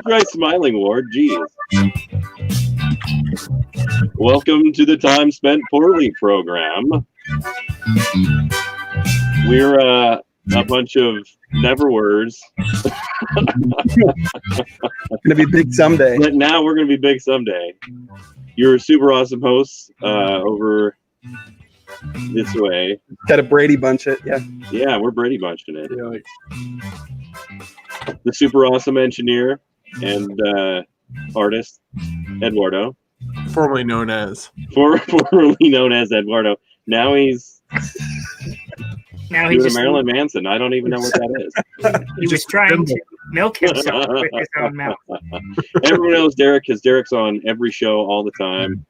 try smiling, Ward. Geez. Welcome to the Time Spent Poorly program. We're a bunch of never words. Gonna be big someday. But now we're gonna be big someday. You're super awesome hosts over this way. Got to Brady Bunch it, yeah. Yeah, we're Brady bunching it. Yeah, The super awesome engineer and artist, Edwardo. Formerly known as Edwardo. Now he's doing just Marilyn Manson. I don't even know what that is. he was trying to milk himself with his own mouth. Everyone knows Derek because Derek's on every show all the time.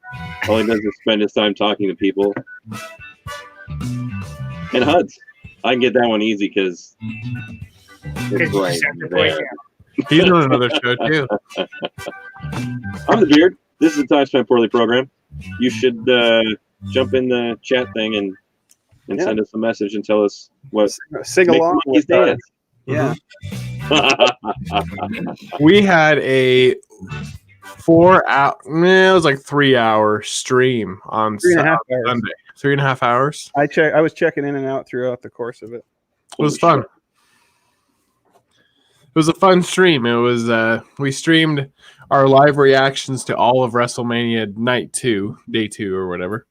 All he does is spend his time talking to people. And Hudds. I can get that one easy because it's right there. He's on another show too. I'm the Beard. This is the Time Spent Poorly program. You should jump in the chat thing and send us a message and tell us what sing along with dance. Yeah. We had a 4 hour, it was like 3 hour stream on 3.5 hours. Sunday. 3.5 hours. I was checking in and out throughout the course of it. It was fun. It was a fun stream. It was we streamed our live reactions to all of WrestleMania night 2, day 2 or whatever.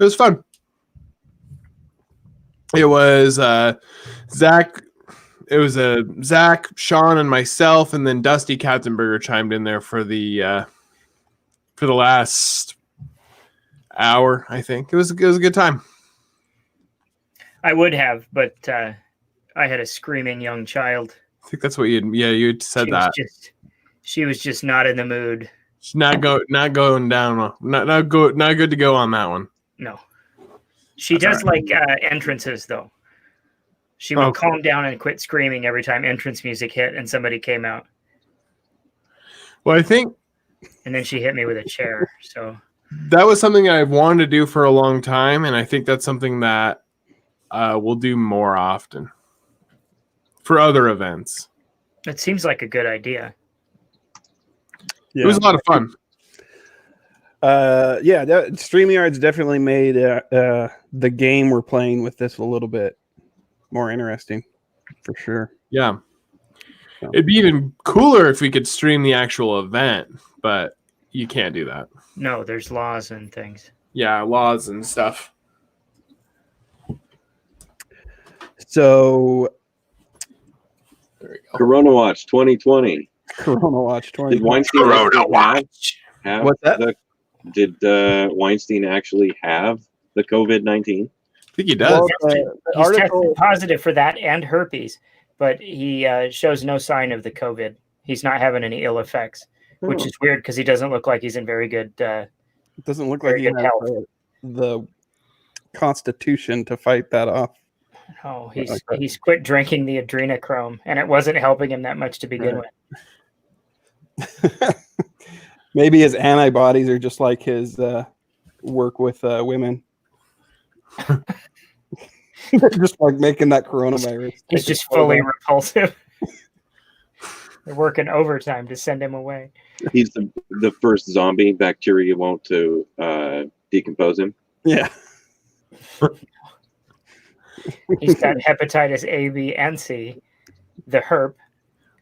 It was fun. It was Zach. It was Zach, Sean, and myself, and then Dusty Katzenberger chimed in there for the last hour. I think it was a good time. I would have, but I had a screaming young child. I think that's what you said that. She was just not in the mood. She's not going down. Not good to go on that one. No. She does like entrances, though. She would calm down and quit screaming every time entrance music hit and somebody came out. Well, I think... And then she hit me with a chair, so... That was something I've wanted to do for a long time, and I think that's something that we'll do more often for other events. It seems like a good idea. Yeah. It was a lot of fun. StreamYard's definitely made the game we're playing with this a little bit more interesting, for sure. Yeah. So. It'd be even cooler if we could stream the actual event, but you can't do that. No, there's laws and things. Yeah, laws and stuff. So, there we go. Coronawatch 2020. Coronawatch 2020. Did Weinstein have What's that? Did Weinstein actually have the COVID-19? I think he does. Well, He's tested positive for that and herpes, but he shows no sign of the COVID. He's not having any ill effects, which is weird because he doesn't look like he's in very good. It doesn't look like he has the constitution to fight that off. Oh, he's quit drinking the adrenochrome, and it wasn't helping him that much to begin with. Maybe his antibodies are just like his work with women. Just like making that coronavirus. He's just fully repulsive. They're working overtime to send him away. He's the first zombie. Bacteria won't to decompose him. Yeah. He's got hepatitis A, B, and C. The herp.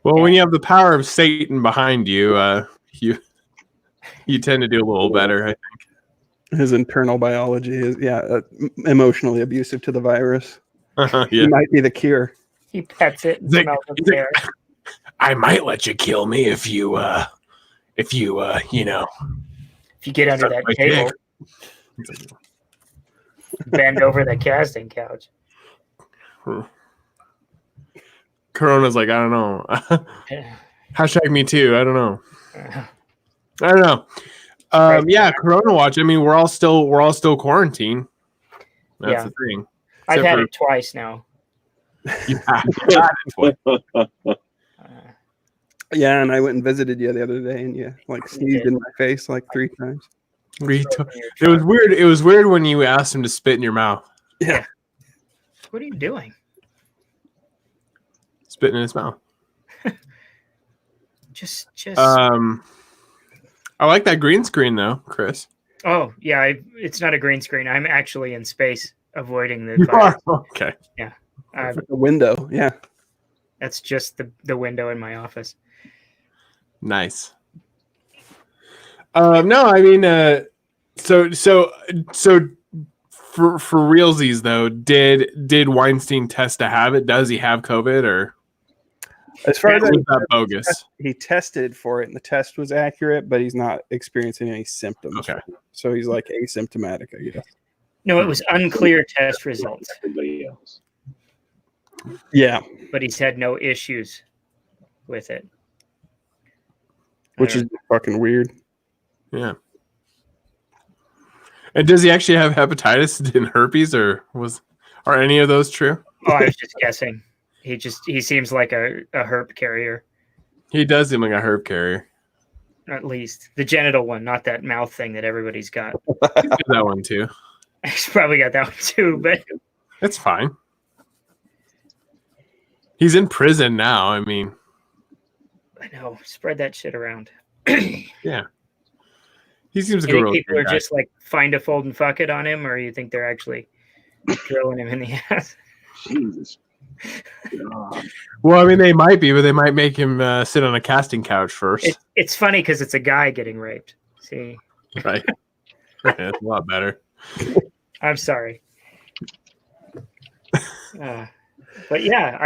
Well, when you have the power of Satan behind you, you tend to do a little better, I think. His internal biology is, emotionally abusive to the virus. Yeah. He might be the cure. He pets it and smells the air. I might let you kill me if you If you get under that table, bend over the casting couch. Corona's like, I don't know. Hashtag me too. I don't know. Coronawatch. I mean, we're all still quarantined. That's the thing. I've had it twice now. Yeah, and I went and visited you the other day, and you sneezed in my face like 3 times. It was weird. It was weird when you asked him to spit in your mouth. Yeah. What are you doing? Spitting in his mouth. Just. I like that green screen though, Chris. Oh yeah, it's not a green screen. I'm actually in space, avoiding the You virus. are? Okay. The window, yeah. That's just the window in my office. Nice. No, I mean, so for realsies though, did Weinstein test to have it? Does he have COVID, or As far as was that bogus? he tested for it, and the test was accurate, but he's not experiencing any symptoms. Okay. So he's like asymptomatic, I guess. No, it was unclear test results, Everybody else. Yeah, but he's had no issues with it. which is fucking weird. Yeah. And does he actually have hepatitis and herpes, or are any of those true? Oh, I was just guessing. He seems like a herp carrier, He does seem like a herb carrier. at least the genital one, not that mouth thing that everybody's got. He's got that one too. He's probably got that one too, but It's fine. He's in prison now. I mean, I know. Spread that shit around. yeah. He seems like You a think really people good are guy. just like find a fold and fuck it on him, or you think they're actually drilling him in the ass? Jesus. God. Well, I mean, they might be, but they might make him sit on a casting couch first. It's funny because it's a guy getting raped. See, Right. That's a lot better. I'm sorry. But yeah,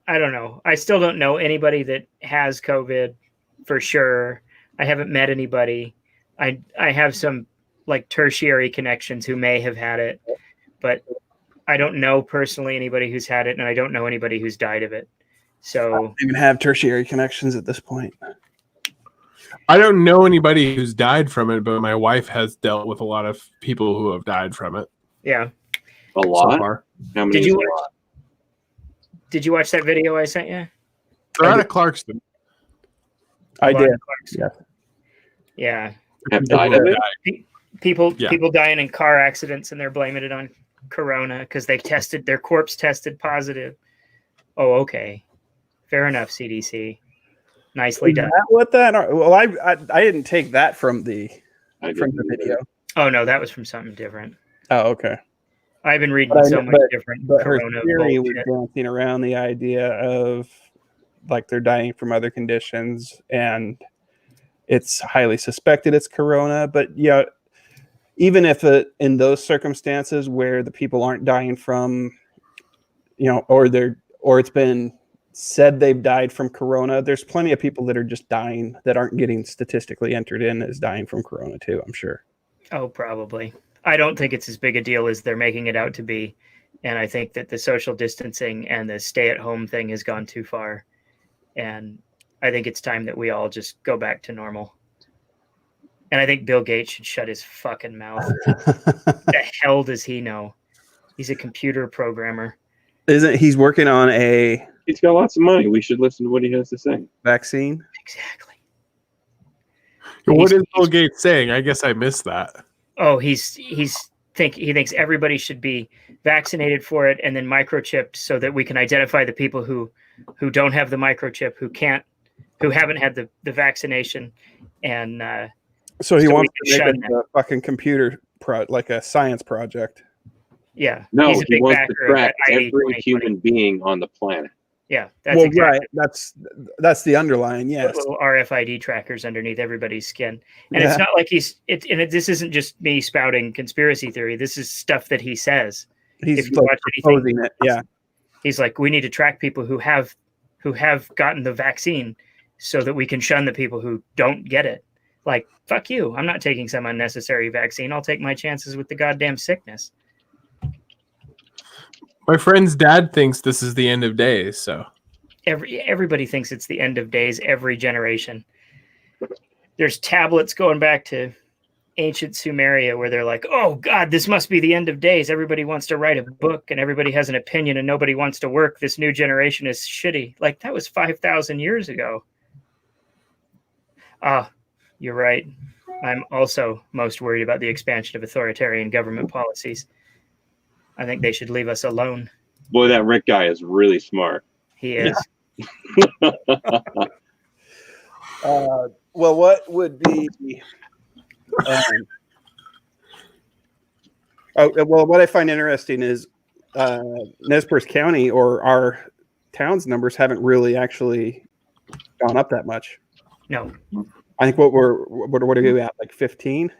I don't know. I still don't know anybody that has COVID for sure. I haven't met anybody. I have some like tertiary connections who may have had it, but I don't know personally anybody who's had it, and I don't know anybody who's died of it. So I don't even have tertiary connections at this point. I don't know anybody who's died from it, but my wife has dealt with a lot of people who have died from it yeah. A so lot? far. How many Did is you a watch? lot? Did you watch that video I sent you? They're out of Clarkston. I did. Yeah. Have died of it? People Yeah. people dying in car accidents, and they're blaming it on Corona because they tested their corpse tested positive. Oh, okay. Fair enough, CDC. Nicely Is done. that what that? Well, I didn't take that from the I from the didn't video. Oh no, that was from something different. Oh, okay. I've been reading But I so know- much different But her Corona theory was bullshit. dancing around the idea of like they're dying from other conditions, and it's highly suspected it's corona. But yeah, even if in those circumstances where the people aren't dying from, or it's been said they've died from corona, there's plenty of people that are just dying that aren't getting statistically entered in as dying from corona too, I'm sure. Oh, probably. I don't think it's as big a deal as they're making it out to be. And I think that the social distancing and the stay-at-home thing has gone too far. And I think it's time that we all just go back to normal. And I think Bill Gates should shut his fucking mouth. The hell does he know? He's a computer programmer. He's working on a He's got lots of money. We should listen to what he has to say. vaccine? Exactly. What is Bill Gates saying? I guess I missed that. Oh, he thinks everybody should be vaccinated for it and then microchipped so that we can identify the people who don't have the microchip, who haven't had the vaccination, and So he So wants we to can make shun it a fucking computer like a science project. yeah, No, he's a he big wants to backer of track that ID every 2020. human being on the planet. Yeah, that's Well, exactly. right. That's the underlying. Yes. Little RFID trackers underneath everybody's skin, and Yeah. it's not like this isn't just me spouting conspiracy theory. This is stuff that he says. He's if you like watch anything, proposing it. Yeah. he's like, we need to track people who have gotten the vaccine so that we can shun the people who don't get it. Like, fuck you. I'm not taking some unnecessary vaccine. I'll take my chances with the goddamn sickness. My friend's dad thinks this is the end of days, so Everybody thinks it's the end of days, every generation. There's tablets going back to ancient Sumeria where they're like, oh God, this must be the end of days. Everybody wants to write a book and everybody has an opinion and nobody wants to work. This new generation is shitty. Like, that was 5,000 years ago. You're right. I'm also most worried about the expansion of authoritarian government policies. I think they should leave us alone. Boy, that Rick guy is really smart. He is. Well, what would be? What I find interesting is Nez Perce County or our town's numbers haven't really actually gone up that much. No, I think what are we at, like 15?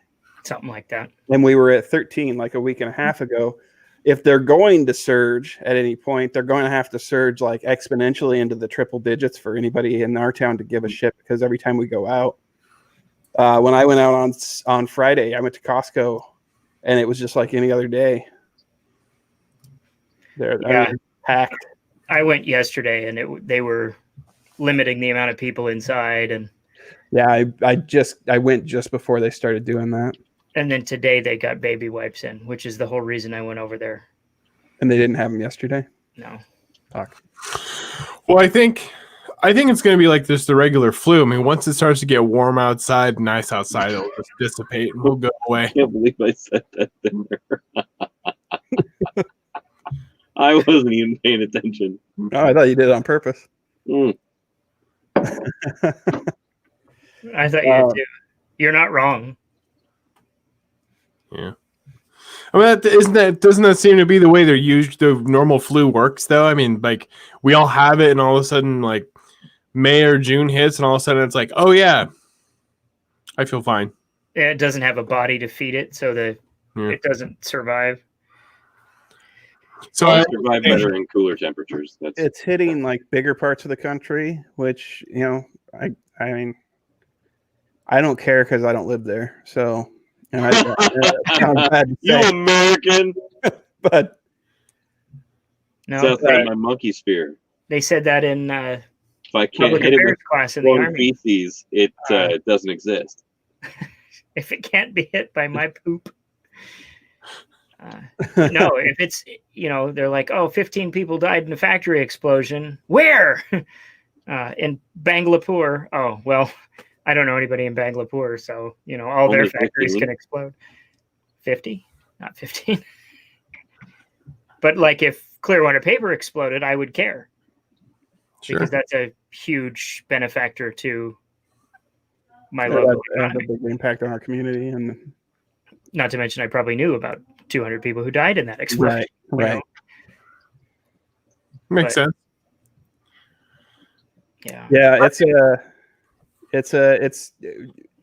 something like that. And we were at 13 like a week and a half ago. If they're going to surge at any point, they're going to have to surge like exponentially into the triple digits for anybody in our town to give a shit, because every time we go out, when I went out on Friday, I went to Costco and it was just like any other day. They're packed. I went yesterday and they were limiting the amount of people inside, and yeah, I went just before they started doing that. And then today they got baby wipes in, which is the whole reason I went over there. And they didn't have them yesterday? No. Fuck. Well, I think it's going to be like just the regular flu. I mean, once it starts to get warm outside, nice outside, it'll just dissipate and we'll go away. I can't believe I said that there. I wasn't even paying attention. Oh, I thought you did it on purpose. Mm. I thought you did too. You're not wrong. Yeah. I mean, doesn't that seem to be the way the normal flu works, though? I mean, like, we all have it, and all of a sudden, like, May or June hits, and all of a sudden it's like, oh, yeah, I feel fine. It doesn't have a body to feed it, so it doesn't survive. So I survive better in cooler temperatures. It's hitting, like, bigger parts of the country, which, you know, I mean, I don't care because I don't live there, so... And sounds bad to you say, American, but No, south side of my monkey sphere. they said that in If I can't public hit it affairs with class in the one Army. feces, it doesn't exist. If it can't be hit by my poop. No, if it's, they're like, 15 people died in a factory explosion. Where? In Bangalore. Oh, well, I don't know anybody in Bangalore, so, all their Only factories 15. can explode. 50? Not 15. But, like, if Clearwater Paper exploded, I would care. sure. Because that's a huge benefactor to my that local has a economy. big impact on our community. And Not to mention, I probably knew about 200 people who died in that explosion. right. Makes sense. Yeah.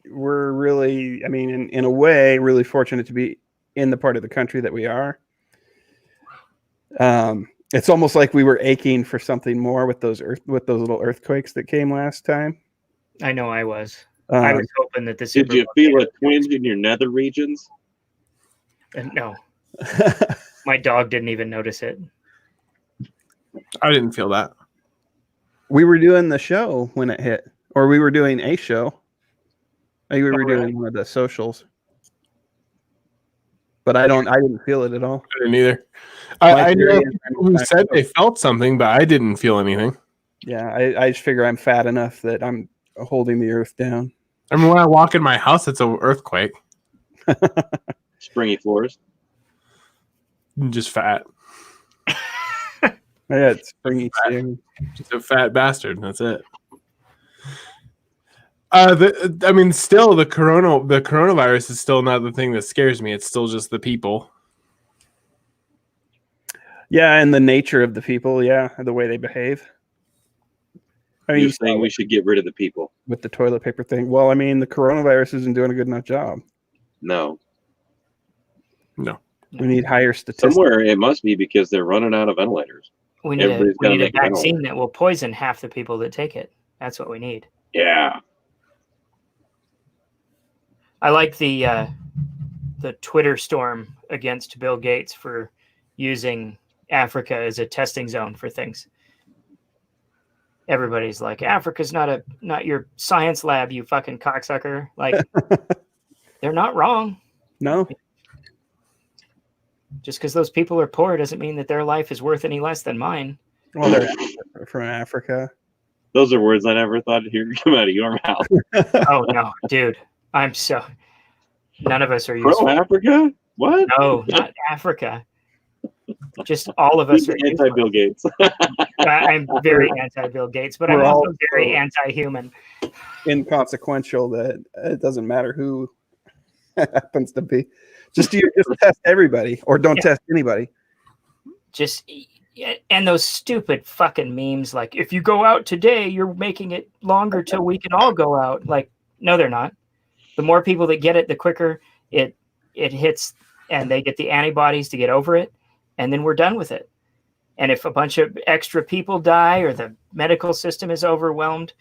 We're really, I mean, in a way, really fortunate to be in the part of the country that we are. It's almost like we were aching for something more with those little earthquakes that came last time. I know I was. I was hoping that the Super Did you Bowl feel a game- twinge in your nether regions? No, my dog didn't even notice it. I didn't feel that. We were doing the show when it hit, or we were doing a show. Maybe we were really? doing one of the socials, but I didn't feel it at all. I didn't either. My I know theory people who said they felt something, but I didn't feel anything. Yeah, I just figure I'm fat enough that I'm holding the earth down. I mean, when I walk in my house, it's an earthquake. Springy floors. I'm just fat. Yeah, it's springy too. Just a fat bastard. That's it. Still the coronavirus is still not the thing that scares me. It's still just the people. Yeah, and the nature of the people, the way they behave. I mean, You're saying we should get rid of the people? with the toilet paper thing. Well, I mean, the coronavirus isn't doing a good enough job. No. We need higher statistics. Somewhere it must be because they're running out of ventilators. We need Everybody's a gotta make a vaccine that will poison half the people that take it. That's what we need. Yeah. I like the Twitter storm against Bill Gates for using Africa as a testing zone for things. Everybody's like, Africa's not your science lab, you fucking cocksucker. Like, they're not wrong. No, Just because those people are poor doesn't mean that their life is worth any less than mine. well, they're from Africa. Those are words I never thought to hear come out of your mouth. Oh no, dude. None of us are Pro useful. Africa? What? No, not Africa. Just all of us are Anti-Bill Gates. I'm very anti-Bill Gates, but I'm We're also all very pro. anti-human. Inconsequential that it doesn't matter who it happens to be. Just test everybody or don't test anybody. Just and those stupid fucking memes like, if you go out today, you're making it longer till we can all go out. Like, no, they're not. The more people that get it, the quicker it hits, and they get the antibodies to get over it, and then we're done with it. And if a bunch of extra people die or the medical system is overwhelmed,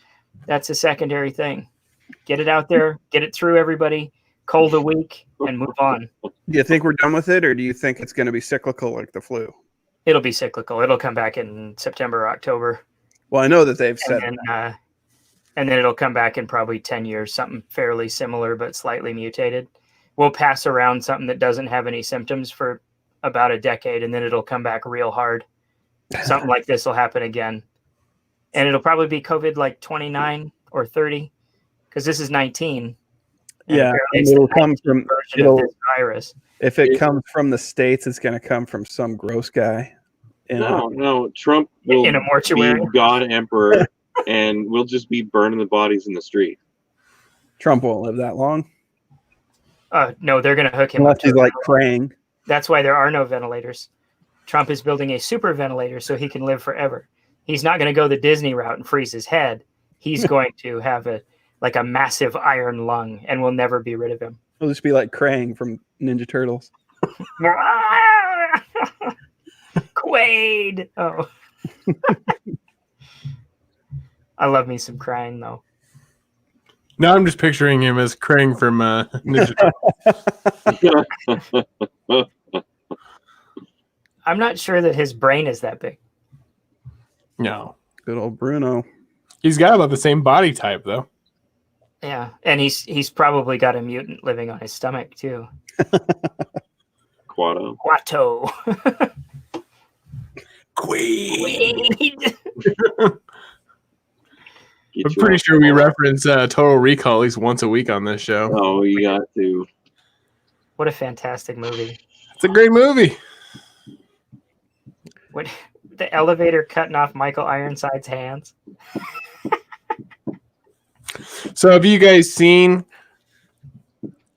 that's a secondary thing. Get it out there, get it through everybody, cold a week, and move on. Do you think we're done with it, or do you think it's going to be cyclical like the flu? It'll be cyclical. It'll come back in September or October. Well, I know that they've said and then it'll come back in probably 10 years, something fairly similar but slightly mutated. We'll pass around something that doesn't have any symptoms for about a decade, and then it'll come back real hard. Something like this will happen again. And it'll probably be COVID like 29 or 30, because this is 19. Yeah, and it'll come from this virus. If it comes from the States, it's going to come from some gross guy. No, Trump will in a mortuary. be God Emperor, and we'll just be burning the bodies in the street. Trump won't live that long. No, they're going to hook him unless up. He's like praying. That's why there are no ventilators. Trump is building a super ventilator so he can live forever. He's not going to go the Disney route and freeze his head. He's going to have a massive iron lung, and we'll never be rid of him. He'll just be like Krang from Ninja Turtles. Quaid. Oh. I love me some crying though. Now I'm just picturing him as Krang from Ninja Turtles. I'm not sure that his brain is that big. No. Good old Bruno. He's got about the same body type though. Yeah, and he's probably got a mutant living on his stomach too. Quado. Quaid. I'm pretty sure we reference Total Recall at least once a week on this show. Oh, you got to. What a fantastic movie. It's a great movie. What, the elevator cutting off Michael Ironside's hands. So have you guys seen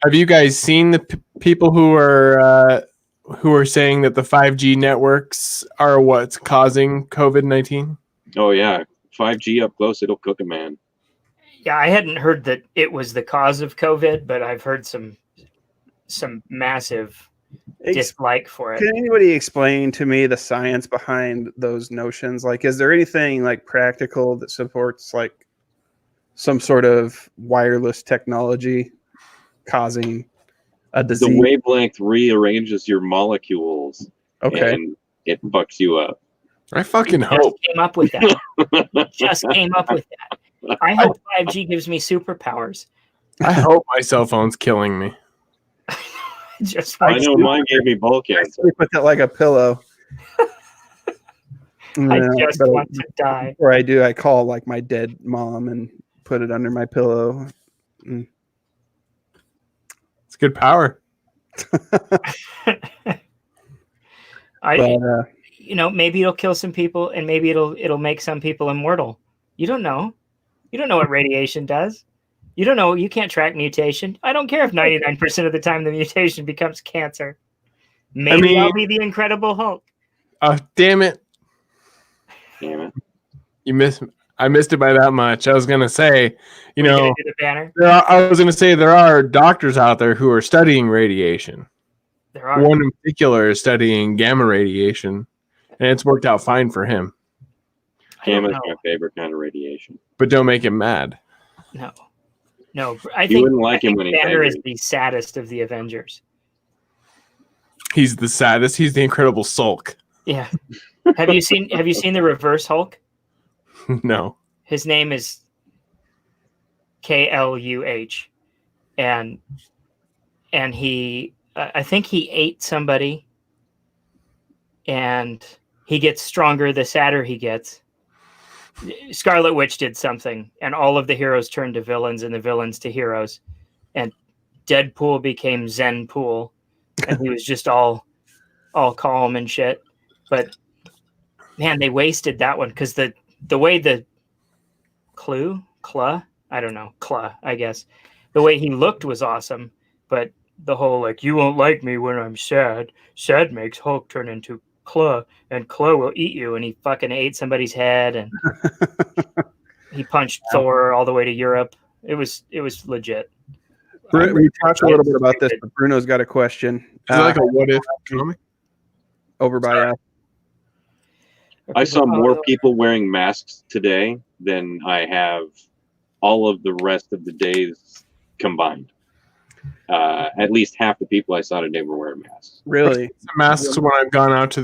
the people who are saying that the 5G networks are what's causing COVID-19? Oh yeah, 5G up close, it'll cook a man. Yeah, I hadn't heard that it was the cause of COVID, but I've heard some massive dislike for it. Can anybody explain to me the science behind those notions? Like, is there anything like practical that supports like some sort of wireless technology causing a disease? The wavelength rearranges your molecules. Okay. And it fucks you up. I fucking hope. Came up with that. Just came up with that. I hope 5G gives me superpowers. I hope my cell phone's killing me. I know mine gave me ball cancer. We put that like a pillow. I just want to die. Or I do. I call like my dead mom and put it under my pillow. It's good power. Maybe it'll kill some people, and maybe it'll make some people immortal. You don't know. You don't know what radiation does. You don't know. You can't track mutation. I don't care if 99% of the time the mutation becomes cancer. Maybe I'll be the Incredible Hulk. Damn it. I missed it by that much. I was going to say, the banner? There are doctors out there who are studying radiation. There are. One in particular is studying gamma radiation, and it's worked out fine for him. Gamma is my favorite kind of radiation. But don't make him mad. No. You wouldn't like him when he's Banner angry. is the saddest of the Avengers. He's the saddest. He's the Incredible Sulk. Yeah. Have you seen the Reverse Hulk? No. His name is KLUH, and he I think he ate somebody, and he gets stronger the sadder he gets. Scarlet Witch did something, and all of the heroes turned to villains, and the villains to heroes, and Deadpool became Zen Pool, and he was just all calm and shit. But man, they wasted that one because the way the I guess the way he looked was awesome, but the whole like you won't like me when I'm sad. Sad makes Hulk turn into Claw, and Claw will eat you. And he fucking ate somebody's head, and he punched Thor all the way to Europe. It was legit. We talked a little bit about this, but Bruno's got a question. Is it like a what if comic? Over by us. I saw more people wearing masks today than I have all of the rest of the days combined. At least half the people I saw today were wearing masks. Really? Masks when I've gone out to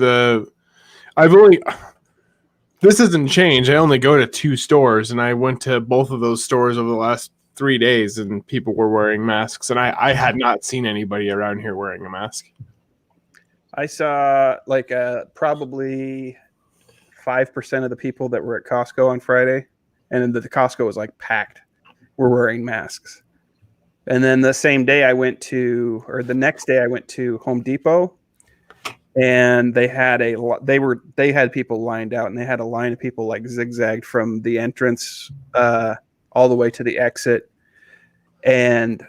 this hasn't changed. I only go to 2 stores, and I went to both of those stores over the last 3 days, and people were wearing masks, and I had not seen anybody around here wearing a mask. I saw like probably 5% of the people that were at Costco on Friday, and the Costco was like packed, were wearing masks. And then the next day I went to Home Depot, and they had people lined out, and they had a line of people like zigzagged from the entrance all the way to the exit, and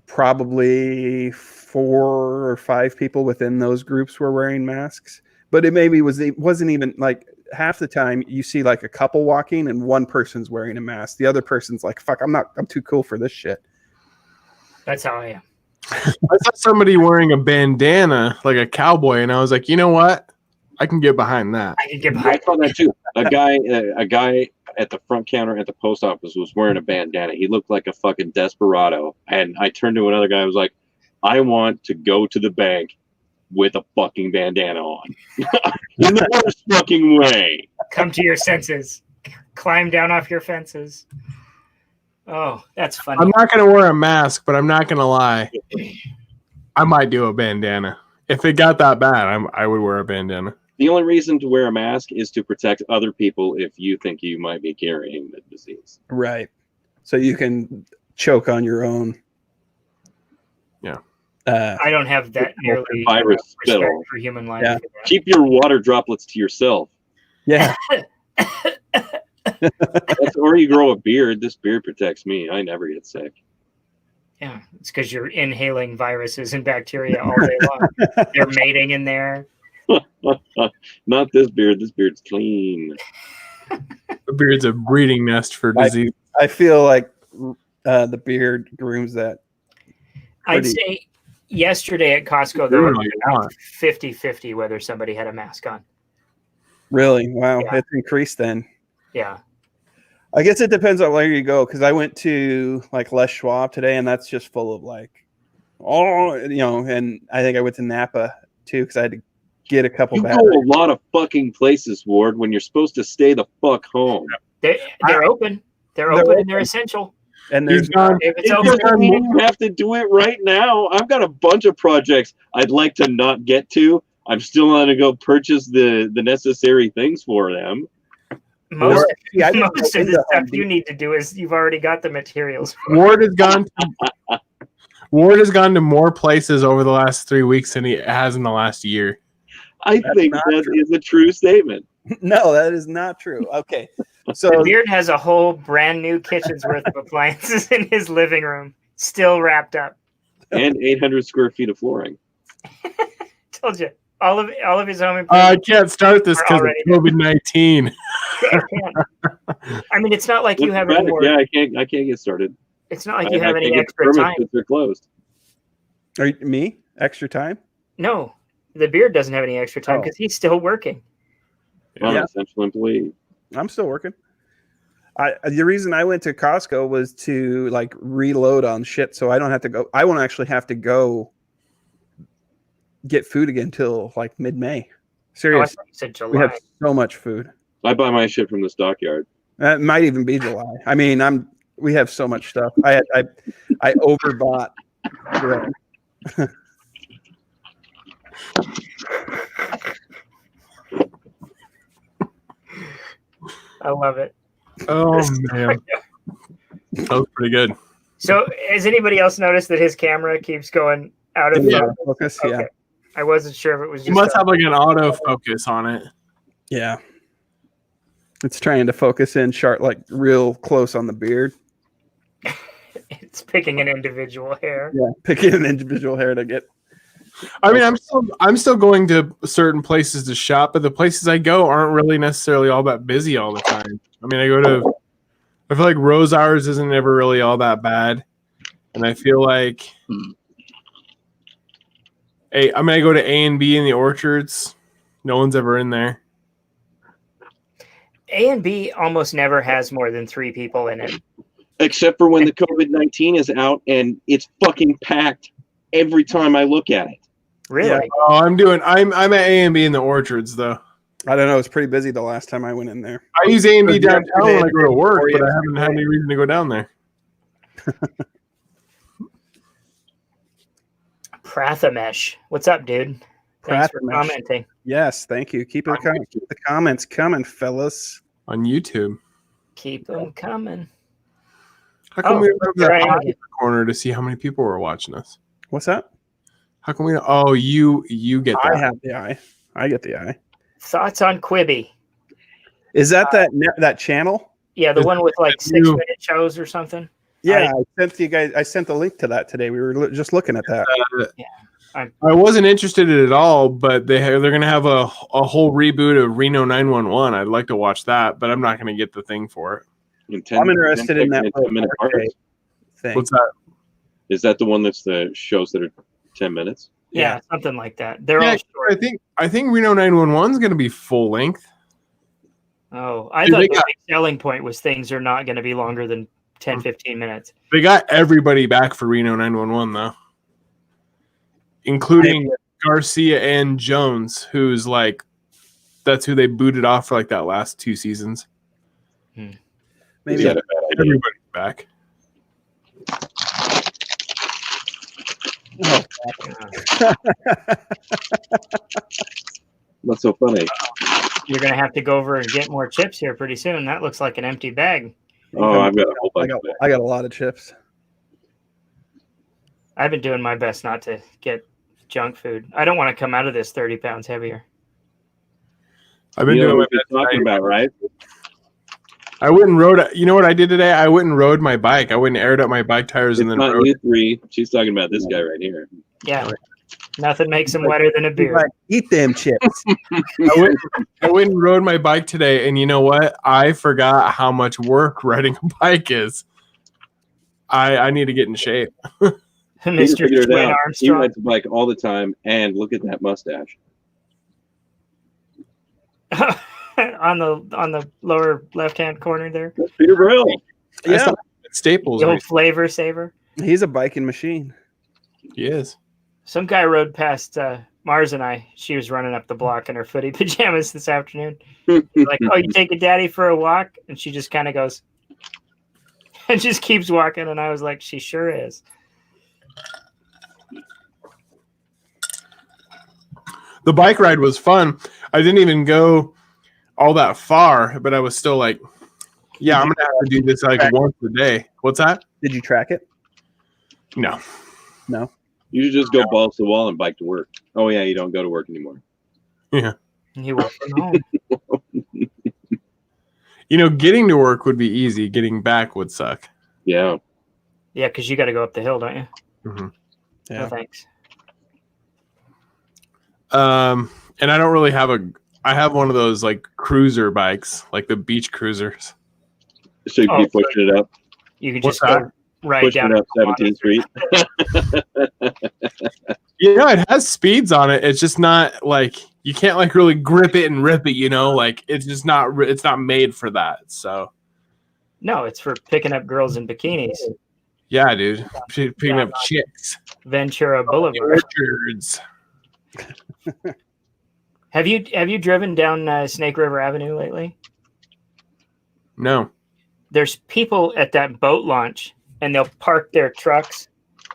probably 4 or 5 people within those groups were wearing masks. But it wasn't even like half the time you see like a couple walking and one person's wearing a mask. The other person's like, fuck, I'm too cool for this shit. That's how I am. I saw somebody wearing a bandana like a cowboy, and I was like, you know what? I can get behind that. I can get I behind. saw that too. A guy at the front counter at the post office was wearing a bandana. He looked like a fucking desperado. And I turned to another guy. I was like, I want to go to the bank with a fucking bandana on. In the worst fucking way. Come to your senses. Climb down off your fences. Oh, that's funny. I'm not going to wear a mask, but I'm not going to lie. I might do a bandana. If it got that bad, I would wear a bandana. The only reason to wear a mask is to protect other people if you think you might be carrying the disease. Right. So you can choke on your own. Yeah. I don't have that nearly Virus respect spittle. for human life. Yeah. Keep your water droplets to yourself. Yeah. Or you grow a beard. This beard protects me. I never get sick. Yeah, it's because you're inhaling viruses and bacteria all day long. They're mating in there. Not this beard. This beard's clean. The beard's a breeding nest for disease. I feel like the beard grooms that. I'd say yesterday at Costco, there was 50-50 whether somebody had a mask on. Really? Wow. Yeah. It's increased then. Yeah. I guess it depends on where you go, because I went to like Les Schwab today, and that's just full of like, and I think I went to Napa too, because I had to get a couple You go batteries. a lot of fucking places, Ward, when you're supposed to stay the fuck home. They're open. They're open and they're essential. And there's If it's It open, doesn't mean you have to do it right now. I've got a bunch of projects I'd like to not get to. I'm still going to go purchase the necessary things for them. most of into the Home stuff you need to do is you've already got the materials. Ward has gone to more places over the last 3 weeks than he has in the last year. I think not that true. is a true statement. No, that is not true. Okay. So The Beard has a whole brand new kitchen's worth of appliances in his living room, still wrapped up. And 800 square feet of flooring. Told you. All of his home I improvements. can't start this because of COVID-19. I mean, it's not like you have any more. Yeah, I can't get started. It's not like you have I any can't get extra permits time. because they're closed. are you, me? Extra time? No, the Beard doesn't have any extra time Oh. because he's still working. I'm Yeah. an essential employee. I'm still working. The reason I went to Costco was to like reload on shit, so I don't have to go. I won't actually have to go get food again till like mid-May. Oh, I Seriously, thought you said we July. have so much food. I buy my shit from the stockyard. It might even be July. I mean, we have so much stuff. I overbought bread. I love it. Oh, man. That was pretty good. So, has anybody else noticed that his camera keeps going out of Yeah, focus? focus. Okay. Yeah. I wasn't sure if it was just. You must have like an autofocus on it. Yeah. It's trying to focus in sharp, like real close on the beard. It's picking an individual hair. Yeah, picking an individual hair to get. I mean, I'm still going to certain places to shop, but the places I go aren't really necessarily all that busy all the time. I mean, I feel like Rose Hours isn't ever really all that bad, and I feel like, I go to A&B in the Orchards. No one's ever in there. A&B almost never has more than 3 people in it. Except for when the COVID-19 is out and it's fucking packed every time I look at it. Really? Yeah. Oh, I'm at A&B in the Orchards though. I don't know. It was pretty busy the last time I went in there. I use A&B downtown when I go to work, but I haven't had any reason to go down there. Prathamesh. What's up, dude? Thanks for Prathamesh. commenting. Yes, thank you. Keep the comments coming, fellas. On YouTube. Keep them coming. How come we don't have that right. eye in the corner to see how many people are watching us? What's that? How come we don't? Oh, you get that. I have the eye. I get the eye. Thoughts on Quibi? Is that that channel? Yeah, the one with like you. 6-minute shows or something. Yeah, I sent you guys. I sent the link to that today. We were just looking at that. I wasn't interested in it at all, but they're going to have a whole reboot of Reno 911. I'd like to watch that, but I'm not going to get the thing for it. I'm interested in that 10-minute parts. thing. What's that? Is that the one that's the shows that are 10 minutes? Yeah, something like that. They're all short. I think Reno 911 is going to be full length. Oh, I thought the big selling point was things are not going to be longer than 10, 15 minutes. They got everybody back for Reno 911 though, including Garcia and Jones, who's like, that's who they booted off for like that last 2 seasons. Maybe Is that a bad idea? Everybody's back. What's so funny? You're going to have to go over and get more chips here pretty soon. That looks like an empty bag. Oh, I've got a whole bunch of it. I got a lot of chips. I've been doing my best not to get junk food. I don't want to come out of this 30 pounds heavier. I've been You know doing what my you're best. talking about, right? I went and rode. You know what I did today? I went and rode my bike. I went and aired up my bike tires It's and then not rode. you 3. She's talking about this guy right here. Yeah. Nothing makes them wetter than a beer. Like, eat them chips. I went and rode my bike today, and you know what? I forgot how much work riding a bike is. I need to get in shape. Mr. Figured it Twin out. He Armstrong. rides a bike all the time, and look at that mustache. on the lower left-hand corner there. That's Peter Brill. I saw him at Staples. The old flavor saver. He's a biking machine. He is. Some guy rode past Mars and I. She was running up the block in her footy pajamas this afternoon. Like, oh, you taking daddy for a walk? And she just kind of goes and just keeps walking. And I was like, she sure is. The bike ride was fun. I didn't even go all that far, but I was still like, yeah, I'm going to have to do this like once a day. What's that? Did you track it? No. No. You should just go balls to the wall and bike to work. Oh, yeah, you don't go to work anymore. Yeah. He worked from home. You know, getting to work would be easy. Getting back would suck. Yeah. Yeah, because you got to go up the hill, don't you? Mm-hmm. Yeah. No, thanks. And I don't really have I have one of those like cruiser bikes, like the beach cruisers. So you can be pushing it up. You could What's just go right Pushing down it up 17th Street. You know, it has speeds on it. It's just not like you can't like really grip it and rip it. You know, like it's just not. It's not made for that. So No, it's for picking up girls in bikinis. yeah, dude, picking up chicks. Ventura Boulevard. Orchards. Have you driven down Snake River Avenue lately? No. There's people at that boat launch, and they'll park their trucks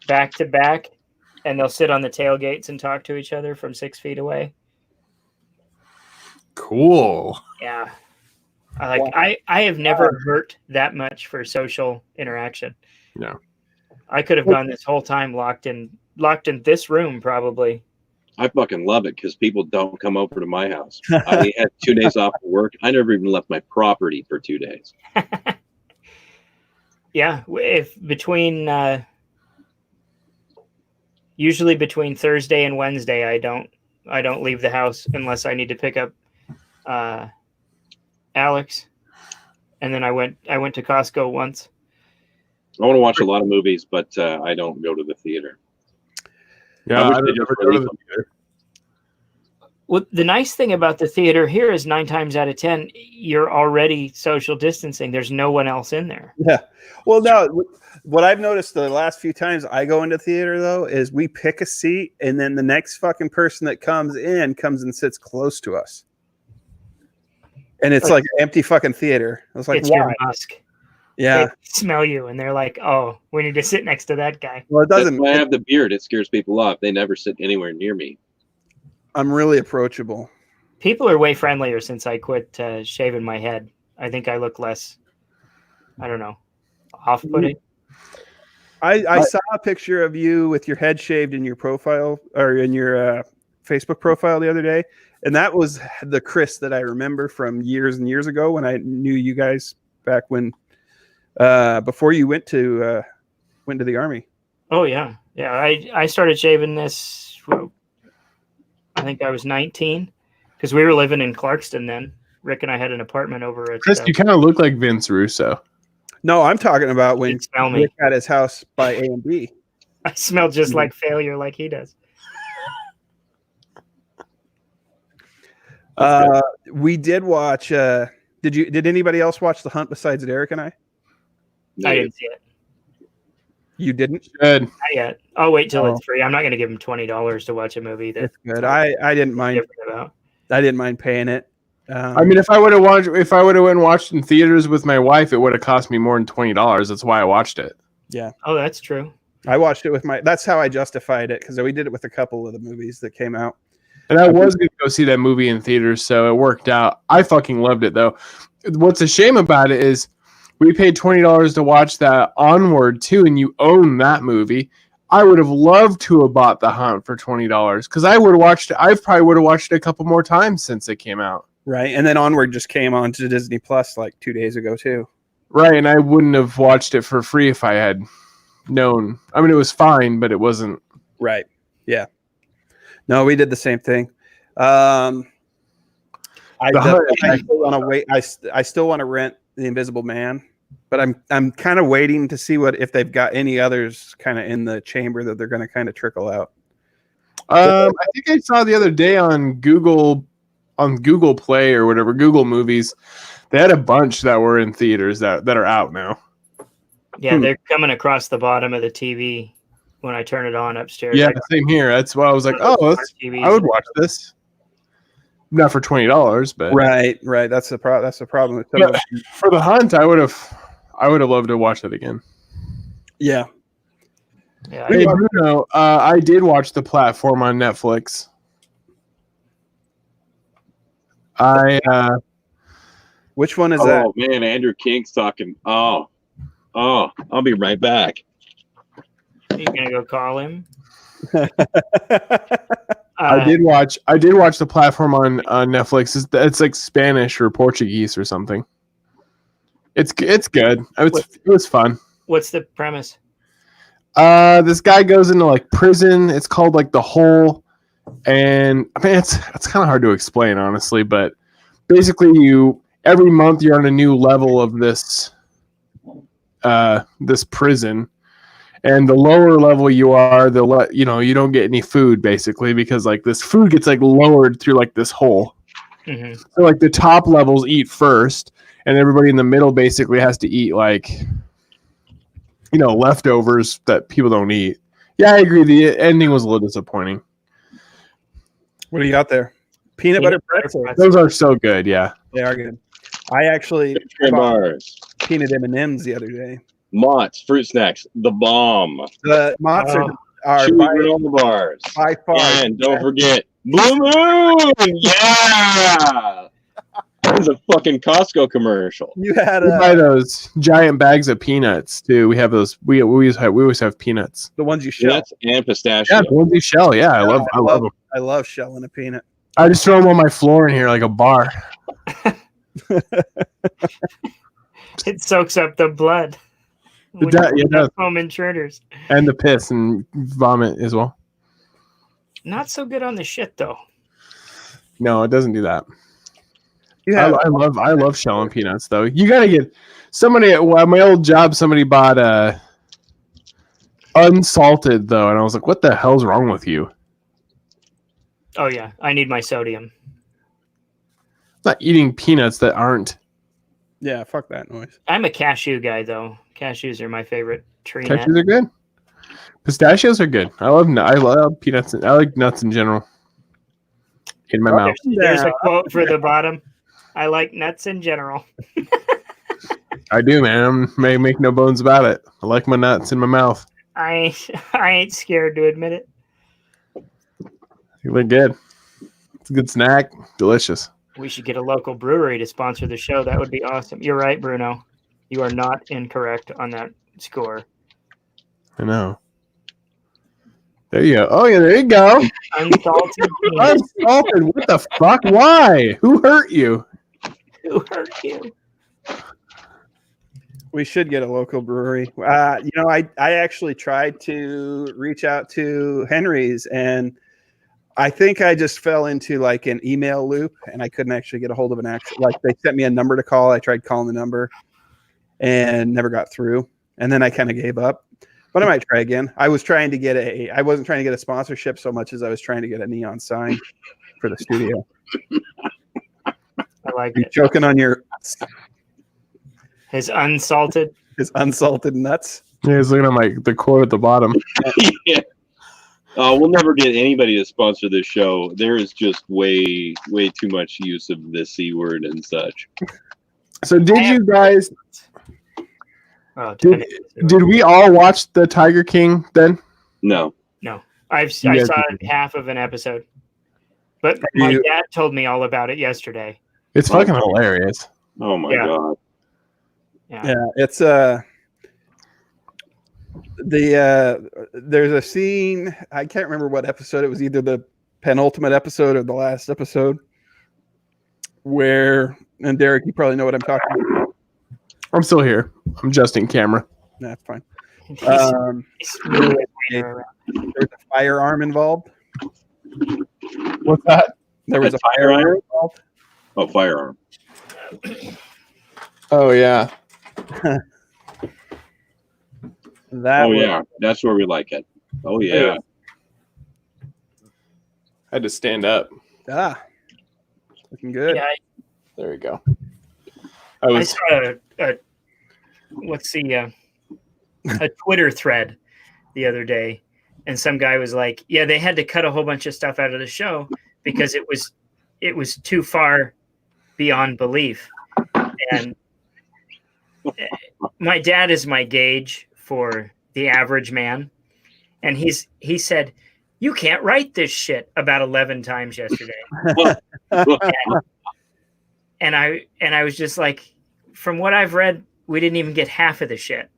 back to back, and they'll sit on the tailgates and talk to each other from 6 feet away. Cool. Yeah, I have never hurt that much for social interaction. No. I could have gone this whole time locked in this room probably, I fucking love it because people don't come over to my house. I had 2 days off of work. I never even left my property for 2 days. Yeah, if between usually between Thursday and Wednesday, I don't leave the house unless I need to pick up Alex. And then I went to Costco once. I want to watch a lot of movies, but I don't go to the theater. Yeah, I wish I they don't just ever go to release the them. theater. Well, the nice thing about the theater here is 9 times out of 10, you're already social distancing. There's no one else in there. Yeah. Well, no, what I've noticed the last few times I go into theater, though, is we pick a seat and then the next fucking person that comes and sits close to us. And it's like an empty fucking theater. It's like, It's why? your musk. Yeah. They smell you and they're like, oh, we need to sit next to that guy. Well, it That's doesn't. why I have the beard. It scares people off. They never sit anywhere near me. I'm really approachable. People are way friendlier since I quit shaving my head. I think I look less, I don't know, off-putting. I saw a picture of you with your head shaved in your profile or in your Facebook profile the other day. And that was the Chris that I remember from years and years ago when I knew you guys back when, before you went to the Army. Oh, yeah. Yeah, I started shaving this, I think I was 19 because we were living in Clarkston then. Rick and I had an apartment over at... Chris, you kind of look like Vince Russo. No, I'm talking about when You'd smell me. Rick had his house by A&B. I smell just like failure like he does. We did watch. Did anybody else watch The Hunt besides Derek and I? I didn't see it. You didn't? Good. Not yet. I'll wait till it's free. I'm not going to give him $20 to watch a movie That's that's good. I didn't mind. different about. I didn't mind paying it. I mean, if I would have went and watched in theaters with my wife, it would have cost me more than $20. That's why I watched it. Yeah, Oh, that's true. I watched it with my. That's how I justified it because we did it with a couple of the movies that came out. And I was going to go see that movie in theaters, so it worked out. I fucking loved it, though. What's a shame about it is we paid $20 to watch that Onward, too, and you own that movie. I would have loved to have bought The Hunt for $20 because I would have watched it. I probably would have watched it a couple more times since it came out. Right, and then Onward just came on to Disney Plus like 2 days ago too. Right, and I wouldn't have watched it for free if I had known. I mean, it was fine, but it wasn't. Right. Yeah. No, we did the same thing. I still want to wait. I still want to rent The Invisible Man, but I'm kind of waiting to see if they've got any others kind of in the chamber that they're going to kind of trickle out. I think I saw the other day on Google Play or whatever, Google Movies, they had a bunch that were in theaters that are out now. Yeah, they're coming across the bottom of the TV when I turn it on upstairs. Yeah, same here. That's why I was like, I would watch this. Not for $20, but Right. That's the problem. With some of them. For The Hunt, I would have loved to watch it again. Yeah. Yeah, Hey, Bruno, I did watch The Platform on Netflix. Which one is that? Oh man, Andrew King's talking. Oh, I'll be right back. you gonna go call him? I did watch The Platform on Netflix. It's like Spanish or Portuguese or something. It's good. It was fun. What's the premise? This guy goes into like prison. It's called like The Hole, and I mean it's kind of hard to explain honestly, but basically every month you're on a new level of this prison. And the lower level you are, you don't get any food basically because like this food gets like lowered through like this hole. Mm-hmm. So like the top levels eat first, and everybody in the middle basically has to eat like, leftovers that people don't eat. Yeah, I agree. The ending was a little disappointing. What do you got there? Peanut butter pretzels. Those are so good. Yeah, They are good. I actually bought peanut M&Ms the other day. Mott's fruit snacks, the bomb. The Mott's are Chewy granola bars. by far. And don't forget Blue Moon. Yeah. It's a fucking Costco commercial. You had We buy those giant bags of peanuts too. We have those. We always have peanuts. the ones you shell. Nuts and pistachio. Yeah, the ones you shell. Yeah, I love them. I love shelling a peanut. I just throw them on my floor in here like a bar. It soaks up the blood. It does. Home intruders. And the piss and vomit as well. Not so good on the shit though. No, it doesn't do that. Yeah, I love shelling peanuts though. You gotta get somebody at my old job. Somebody bought unsalted though, and I was like, "What the hell's wrong with you?" Oh yeah, I need my sodium. I'm not eating peanuts that aren't. yeah, fuck that noise. I'm a cashew guy though. Cashews are my favorite tree nut. Cashews are good. Pistachios are good. I love peanuts. I like nuts in general. In my mouth. There's a quote for the bottom. I like nuts in general. I do, man. Make no bones about it. I like my nuts in my mouth. I ain't scared to admit it. They look good. It's a good snack. Delicious. We should get a local brewery to sponsor the show. That would be awesome. You're right, Bruno. You are not incorrect on that score. I know. There you go. Oh yeah, there you go. Unsalted. Unsalted. What the fuck? Why? Who hurt you? Who hurt you? We should get a local brewery. I actually tried to reach out to Henry's, and I think I just fell into like an email loop, and I couldn't actually get a hold of an actual. Like they sent me a number to call. I tried calling the number, and never got through. And then I kind of gave up. But I might try again. I wasn't trying to get a sponsorship so much as I was trying to get a neon sign for the studio. I like You're it. choking on His unsalted. his unsalted nuts. Yeah, he's looking at the quote at the bottom. Yeah. We'll never get anybody to sponsor this show. There is just way too much use of the C word and such. So did you guys? Oh, Did we all watch the Tiger King then? No. I saw half of an episode, but my dad told me all about it yesterday. It's fucking hilarious. Oh my god. Yeah, it's there's a scene, I can't remember what episode, it was either the penultimate episode or the last episode, where, and Derek, you probably know what I'm talking about. I'm still here. I'm adjusting camera. That's fine. There's a firearm involved. What's that? There was a firearm involved. Oh, firearm. Oh yeah. That's where we like it. Oh yeah. I had to stand up. Looking good. Yeah, There we go. I saw a Twitter thread the other day, and some guy was like, "Yeah, they had to cut a whole bunch of stuff out of the show because it was too far beyond belief." And my dad is my gauge for the average man, and he said, "You can't write this shit" about 11 times yesterday. And I was just like, from what I've read, we didn't even get half of the shit.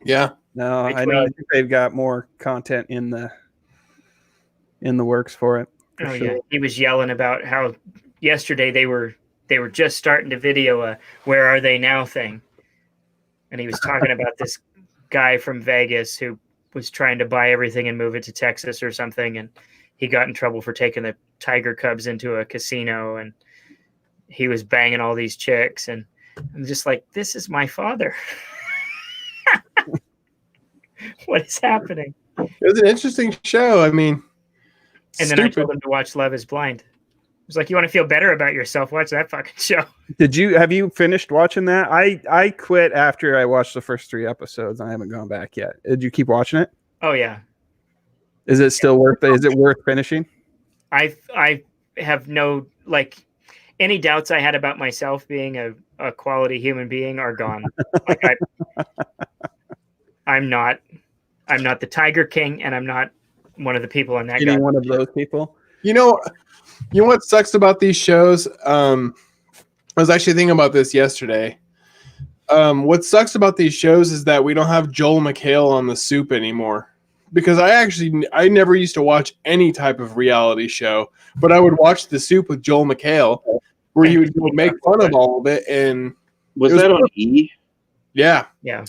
Yeah. No, I know. I think they've got more content in the works for it. Oh yeah, he was yelling about how yesterday they were just starting to video a "Where Are They Now" thing, and he was talking about this guy from Vegas who was trying to buy everything and move it to Texas or something, and he got in trouble for taking the tiger cubs into a casino, and he was banging all these chicks, and I'm just like, this is my father. What is happening? It was an interesting show. I mean, and then I told him to watch Love Is Blind. I was like, you want to feel better about yourself? Watch that fucking show. Have you finished watching that? I quit after I watched the first 3 episodes. I haven't gone back yet. Did you keep watching it? Oh yeah. Is it still worth it? Is it worth finishing? I have no, like, any doubts I had about myself being a quality human being are gone. Like I'm not the Tiger King, and I'm not one of the people in that. Any one of those people? You know what sucks about these shows? I was actually thinking about this yesterday. What sucks about these shows is that we don't have Joel McHale on The Soup anymore. Because I never used to watch any type of reality show, but I would watch The Soup with Joel McHale, where he would go make fun of all of it. And was that on E? Yeah. Yeah.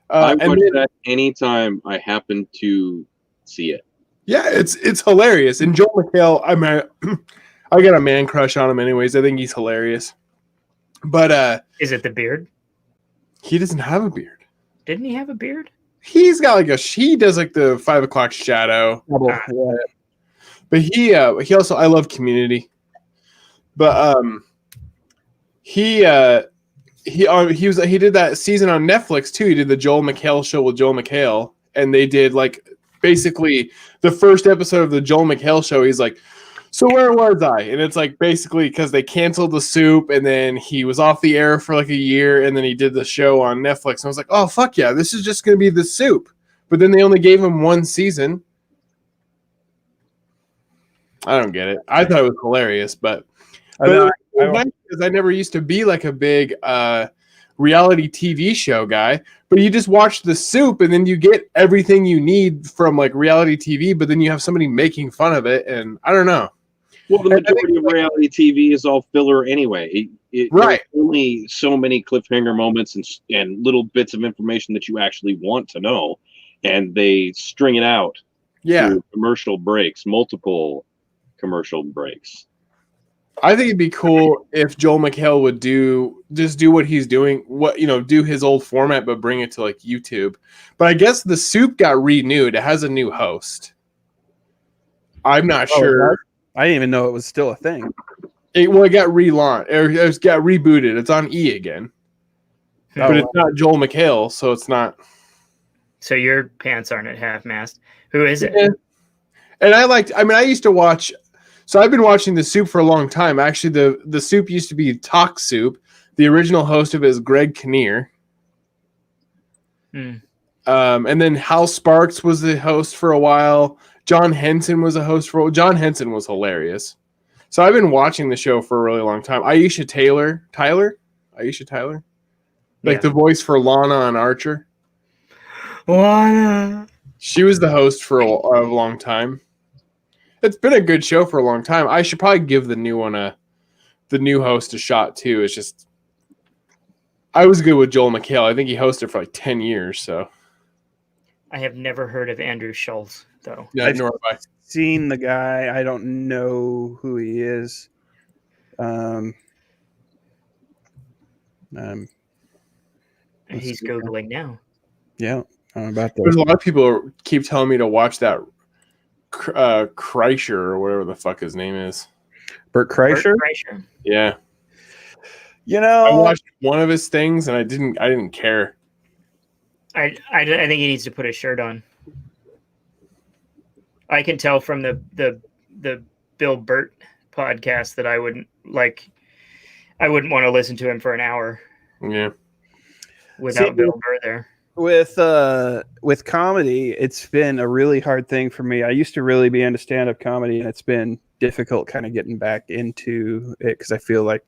I watch that anytime I happen to see it. Yeah, it's hilarious. And Joel McHale, I got a man crush on him anyways. I think he's hilarious. But is it the beard? He doesn't have a beard. Didn't he have a beard? He's got he does like the 5 o'clock shadow. Yeah. But he also, I love Community. But he did that season on Netflix too. He did the Joel McHale show with Joel McHale, and they did like basically the first episode of the Joel McHale show. He's like, so where was I? And it's like basically because they canceled The Soup, and then he was off the air for like a year, and then he did the show on Netflix. And I was like, oh fuck yeah, this is just gonna be The Soup. But then they only gave him one season. I don't get it. I thought it was hilarious, but because I never used to be like a big reality TV show guy, but you just watch The Soup and then you get everything you need from like reality TV, but then you have somebody making fun of it, and I don't know. Well, the majority of reality TV is all filler anyway. There's only so many cliffhanger moments and little bits of information that you actually want to know, and they string it out. Yeah, through commercial breaks, multiple commercial breaks. I think it'd be cool if Joel McHale would do what he's doing, do his old format, but bring it to like YouTube. But I guess The Soup got renewed. It has a new host. I'm not sure. I didn't even know it was still a thing. It got relaunched. It got rebooted. It's on E again. But it's not Joel McHale, so it's not. So your pants aren't at half-mast. Who is it? Yeah. And I used to watch. So I've been watching The Soup for a long time. Actually, the Soup used to be Talk Soup. The original host of it is Greg Kinnear. And then Hal Sparks was the host for a while. John Henson was a host for a while. John Henson was hilarious. So I've been watching the show for a really long time. Aisha Tyler? Like the voice for Lana on Archer. Lana. She was the host for a long time. It's been a good show for a long time. I should probably give the new host a shot too. It's just, I was good with Joel McHale. I think he hosted for like 10 years. So I have never heard of Andrew Schultz though. Yeah, nor have I. Seen the guy. I don't know who he is. He's Googling now. Yeah, I'm about to. There's a lot of people keep telling me to watch that Kreischer or whatever the fuck his name is. Bert Kreischer? Yeah. I watched one of his things and I didn't care. I think he needs to put a shirt on. I can tell from the Bill Burt podcast that I wouldn't want to listen to him for an hour. Yeah. Without Bill Burr there. With comedy, it's been a really hard thing for me. I used to really be into stand-up comedy, and it's been difficult kind of getting back into it because I feel like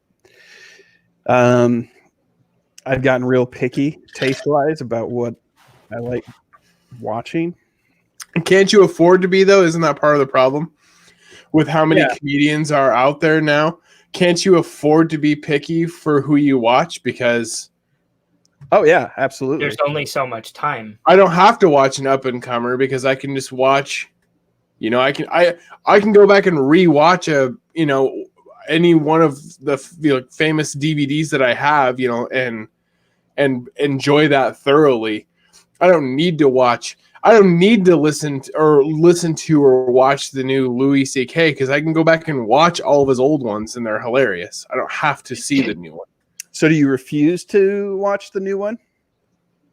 I've gotten real picky taste-wise about what I like watching. Can't you afford to be, though? Isn't that part of the problem? With how many comedians are out there now, can't you afford to be picky for who you watch? Because oh yeah, absolutely. There's only so much time. I don't have to watch an up and comer because I can just watch. I can go back and rewatch any one of the famous DVDs that I have, and enjoy that thoroughly. I don't need to listen to or watch the new Louis C.K. because I can go back and watch all of his old ones and they're hilarious. I don't have to see the new one. So do you refuse to watch the new one?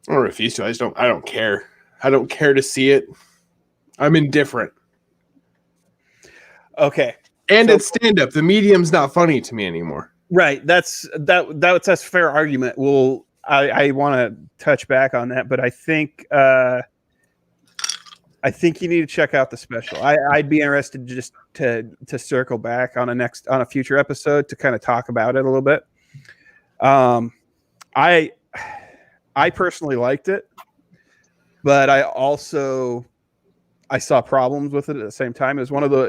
I don't refuse to. I don't care. I don't care to see it. I'm indifferent. Okay. And it's stand-up. The medium's not funny to me anymore. Right. That's a fair argument. Well, I want to touch back on that, but I think you need to check out the special. I'd be interested just to circle back on a future episode to kind of talk about it a little bit. I personally liked it, but I saw problems with it at the same time. It was one of the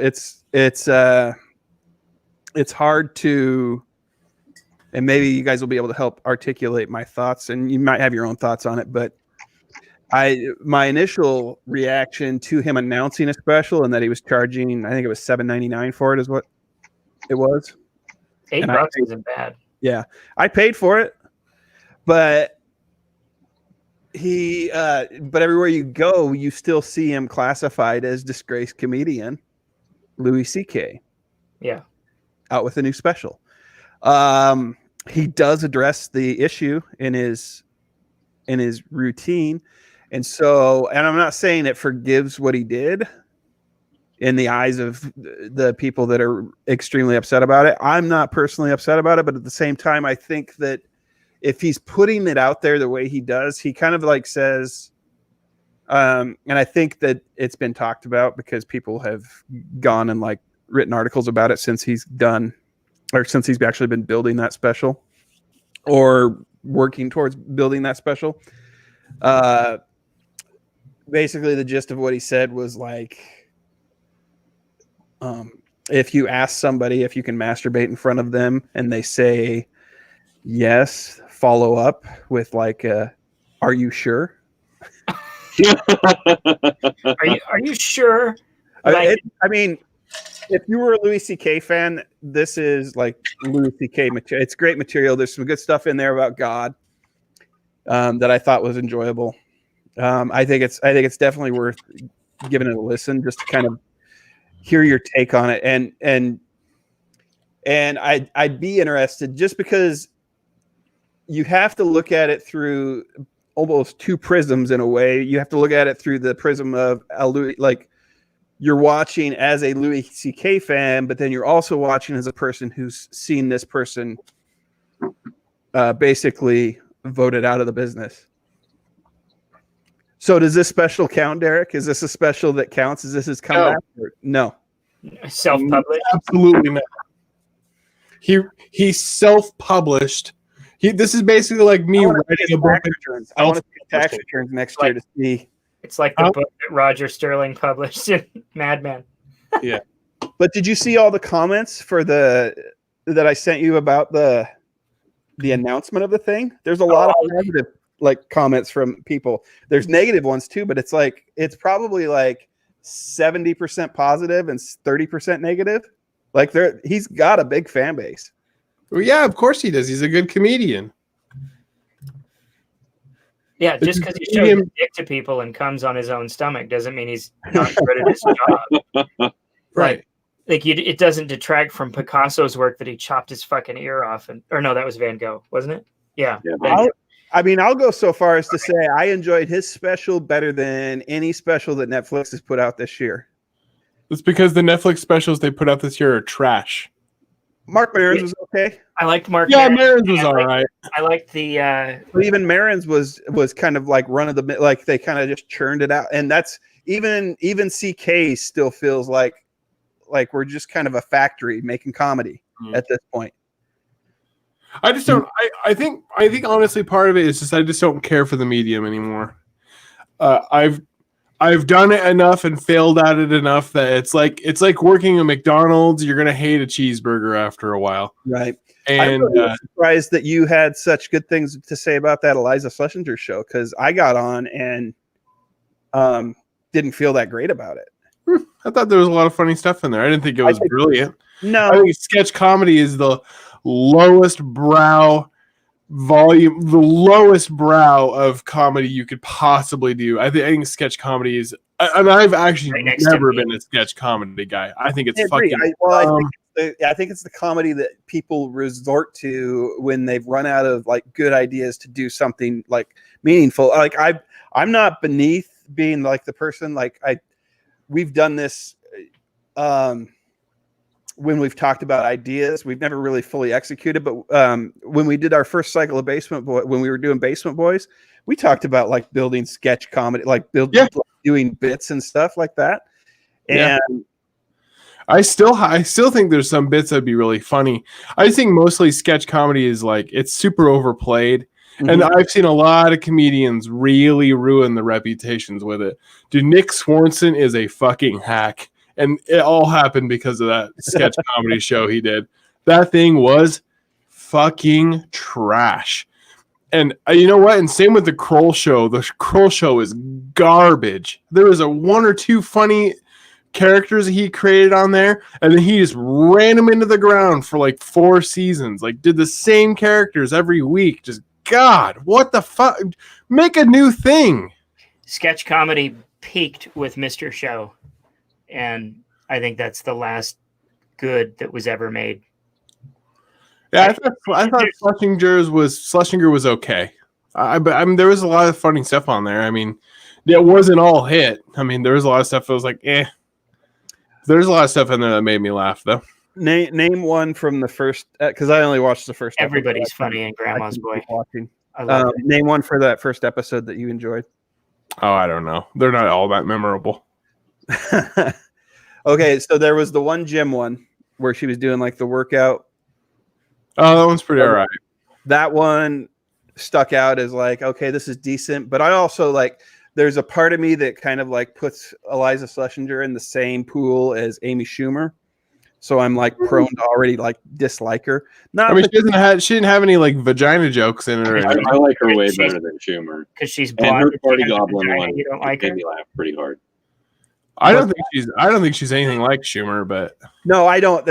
it's hard to, and maybe you guys will be able to help articulate my thoughts, and you might have your own thoughts on it, but my initial reaction to him announcing a special and that he was charging, I think it was $7.99 for it is what it was. $8 isn't bad. Yeah, I paid for it, but but everywhere you go, you still see him classified as disgraced comedian Louis C.K. Yeah, out with a new special. He does address the issue in his routine, and I'm not saying it forgives what he did in the eyes of the people that are extremely upset about it. I'm not personally upset about it, but at the same time, I think that if he's putting it out there the way he does, he kind of like says, and I think that it's been talked about because people have gone and like written articles about it since he's actually been building that special or working towards building that special. Basically the gist of what he said was like, if you ask somebody if you can masturbate in front of them and they say yes, follow up with like, are you sure? Are you sure? I mean, if you were a Louis C.K. fan, this is like Louis C.K. material. It's great material. There's some good stuff in there about God that I thought was enjoyable. I think it's definitely worth giving it a listen just to kind of hear your take on it. And I'd be interested just because you have to look at it through almost two prisms in a way. You have to look at it through the prism of a Louis, like you're watching as a Louis C.K. fan, but then you're also watching as a person who's seen this person basically voted out of the business. So does this special count, Derek? Is this a special that counts? Is this his comeback? No. Self-published? Absolutely not. He self-published. This is basically like me writing a book. I want to see tax returns next year to see. It's like the book that Roger Sterling published in Mad Men. Yeah. But did you see all the comments that I sent you about the announcement of the thing? There's a lot of positive like comments from people. There's negative ones too, but it's probably like 70% positive and 30% negative. Like he's got a big fan base. Well, yeah, of course he does. He's a good comedian. Yeah, just because he shows his dick to people and comes on his own stomach doesn't mean he's not good at his job. Right. Like it doesn't detract from Picasso's work that he chopped his fucking ear off. Or no, that was Van Gogh, wasn't it? Yeah. I'll go so far as to say I enjoyed his special better than any special that Netflix has put out this year. It's because the Netflix specials they put out this year are trash. Mark Maron's was okay. I liked Mark. Yeah, Maron's was all right. I liked the. But even Maron's was kind of like run of the like they kind of just churned it out, and that's even CK still feels like we're just kind of a factory making comedy at this point. I just don't. I think honestly part of it is just I just don't care for the medium anymore. I've done it enough and failed at it enough that it's like working at McDonald's. You're gonna hate a cheeseburger after a while, right? And I'm really surprised that you had such good things to say about that Eliza Schlesinger show because I got on and didn't feel that great about it. I thought there was a lot of funny stuff in there. I didn't think it was brilliant. No, I think sketch comedy is the lowest brow volume, the lowest brow of comedy you could possibly do. I think sketch comedy is, and I've actually never been a sketch comedy guy. I think it's fucking. I think it's the comedy that people resort to when they've run out of like good ideas to do something like meaningful. Like I'm not beneath being like the person we've done this when we've talked about ideas. We've never really fully executed, but when we did our first cycle of when we were doing Basement Boys, we talked about like building sketch comedy, like doing bits and stuff like that. And I still think there's some bits that'd be really funny. I think mostly sketch comedy is like it's super overplayed. And I've seen a lot of comedians really ruin the reputations with it. Dude, Nick Swanson is a fucking hack. And it all happened because of that sketch comedy show he did. That thing was fucking trash. And you know what? And same with the Kroll show. The Kroll show is garbage. There was a one or two funny characters that he created on there, and then he just ran them into the ground for like 4 seasons. Like, did the same characters every week. Just, God, what the fuck? Make a new thing. Sketch comedy peaked with Mr. Show. And I think that's the last good that was ever made. Yeah, I thought Schlesinger was okay. But I mean, there was a lot of funny stuff on there. I mean, it wasn't all hit. I mean, there was a lot of stuff that was like, eh. There's a lot of stuff in there that made me laugh, though. Name one from the first, because I only watched the first. Everybody's funny in Grandma's Boy. Name one for that first episode that you enjoyed. Oh, I don't know. They're not all that memorable. Okay, so there was the one gym one where she was doing like the workout. Oh, that one's pretty all right. That one stuck out as like, okay, this is decent. But I also like, there's a part of me that kind of like puts Eliza Schlesinger in the same pool as Amy Schumer. So I'm like prone to already like dislike her. I mean, she didn't have any like vagina jokes in it. Or anything. I like her way better than Schumer because she's blonde. And her Party Goblin one, you don't like made her? me laugh pretty hard. I don't think she's anything like Schumer, but no, I don't.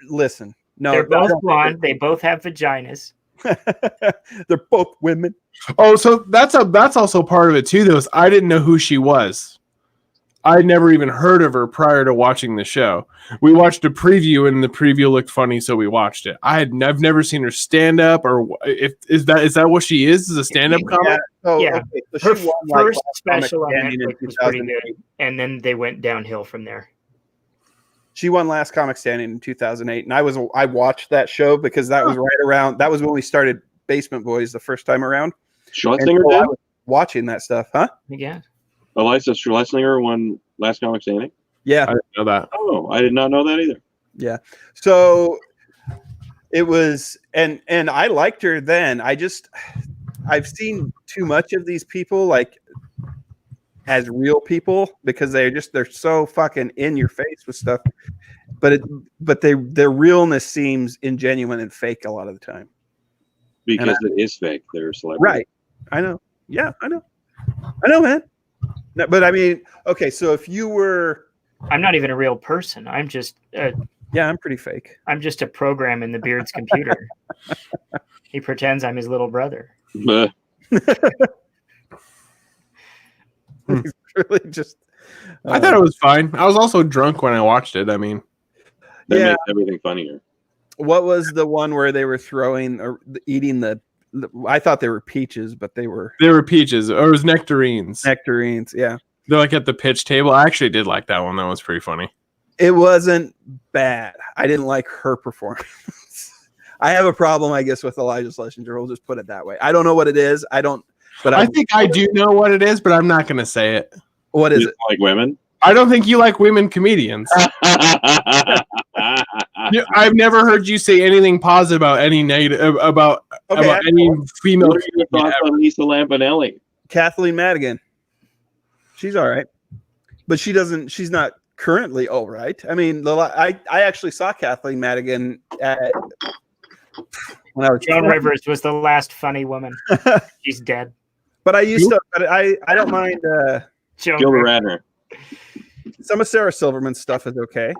Listen, no, they're both blonde. They both have vaginas. They're both women. Oh, so that's also part of it too. Though, is I didn't know who she was. I'd never even heard of her prior to watching the show. We watched a preview, and the preview looked funny, so we watched it. I've never seen her stand up, or is that what she is? Is a stand up comic? Yeah. Okay. So Her first special on Netflix was pretty good, and then they went downhill from there. She won Last Comic Standing in 2008, and I watched that show because that was right around. That was when we started Basement Boys the first time around. Schlesinger so did? I was watching that stuff, huh? Yeah. Eliza Schlesinger won Last Comic Standing? Yeah. I didn't know that. Oh, I did not know that either. Yeah. So it was, and I liked her then. I've seen too much of these people like as real people because they're so fucking in your face with stuff. But their realness seems ingenuine and fake a lot of the time. Because it is fake. They're celebrities. Right. I know. Yeah, I know, man. No, but I mean, okay, so if you were... I'm not even a real person. I'm just... yeah, I'm pretty fake. I'm just a program in the Beard's computer. He pretends I'm his little brother. He's really just... I thought it was fine. I was also drunk when I watched it. I mean... That makes everything funnier. What was the one where they were throwing or eating the I thought they were peaches, but they were peaches, or it was nectarines. Nectarines, yeah. They're like at the pitch table. I actually did like that one. That was pretty funny. It wasn't bad. I didn't like her performance. I have a problem, I guess, with Eliza Schlesinger. We'll just put it that way. I don't know what it is. I think I do know what it is, but I'm not going to say it. What is it? Like women? I don't think you like women comedians. I've never heard you say anything positive about any negative about any female. What are your thoughts on Lisa Lampanelli? Kathleen Madigan. She's all right, but she's not currently all right. I mean, I actually saw Kathleen Madigan when I was. Joan Rivers was the last funny woman. She's dead. But I used to. But I don't mind. Gilda Radner. Some of Sarah Silverman's stuff is okay.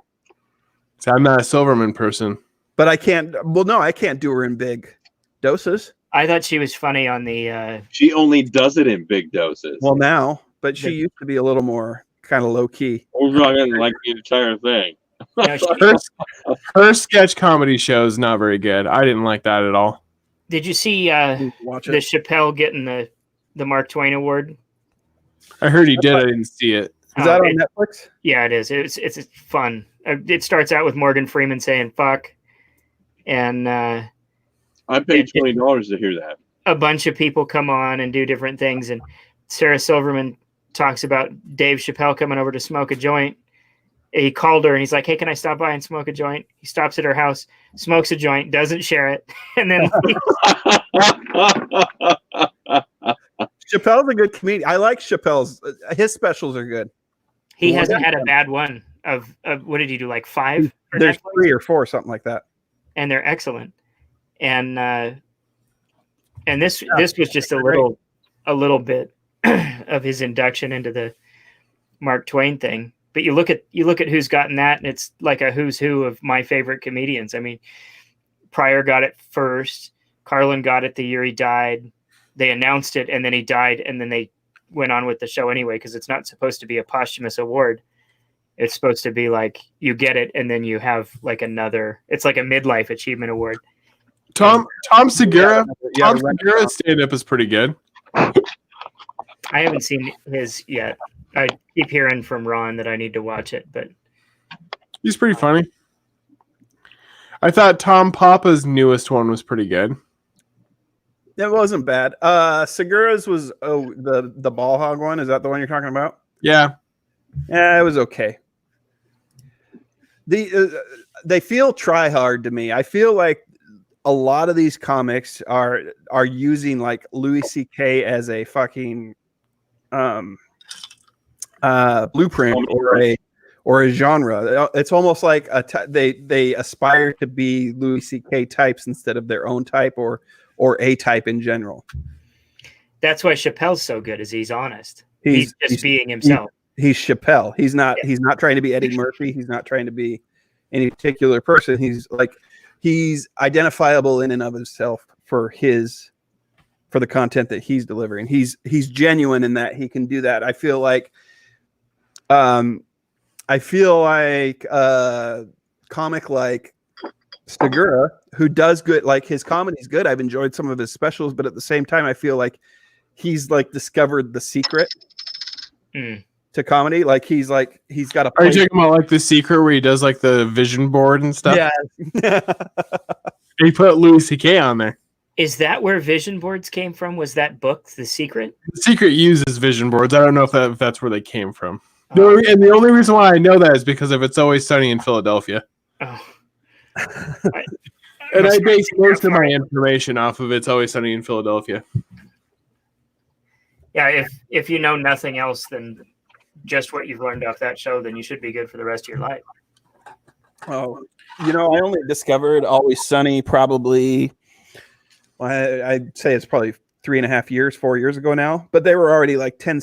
So I'm not a Silverman person. But I can't. Well, no, I can't do her in big doses. I thought she was funny on the. She only does it in big doses. Well, now, but she used to be a little more kind of low key. We're talking like the entire thing. Her sketch comedy show is not very good. I didn't like that at all. Did you see the Chappelle getting the Mark Twain Award? I heard he did. I didn't see it. Is that on Netflix? Yeah, it is. It's fun. It starts out with Morgan Freeman saying "fuck," and I paid $20 to hear that. A bunch of people come on and do different things, and Sarah Silverman talks about Dave Chappelle coming over to smoke a joint, he called her and he's like, "Hey, can I stop by and smoke a joint?" He stops at her house, smokes a joint, doesn't share it, and then Chappelle's a good comedian. I like Chappelle's. His specials are good. he hasn't had a bad one. Of what did he do? Like 5? There's 3 or 4, something like that. And they're excellent. And this was just a little bit of his induction into the Mark Twain thing. But you look at who's gotten that, and it's like a who's who of my favorite comedians. I mean, Pryor got it first. Carlin got it the year he died. They announced it, and then he died, and then they went on with the show anyway, because it's not supposed to be a posthumous award. It's supposed to be like you get it, and then you have like another. It's like a midlife achievement award. Tom Segura. Tom Segura's stand-up is pretty good. I haven't seen his yet. I keep hearing from Ron that I need to watch it, but he's pretty funny. I thought Tom Papa's newest one was pretty good. It wasn't bad. Segura's was the ball hog one. Is that the one you're talking about? Yeah. Yeah, it was okay. They feel try hard to me. I feel like a lot of these comics are using like Louis C.K. as a fucking blueprint or a genre. It's almost like they aspire to be Louis C.K. types instead of their own type or a type in general. That's why Chappelle's so good, is he's honest. He's just being himself. He's Chappelle. He's not trying to be Eddie Murphy. He's not trying to be any particular person. He's identifiable in and of himself for the content that he's delivering. He's genuine in that he can do that. I feel like comic like Segura, who does good, like his comedy's good. I've enjoyed some of his specials, but at the same time, I feel like he's like discovered the secret to comedy. Like he's got a. Are you talking about like The Secret, where he does like the vision board and stuff? Yeah. He put Louis C.K. on there. Is that where vision boards came from? Was that book The Secret? The Secret uses vision boards. I don't know if that's where they came from. And the only reason why I know that is because of It's Always Sunny in Philadelphia. Oh. I base most of my information off of It's Always Sunny in Philadelphia. Yeah, if you know nothing else than just what you've learned off that show, then you should be good for the rest of your life. Oh, I only discovered Always Sunny probably, I'd say it's probably 4 years ago now, but they were already like 10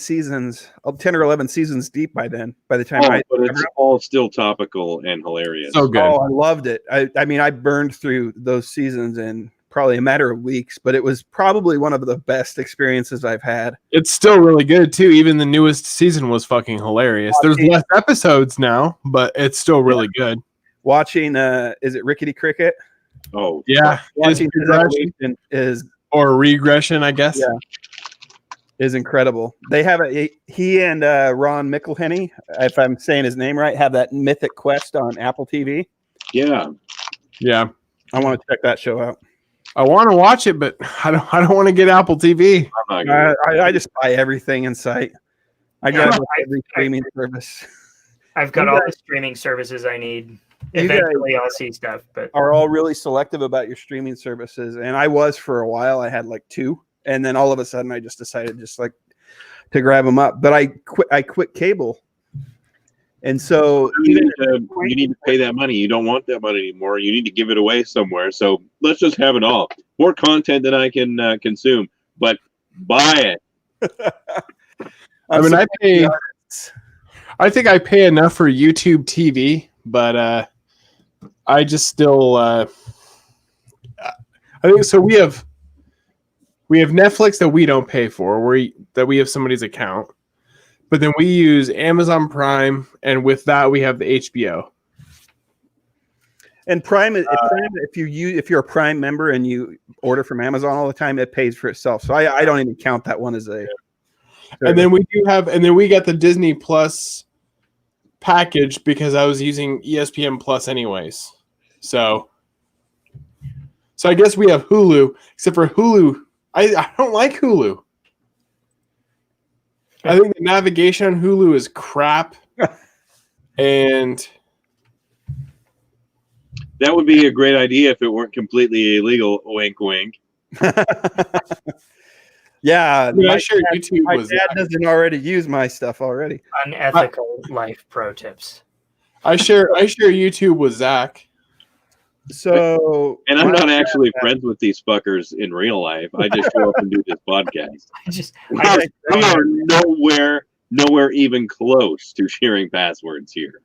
or 11 seasons deep by then, by the time but it's all still topical and hilarious. So good. Oh, I loved it. I mean, I burned through those seasons in probably a matter of weeks, but it was probably one of the best experiences I've had. It's still really good too. Even the newest season was fucking hilarious. There's less episodes now, but it's still really good. Watching, is it Rickety Cricket? Oh, yeah. Watching his evolution or regression, I guess. Yeah. Is incredible. They have he and Ron McElhenney, if I'm saying his name right, have that Mythic Quest on Apple TV. Yeah. Yeah. I want to check that show out. I want to watch it, but I don't want to get Apple TV. I just buy everything in sight. I got every streaming service. I've got all the streaming services I need. Eventually, I'll see stuff, but are all really selective about your streaming services. And I was for a while. I had like 2, and then all of a sudden, I just decided to grab them up. But I quit cable, and so you need to pay that money. You don't want that money anymore. You need to give it away somewhere. So let's just have it all. More content than I can consume, but buy it. I think I pay enough for YouTube TV, but I just still I think so. We have Netflix that we don't pay for, that we have somebody's account, but then we use Amazon Prime, and with that we have the HBO. And Prime, if you're a Prime member and you order from Amazon all the time, it pays for itself. So I don't even count that one as a. And then we got the Disney Plus package because I was using ESPN Plus anyways. So I guess we have Hulu, except for Hulu. I don't like Hulu. I think the navigation on Hulu is crap. And That would be a great idea if it weren't completely illegal. Wink, wink. Yeah, I share YouTube my was dad doesn't already use my stuff already. Unethical life pro tips. I share YouTube with Zach. So, And I'm not actually friends with these fuckers in real life. I just show up and do this podcast. We are nowhere even close to sharing passwords here.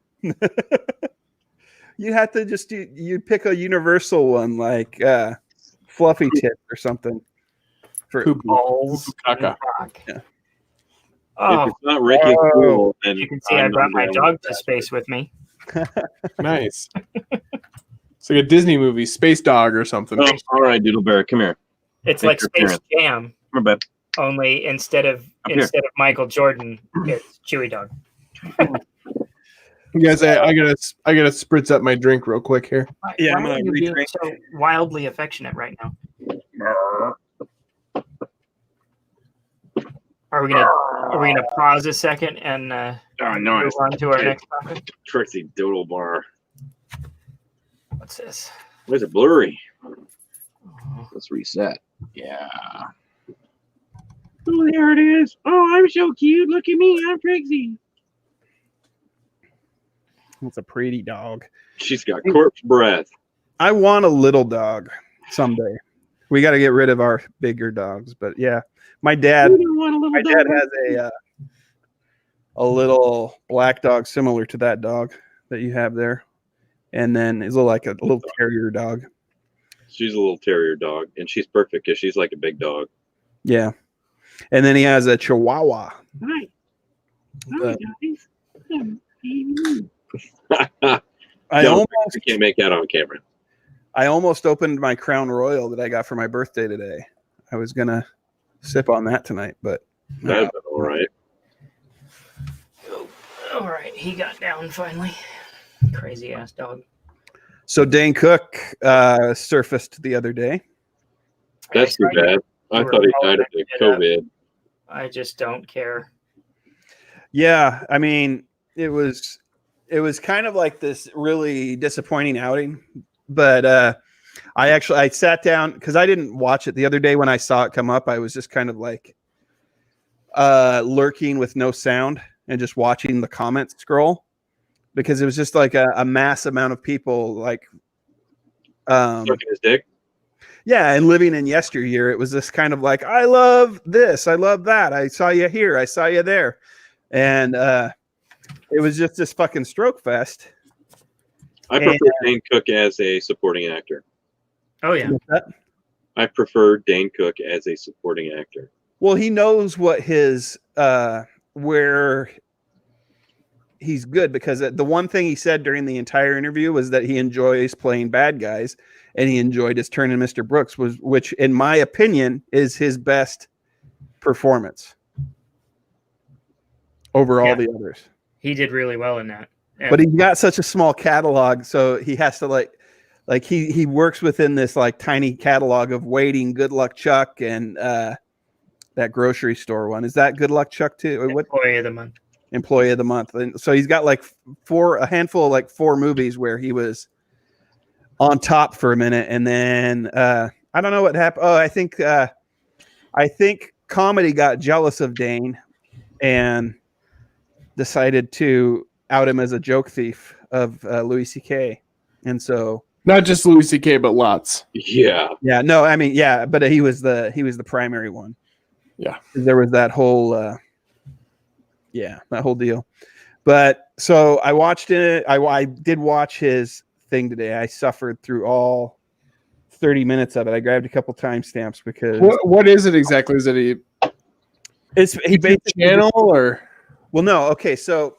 you have to just you pick a universal one like fluffy tip or something for Poop balls. Caca. Yeah. Oh, If it's not Ricky Cool, then you can see I brought my dog to space with me. Nice. It's like a Disney movie, Space Dog or something. Oh, all right, Doodle Bear, come here. It's Thank like your Space parents. Jam, Come here, babe. only instead of here. Michael Jordan, it's Chewy Dog. You guys, I gotta spritz up my drink real quick here. Yeah, I'm Why gonna are you being re-drink. so wildly affectionate right now? Are we gonna pause a second and Oh, no, move on to our next topic? Trixie Doodle Bar. What's this? Why is it blurry? Let's reset. Yeah. Oh, there it is. Oh, I'm so cute. Look at me. I'm Trixie. It's a pretty dog. She's got corpse breath. I want a little dog someday. We got to get rid of our bigger dogs, but yeah, my dad has a little black dog similar to that dog that you have there, and then it's like a little terrier dog. She's a little terrier dog, and she's perfect because she's like a big dog. Yeah, and then he has a Chihuahua. Hi. Hi, guys. I No, almost you can't make that on camera. I almost opened my Crown Royal that I got for my birthday today. I was gonna sip on that tonight, but That's all right. All right, he got down finally. Crazy ass dog. So Dane Cook surfaced the other day. That's too bad. I thought he died of the COVID. I just don't care. Yeah, I mean, it was kind of like this really disappointing outing, but I sat down because I didn't watch it the other day when I saw it come up. I was just kind of like lurking with no sound and just watching the comments scroll because it was just like a mass amount of people like Sucking his dick. yeah, and living in yesteryear. It was this kind of like, I love this, I love that, I saw you here, I saw you there, and it was just this fucking stroke fest. I prefer Dane Cook as a supporting actor. Oh yeah. I prefer Dane Cook as a supporting actor. Well, he knows what his where he's good, because the one thing he said during the entire interview was that he enjoys playing bad guys and he enjoyed his turn in Mr. Brooks, which in my opinion is his best performance over all the others. He did really well in that. But he's got such a small catalog, so he has to like he works within this like tiny catalog of Waiting, Good Luck Chuck, and that grocery store one. Is that Good Luck Chuck too? What Employee of the month? Employee of the month. And so he's got like a handful of like 4 movies where he was on top for a minute, and then I don't know what happened. Oh, I think comedy got jealous of Dane and decided to out him as a joke thief of Louis C.K. And so not just Louis C.K. but lots. Yeah. Yeah. No, I mean, yeah, but he was the primary one. Yeah. There was that whole that whole deal. But so I watched it. I did watch his thing today. I suffered through all 30 minutes of it. I grabbed a couple timestamps because what is it exactly? Is it he basically channel or? Well, no. Okay, so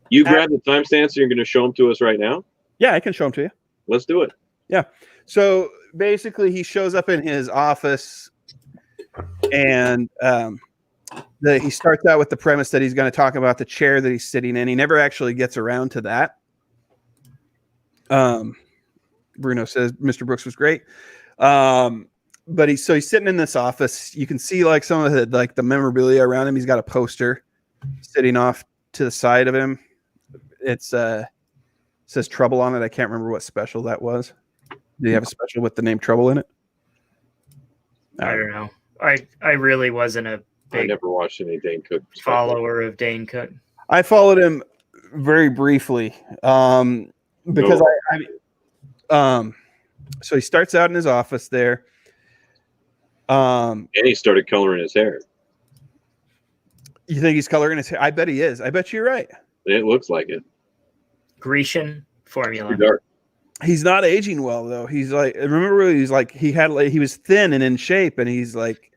you grabbed the timestamps and you're going to show them to us right now? Yeah, I can show them to you. Let's do it. Yeah. So basically, he shows up in his office, and he starts out with the premise that he's going to talk about the chair that he's sitting in. He never actually gets around to that. Bruno says Mr. Brooks was great. But he's sitting in this office. You can see like some of the memorabilia around him. He's got a poster sitting off to the side of him. It's says Trouble on it. I can't remember what special that was. Do you have a special with the name Trouble in it? I don't know. I really wasn't a I big never watched any Dane Cook special. follower of Dane Cook. I followed him very briefly because so he starts out in his office there. And he started coloring his hair. You think he's coloring his hair? I bet he is. I bet you're right. It looks like it. Grecian formula. Too dark. He's not aging well though. He's like, remember, he's like, he was thin and in shape, and he's like,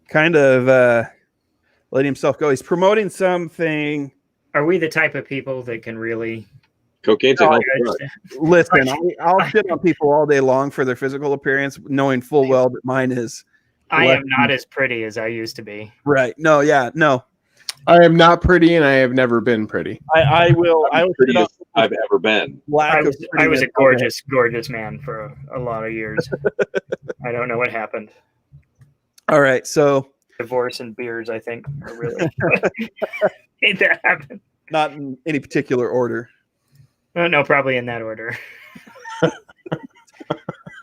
kind of letting himself go. He's promoting something. Are we the type of people that can really? Cocaine's a hell of a drug. Listen, I'll shit on people all day long for their physical appearance, knowing full well that mine is. I am not as pretty as I used to be. Right? No, yeah, no. I am not pretty, and I have never been pretty. I will. Prettiest I've ever been. I was a gorgeous man for a lot of years. I don't know what happened. All right, so Divorce and beers, I think, are really made that happen. not in any particular order. No, probably in that order.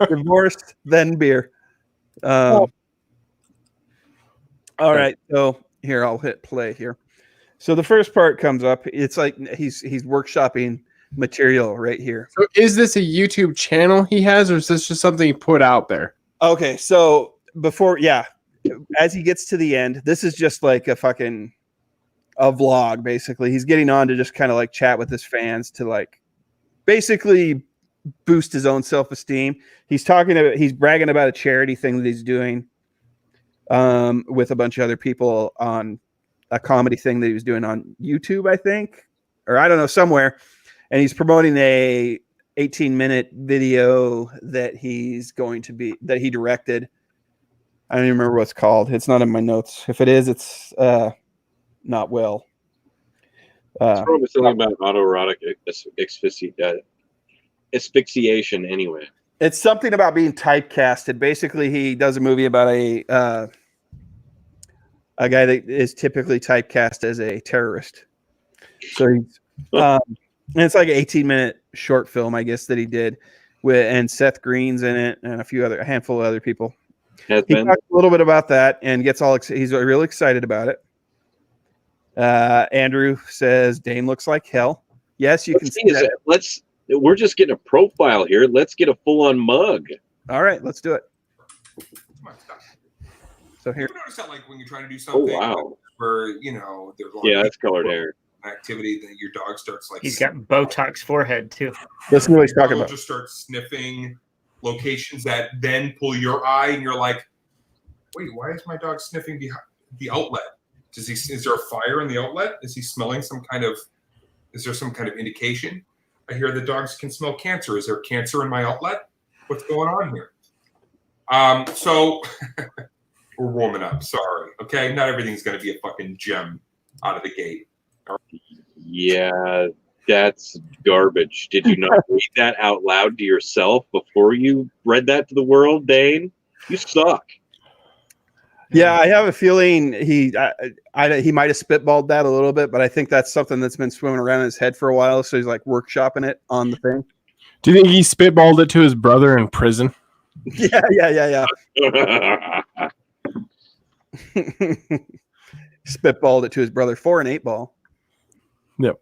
Divorce, then beer. All right, so here I'll hit play here. So the first part comes up. It's like he's workshopping material right here. So is this a YouTube channel he has, or is this just something he put out there? Okay, so as he gets to the end, this is just like a vlog, basically. He's getting on to just kind of like chat with his fans to like basically boost his own self-esteem. He's bragging about a charity thing that he's doing with a bunch of other people on a comedy thing that he was doing on YouTube, I think, or I don't know, somewhere. And he's promoting a 18-minute video that he directed. I don't even remember what it's called. It's not in my notes. If it is, it's not well. It's probably something about autoerotic asphyxiation anyway. It's something about being typecasted. Basically, he does a movie about a guy that is typically typecast as a terrorist. So he's and it's like an 18-minute short film, I guess, that he did and Seth Green's in it and a handful of other people. He talks a little bit about that and gets he's really excited about it. Andrew says Dane looks like hell. Yes, you can see that. We're just getting a profile here. Let's get a full-on mug. All right, let's do it. So here. You notice that, like, when you're trying to do something, where there's a lot that's colored hair activity, that your dog starts like. He's got Botox forehead too. Listen to what he's talking about. Just start sniffing locations that then pull your eye, and you're like, "Wait, why is my dog sniffing the outlet? Is there a fire in the outlet? Is he smelling some kind of? Is there some kind of indication? I hear the dogs can smell cancer. Is there cancer in my outlet? What's going on here?" So we're warming up. Sorry. Okay. Not everything's going to be a fucking gem out of the gate. Yeah, that's garbage. Did you not read that out loud to yourself before you read that to the world, Dane? You suck. Yeah, I have a feeling he might have spitballed that a little bit, but I think that's something that's been swimming around in his head for a while. So he's like workshopping it on the thing. Do you think he spitballed it to his brother in prison? Yeah. Spitballed it to his brother for an 8-ball. Yep.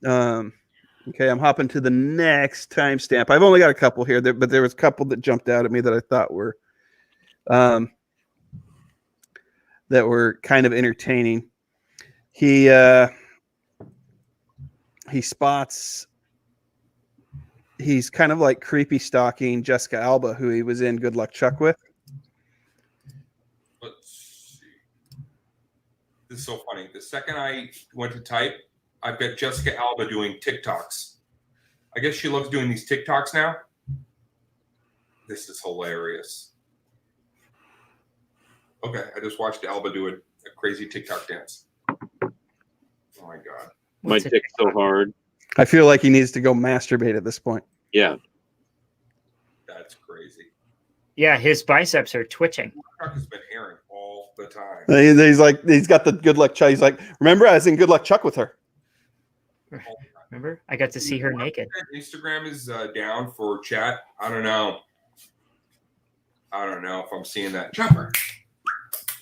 Okay, I'm hopping to the next timestamp. I've only got a couple here, but there was a couple that jumped out at me that I thought were kind of entertaining. He spots. He's kind of like creepy stalking Jessica Alba, who he was in Good Luck Chuck with. Let's see. This is so funny. The second I went to type, I've got Jessica Alba doing TikToks. I guess she loves doing these TikToks now. This is hilarious. Okay, I just watched Alba do a crazy TikTok dance. Oh my God. My dick's so hard. I feel like he needs to go masturbate at this point. Yeah. That's crazy. Yeah, his biceps are twitching. Chuck has been airing all the time. He's got the Good Luck Chuck. He's like, remember, I was in Good Luck Chuck with her. All the time. Remember, I got to see her naked. Instagram is down for chat. I don't know if I'm seeing that. Chopper,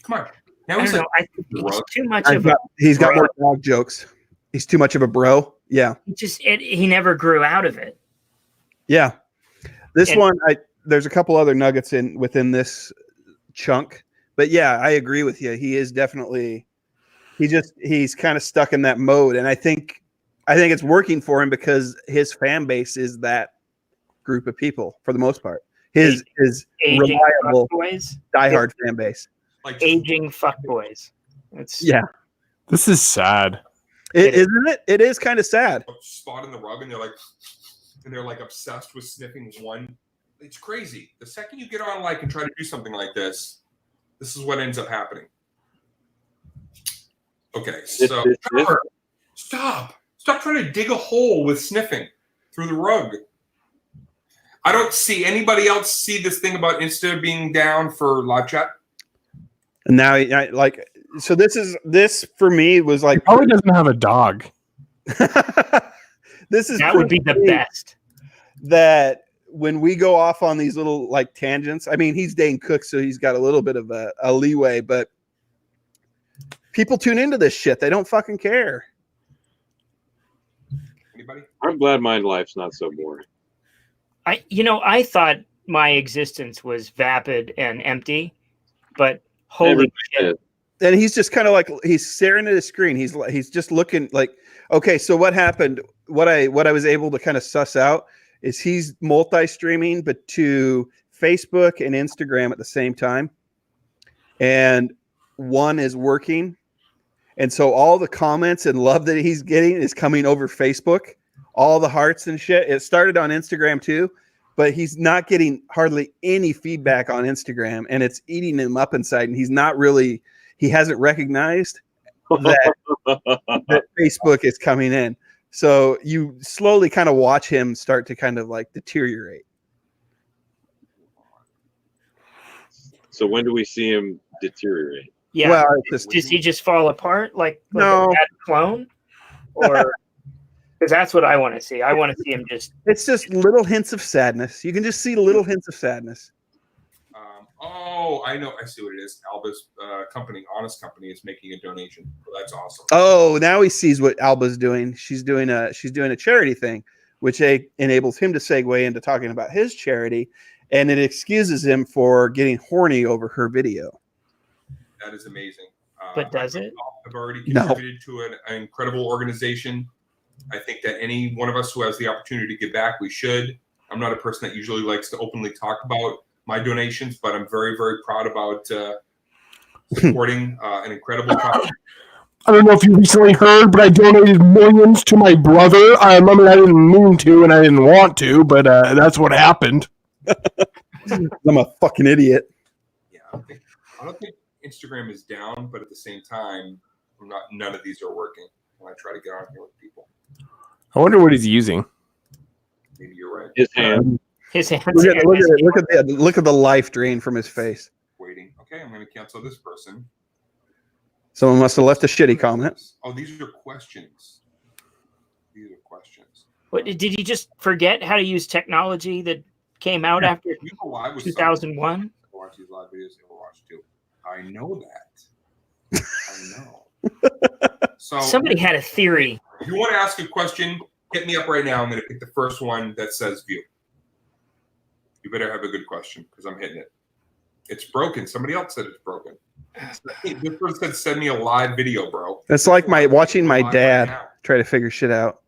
come on. Now I he's don't like, know. I think he's too much of a. He's got bro. more dog jokes. He's too much of a bro. Yeah. He never grew out of it. Yeah. This And- one, there's a couple other nuggets within this chunk, but yeah, I agree with you. He is definitely, he's kind of stuck in that mode. And I think it's working for him because his fan base is that group of people for the most part. His aging reliable fuckboys. diehard fan base. like Aging fuckboys. Yeah. This is sad. Isn't it? It is kind of sad. spot in the rug, and they're like obsessed with sniffing one. It's crazy. The second you get on like and try to do something like this is what ends up happening. Okay, so Trevor, stop trying to dig a hole with sniffing through the rug. I don't see anybody else see this thing about Insta being down for live chat. And now, so this for me was like, He probably doesn't have a dog. this is That for would be the me best. that when we go off on these little like tangents, I mean, he's Dane Cook, so he's got a little bit of a leeway, but people tune into this shit. They don't fucking care. Anybody? I'm glad my life's not so boring. I thought my existence was vapid and empty, but holy Everybody shit. is. And he's just kind of like, he's staring at his screen. He's just looking like, okay, so what happened? What I was able to kind of suss out is he's multi-streaming, but to Facebook and Instagram at the same time. And one is working. And so all the comments and love that he's getting is coming over Facebook, all the hearts and shit. It started on Instagram too, but he's not getting hardly any feedback on Instagram, and it's eating him up inside. And he hasn't recognized that Facebook is coming in. So you slowly kind of watch him start to kind of like deteriorate. So when do we see him deteriorate? Yeah. Well, it's Does he just fall apart like No. a bad clone? Or because that's what I want to see. I want to see him just. it's just little hints of sadness. You can just see little hints of sadness. I know. I see what it is. Alba's company, Honest Company, is making a donation. Well, that's awesome. Oh, now he sees what Alba's doing. She's doing a charity thing, which enables him to segue into talking about his charity, and it excuses him for getting horny over her video. That is amazing. But does it? I've already No. contributed to an incredible organization. I think that any one of us who has the opportunity to give back, we should. I'm not a person that usually likes to openly talk about my donations, but I'm very, very proud about supporting an incredible cause. I don't know if you recently heard, but I donated millions to my brother. I mean, I didn't mean to, and I didn't want to, but that's what happened. I'm a fucking idiot. Yeah, I don't think Instagram is down, but at the same time, none of these are working when I try to get on here with people. I wonder what he's using. Maybe you're right. His hand. His hands. Look at the life drain from his face. Waiting. Okay, I'm going to cancel this person. Someone must have left a shitty comment. Oh, these are questions. These are questions. What, did he just forget how to use technology that came out after You go live with 2001? watch these live videos. You'll watch too. I know that. I know. So Somebody had a theory. if you want to ask a question, hit me up right now. I'm going to pick the first one that says view. You better have a good question because I'm hitting it. It's broken. Somebody else said it's broken. This person said send me a live video, bro. It's like watching my Live dad right now. try to figure shit out.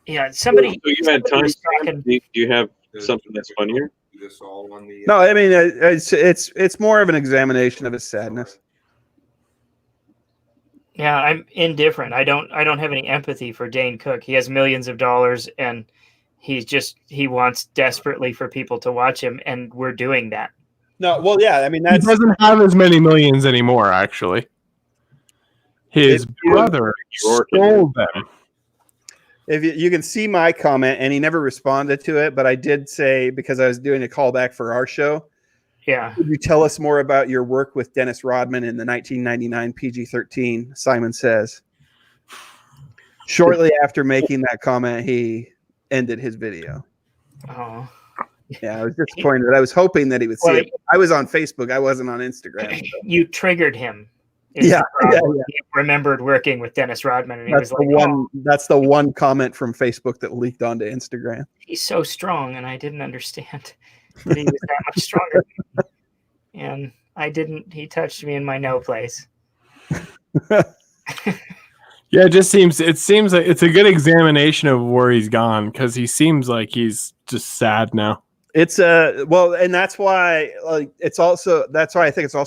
Yeah, somebody. So you had time. was talking- Do you have something that's funnier? Do this all on the. No, I mean it's more of an examination of his sadness. Yeah, I'm indifferent. I don't have any empathy for Dane Cook. He has millions of dollars, and he wants desperately for people to watch him, and we're doing that. No, well, yeah, I mean He doesn't have as many millions anymore, actually. His brother stole them. if you can see my comment, and he never responded to it, but I did say, because I was doing a callback for our show, Yeah. could you tell us more about your work with Dennis Rodman in the 1999 PG-13? Simon says. Shortly after making that comment, he ended his video. Oh, Yeah, I was disappointed. I was hoping that he would see Well, it. I was on Facebook. I wasn't on Instagram. So. you triggered him. is Yeah, the yeah, problem. yeah. He remembered working with Dennis Rodman, and he That's was the like, one. "Oh, That's the one comment from Facebook that leaked onto Instagram. he's so strong," and I didn't understand that he was that much stronger. And I didn't. He touched me in my no place. Yeah, it seems like it's a good examination of where he's gone, because he seems like he's just sad now. It's well, and that's why I think it's also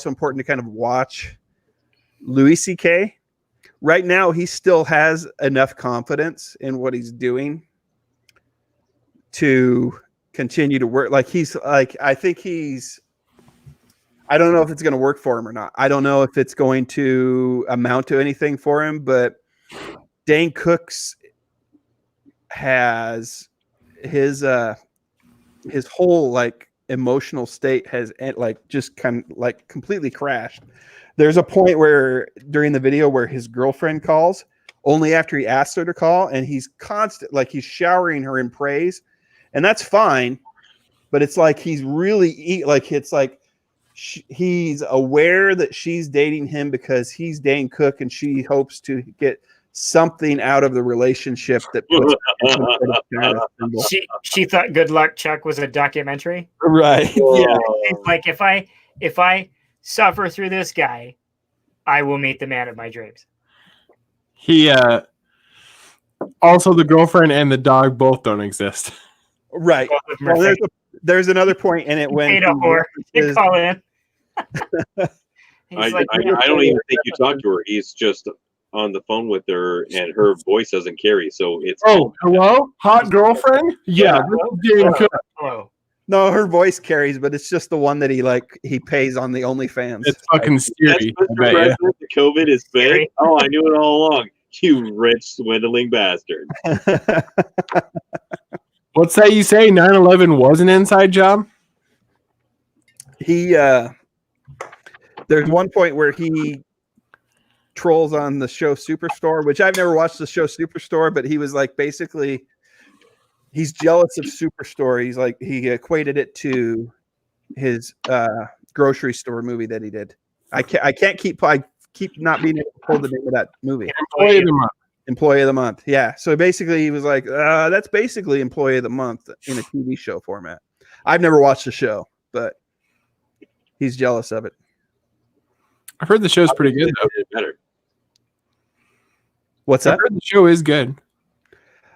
important to kind of watch Louis C.K. Right now, he still has enough confidence in what he's doing to continue to work. I don't know if it's going to work for him or not. I don't know if it's going to amount to anything for him, but Dane Cook's has his whole emotional state has just kind of completely crashed. There's a point where during the video where his girlfriend calls only after he asks her to call, and he's he's showering her in praise, and that's fine, but it's like he's really he's aware that she's dating him because he's Dane Cook, and she hopes to get something out of the relationship that puts She thought Good Luck Chuck was a documentary. Right. Yeah. It's like, if I suffer through this guy, I will meet the man of my dreams. He also, the girlfriend and the dog both don't exist. Right. Well, there's another point in it when you call in. I don't even think you talked to her. He's just on the phone with her, and her voice doesn't carry. So it's hello, hot girlfriend. Yeah, hello. No, her voice carries, but it's just the one that he pays on the OnlyFans. It's fucking scary. The COVID is fake. Oh, I knew it all along. You rich swindling bastard. What's that you say? 9/11 was an inside job? There's one point where he trolls on the show Superstore, which I've never watched the show Superstore, but he was basically he's jealous of Superstore. He equated it to his grocery store movie that he did. I keep not being able to pull the name of that movie. Employee of the Month. Yeah. So basically he was like, that's basically Employee of the Month in a TV show format. I've never watched the show, but he's jealous of it. I've heard the show's pretty good though. Better. What's that? I've heard the show is good.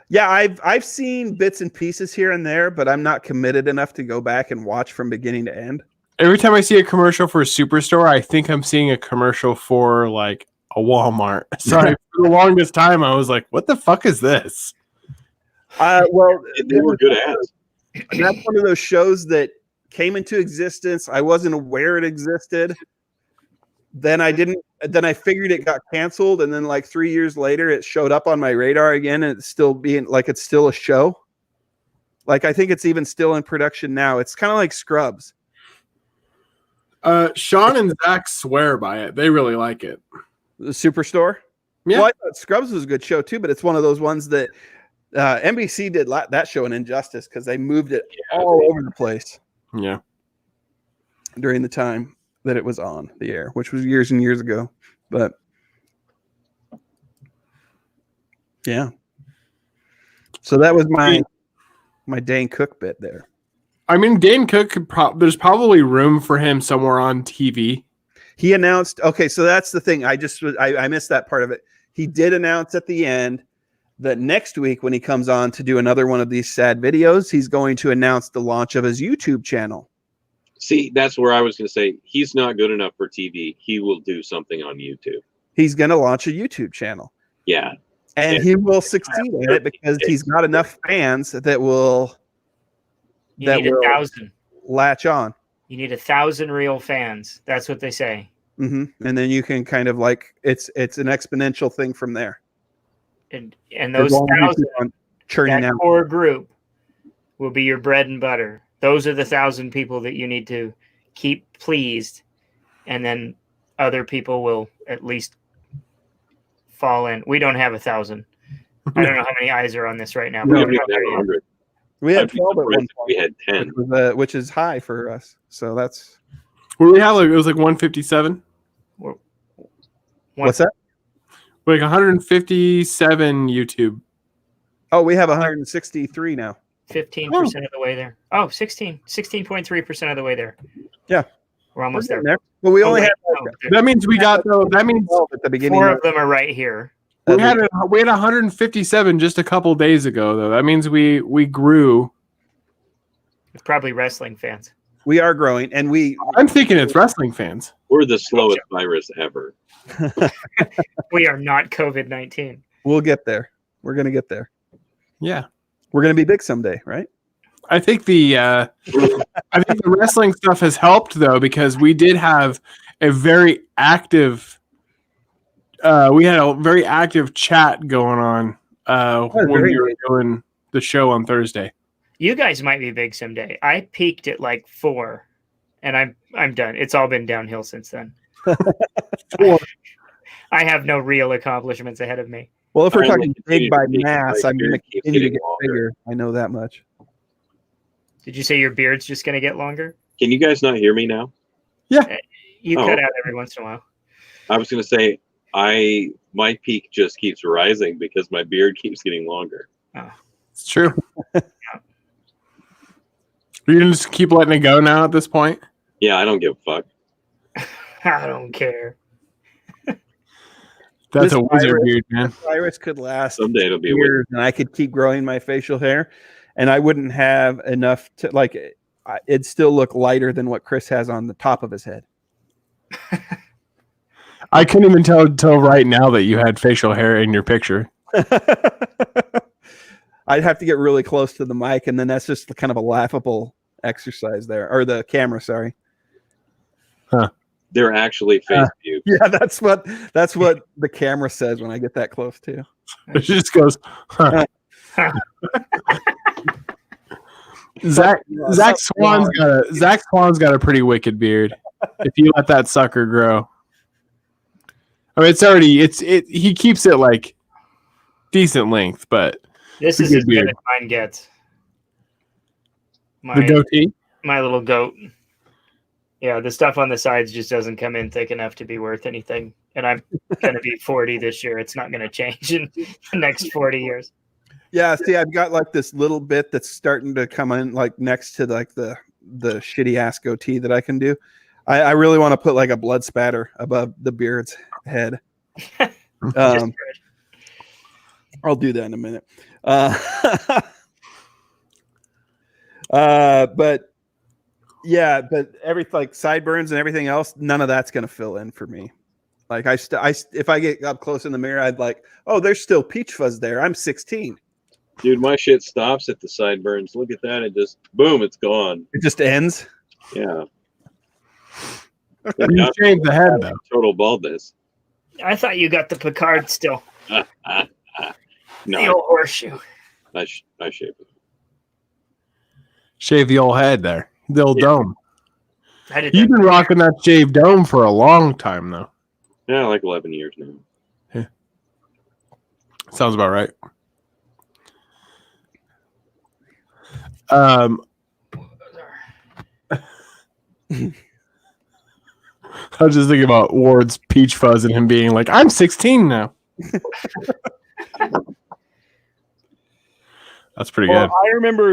Yeah, I've seen bits and pieces here and there, but I'm not committed enough to go back and watch from beginning to end. Every time I see a commercial for a Superstore, I think I'm seeing a commercial for a Walmart. So for the longest time, I was like, "What the fuck is this?" Well, they were good ads. That's one of those shows that came into existence. I wasn't aware it existed. Then I figured it got canceled, and then 3 years later, it showed up on my radar again, and it's still it's still a show. I think it's even still in production now. It's kind of like Scrubs. Sean and Zach swear by it. They really like it. The Superstore? Yeah. Well, I thought Scrubs was a good show too, but it's one of those ones that NBC did that show an injustice because they moved it all over the place. Yeah. During the time that it was on the air, which was years and years ago. But yeah. So that was my Dane Cook bit there. I mean, Dane Cook there's probably room for him somewhere on TV. He announced, okay, so that's the thing. I missed that part of it. He did announce at the end that next week when he comes on to do another one of these sad videos, he's going to announce the launch of his YouTube channel. See, that's where I was going to say he's not good enough for TV. He will do something on YouTube. He's going to launch a YouTube channel. Yeah. And he will succeed at it because he's got enough fans that will... You need 1,000. Latch on. You need 1,000 real fans. That's what they say. Mm-hmm. And then you can kind of it's an exponential thing from there. And those 1,000 churning out. Core group will be your bread and butter. Those are the 1,000 people that you need to keep pleased, and then other people will at least fall in. We don't have 1,000. I don't know how many eyes are on this right now. We But haven't we're even not there had yet. 100. We had I'd be 12 at one surprised if point. we had 10. Which is high for us. So that's Well, we had like it was like 157, what's that? like 157 YouTube. Oh, we have 163 now. 15% of the way there. Oh, 16.3% of the way there. Yeah. We're almost We're there. getting there. But we only wait, had no, That means we got though. That means 12 at the beginning. 4 of them are right here. we had 157 just a couple days ago though. That means we grew. It's probably wrestling fans. We are growing, and I'm thinking it's wrestling fans. We're the slowest virus ever. We are not COVID-19. we'll get there. We're gonna get there. Yeah. We're gonna be big someday, right? I think the wrestling stuff has helped though, because we did have a very active chat going on when we were doing the show on Thursday. You guys might be big someday. I peaked at like 4, and I'm done. It's all been downhill since then. 4. I have no real accomplishments ahead of me. Well, if we're I talking will big continue by to be mass, like I'm gonna keeps continue to getting get longer. bigger. I know that much. Did you say your beard's just going to get longer? Can you guys not hear me now? You Oh. cut out every once in a while. I was going to say, my peak just keeps rising because my beard keeps getting longer. It's true. You're gonna just keep letting it go now at this point? Yeah, I don't give a fuck. I don't care. That's This a wizard virus- beard, man. Virus could last Someday it'll be a years, and I could keep growing my facial hair, and I wouldn't have enough to it'd still look lighter than what Chris has on the top of his head. I couldn't even tell right now that you had facial hair in your picture. I'd have to get really close to the mic, and then that's just kind of a laughable exercise there, or the camera. Sorry. They're actually face view. Yeah, that's what the camera says when I get that close too. It just goes, huh. Zach Swan's got a pretty wicked beard. If you let that sucker grow, I mean, he keeps it like decent length, but This it's is a as good good beard. as mine gets. The goatee. My little goat. Yeah, the stuff on the sides just doesn't come in thick enough to be worth anything. And I'm going to be 40 this year. It's not going to change in the next 40 years. Yeah, see, I've got like this little bit that's starting to come in, like next to like the shitty ass goatee that I can do. I really want to put like a blood spatter above the beard's head. Just good. I'll do that in a minute. But yeah, but everything like sideburns and everything else, none of that's gonna fill in for me. Like if I get up close in the mirror, I'd like, oh, there's still peach fuzz there. I'm 16. Dude, my shit stops at the sideburns. Look at that. It just, boom, it's gone. It just ends. Yeah. You shaved the head though. Total baldness. I thought you got the Picard still. The No, old horseshoe. I shaved it. Shave the old head there. The old dome. I did You've that. been rocking that shaved dome for a long time though. Yeah, like 11 years now. Sounds about right. I was just thinking about Ward's peach fuzz and him being like, I'm 16 now. That's pretty Well, good.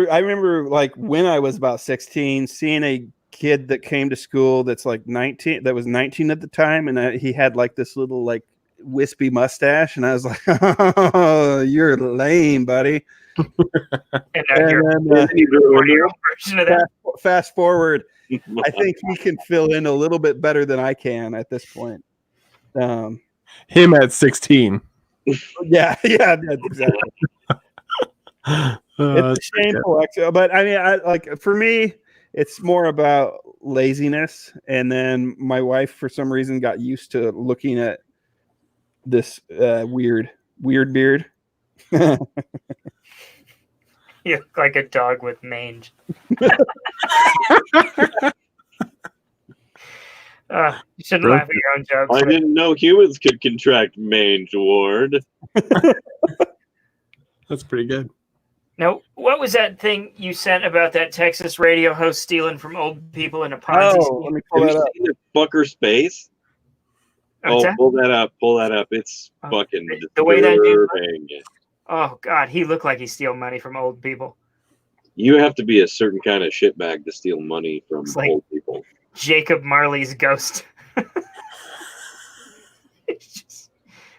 I remember like when I was about 16, seeing a kid that came to school that's like 19, that was 19 at the time, and he had like this little like wispy mustache, and I was like, oh, you're lame, buddy. And now you're And then, a 40-year-old version of that. fast forward, I think he can fill in a little bit better than I can at this point. Him at 16. Yeah, exactly. It's shameful, actually. But I mean, for me, it's more about laziness, and then my wife, for some reason, got used to looking at this weird beard. You look like a dog with mange. You shouldn't laugh at your own jokes. I didn't know humans could contract mange, Ward. That's pretty good. Now, what was that thing you sent about that Texas radio host stealing from old people in a Ponzi Oh, scheme? let me pull Have that you up. seen the fucker space? What's that? Pull that up. Pull that up. It's Oh, fucking the way that dude looked? disturbing. Oh, God, he looked like he steal money from old people. You have to be a certain kind of shitbag to steal money from It's like- old people. Jacob Marley's ghost. It's just-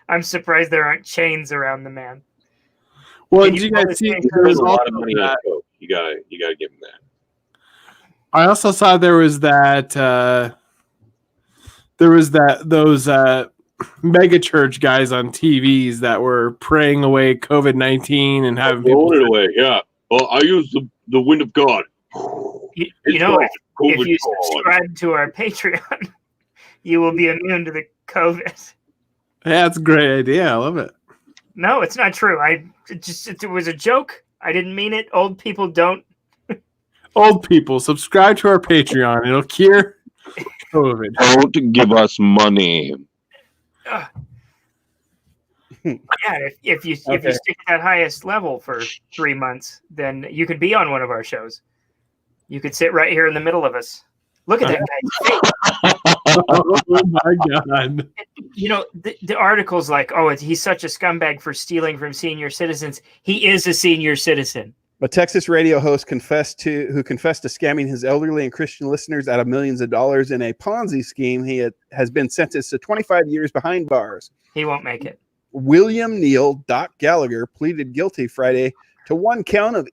I'm surprised there aren't chains around the man. Well, Can did you you pull guys this see? thing? There There's was a lot also of money on that. coke. You gotta give him that. I also saw there was those mega church guys on TVs that were praying away COVID-19 and having people. Rolling it away. Yeah. Well, I use the wind of God. You know, if COVID you gone. subscribe to our Patreon, you will be immune to the COVID. Yeah, that's a great idea. I love it. No, it's not true. It was a joke. I didn't mean it. Old people don't. Old people, subscribe to our Patreon. It'll cure COVID. Don't give us money. Yeah, if you stick at that highest level for 3 months, then you could be on one of our shows. You could sit right here in the middle of us. Look at that guy's face. Oh my god! You know, the article's like, oh, he's such a scumbag for stealing from senior citizens. He is a senior citizen. A Texas radio host who confessed to scamming his elderly and Christian listeners out of millions of dollars in a Ponzi scheme. He has been sentenced to 25 years behind bars. He won't make it. William Neal Doc Gallagher pleaded guilty Friday to one count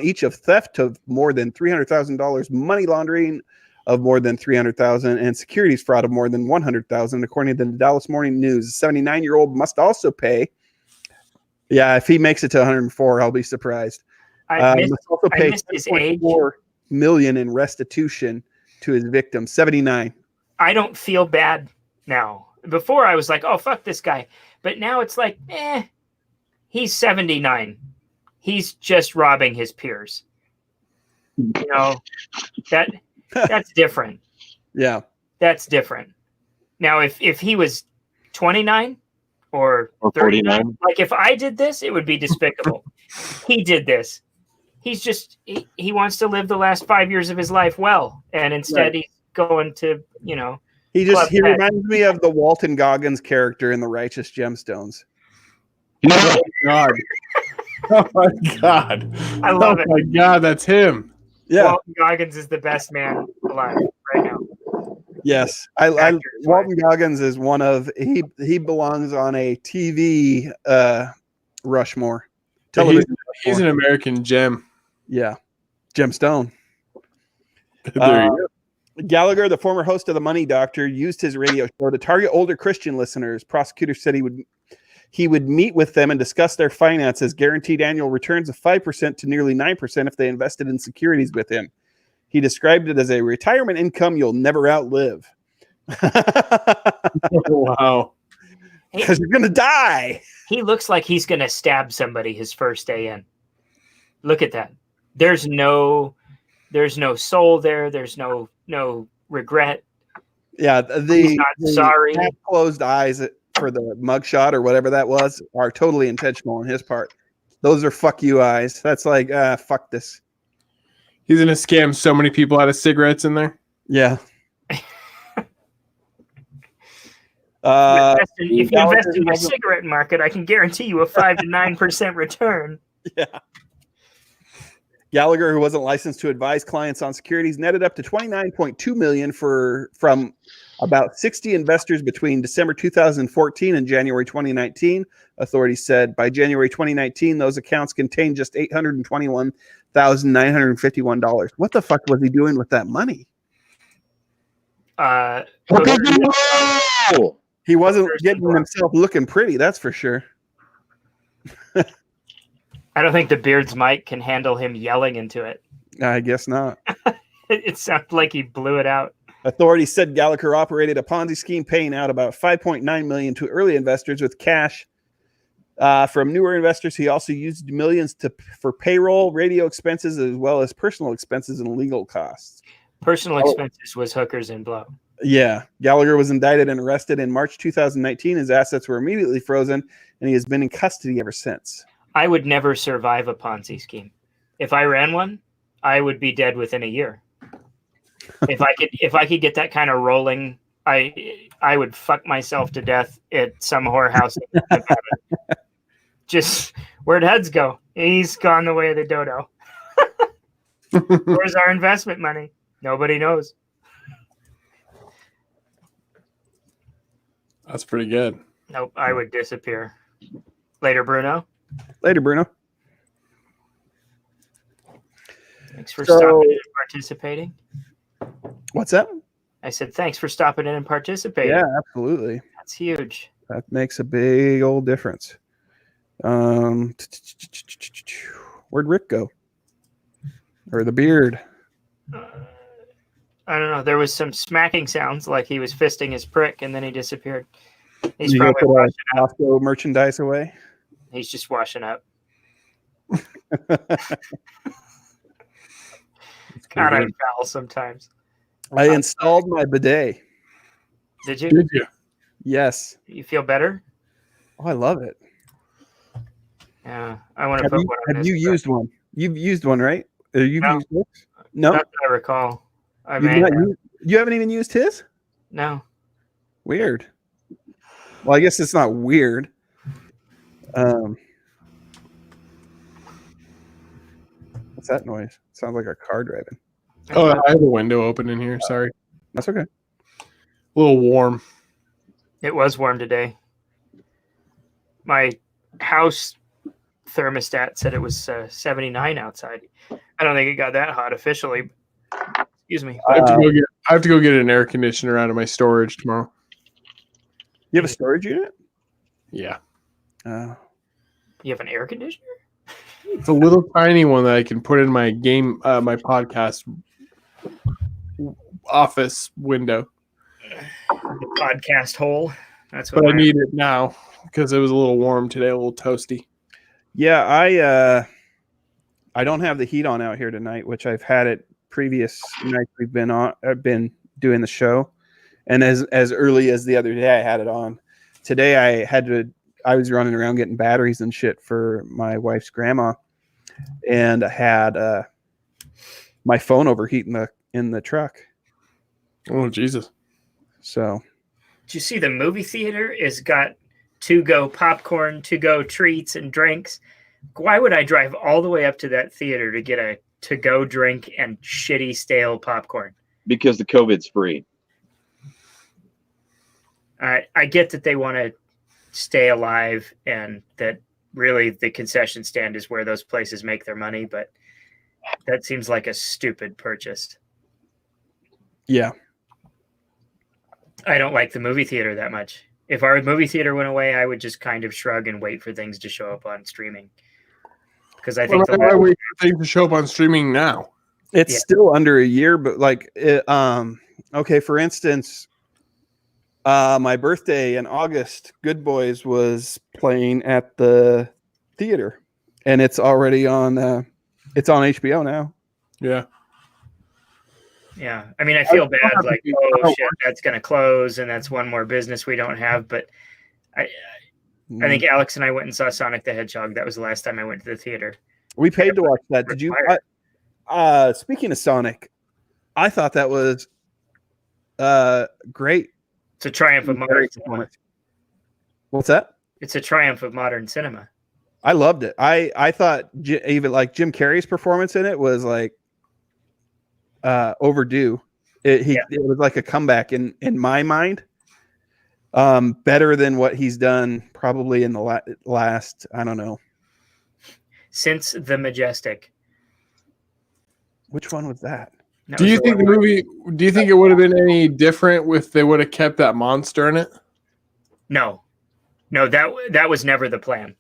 each of theft of more than $300,000, money laundering of more than $300,000, and securities fraud of more than $100,000, according to the Dallas Morning News. The 79-year-old must also pay. Yeah, if he makes it to 104, I'll be surprised. I Must also pay missed his age. $10.4 million in restitution to his victim. 79. I don't feel bad now. Before I was like, oh, fuck this guy. But now it's like, he's 79. He's just robbing his peers. You know, that's different. Yeah. That's different. Now, if he was 29 or 39, like if I did this, it would be despicable. He did this. He's just, he wants to live the last 5 years of his life well. And instead he's going to, you know. He reminds me of the Walton Goggins character in The Righteous Gemstones. Oh my god! Oh my god! I love it. Oh my god, that's him. Yeah. Walton Goggins is the best man alive right now. Yes. Walton Goggins is one of he belongs on a TV Rushmore. Television. He's an American gem. Yeah. Gemstone. There you go. Gallagher, the former host of The Money Doctor, used his radio show to target older Christian listeners. Prosecutors said he would meet with them and discuss their finances, guaranteed annual returns of 5% to nearly 9% if they invested in securities with him. He described it as a retirement income you'll never outlive. Wow. Because you're going to die. He looks like he's going to stab somebody his first day in. Look at that. There's no soul there. There's no regret. Yeah, He's not sorry. Closed eyes for the mugshot or whatever that was are totally intentional on his part. Those are fuck you eyes. That's like, fuck this. He's going to scam so many people out of cigarettes in there. Yeah. If you invest in my cigarette market, I can guarantee you a 5 to 9% return. Yeah. Gallagher, who wasn't licensed to advise clients on securities, netted up to $29.2 million from about 60 investors between December 2014 and January 2019. Authorities said by January 2019, those accounts contained just $821,951. What the fuck was he doing with that money? He wasn't getting himself looking pretty, that's for sure. I don't think the Beard's mic can handle him yelling into it. I guess not. It sounds like he blew it out. Authorities said Gallagher operated a Ponzi scheme, paying out about $5.9 million to early investors with cash from newer investors. He also used millions for payroll, radio expenses, as well as personal expenses and legal costs. Personal expenses was hookers and blow. Yeah. Gallagher was indicted and arrested in March 2019. His assets were immediately frozen, and he has been in custody ever since. I would never survive a Ponzi scheme. If I ran one, I would be dead within a year. If I could get that kind of rolling, I would fuck myself to death at some whorehouse. Just where'd Hudds go? He's gone the way of the dodo. Where's our investment money? Nobody knows. That's pretty good. Nope, I would disappear. Later, Bruno. Later, Bruno. Thanks for stopping in and participating. What's that? I said thanks for stopping in and participating. Yeah, absolutely. That's huge. That makes a big old difference. Where'd Rick go? Or the beard? I don't know. There was some smacking sounds like he was fisting his prick, and then he disappeared. He's You probably put washing up. Costco merchandise away. He's just washing up. God, I'm foul sometimes. I installed my bidet. Did you? Did you? Yes. You feel better? Oh, I love it. Yeah, I want to Have put you, one on have this. you used one? You've used one, right? You've No. used it? No? Not that I recall. I You've may not have. you haven't even used his? No. Weird. Well, I guess it's not weird. What's that noise? Sounds like a car driving. Oh, I have a window open in here. Sorry. That's okay. A little warm. It was warm today. My house thermostat said it was 79 outside. I don't think it got that hot officially. Excuse me. I have to go get an air conditioner out of my storage tomorrow. You have a storage unit? Yeah. You have an air conditioner? It's a little tiny one that I can put in my my podcast office window. The podcast hole. That's what But I need it now because it was a little warm today, a little toasty. Yeah, I don't have the heat on out here tonight, which I've had it previous nights we've been on. I've been doing the show, and as early as the other day, I had it on. Today, I was running around getting batteries and shit for my wife's grandma, and I had my phone overheat in the truck. Oh Jesus! So, did you see the movie theater is got to-go popcorn, to-go treats, and drinks? Why would I drive all the way up to that theater to get a to-go drink and shitty stale popcorn? Because the COVID's free. I get that they want to stay alive and that really the concession stand is where those places make their money, but that seems like a stupid purchase. yeah. I don't like the movie theater that much. If our movie theater went away, I would just kind of shrug and wait for things to show up on streaming. Because I think Why wait for things to show up on streaming now? It's still under a year, but like, okay, for instance, my birthday in August, Good Boys was playing at the theater, and it's already on. It's on HBO now. Yeah. Yeah, I mean, I feel bad, like, oh shit, that's going to close, and that's one more business we don't have. But I think Alex and I went and saw Sonic the Hedgehog. That was the last time I went to the theater. We paid to watch that. Did you? Speaking of Sonic, I thought that was great. It's a triumph of modern cinema. What's that? It's a triumph of modern cinema. I loved it. I thought even like Jim Carrey's performance in it was like overdue. It was like a comeback in my mind. Better than what he's done probably in the last, I don't know. Since The Majestic. Which one was that? Do you think it would have been any different if they would have kept that monster in it? No, that was never the plan.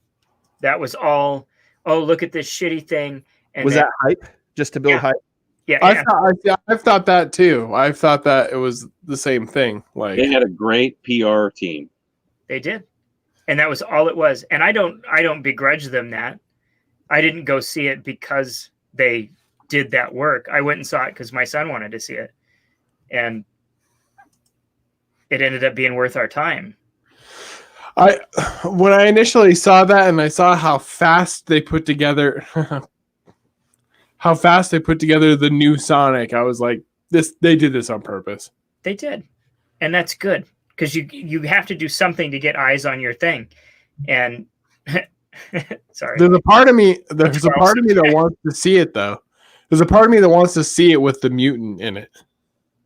That was all, oh, look at this shitty thing. And was that hype? Just to build hype? Yeah. I've thought that too. I've thought that it was the same thing. Like, they had a great PR team. They did. And that was all it was. And I don't begrudge them that. I didn't go see it because they did that work. I went and saw it because my son wanted to see it. And it ended up being worth our time. When I initially saw that and I saw how fast they put together the new Sonic, I was like, they did this on purpose. They did. And that's good because you have to do something to get eyes on your thing. And sorry. There's a part of me that wants to see it though. There's a part of me that wants to see it with the mutant in it.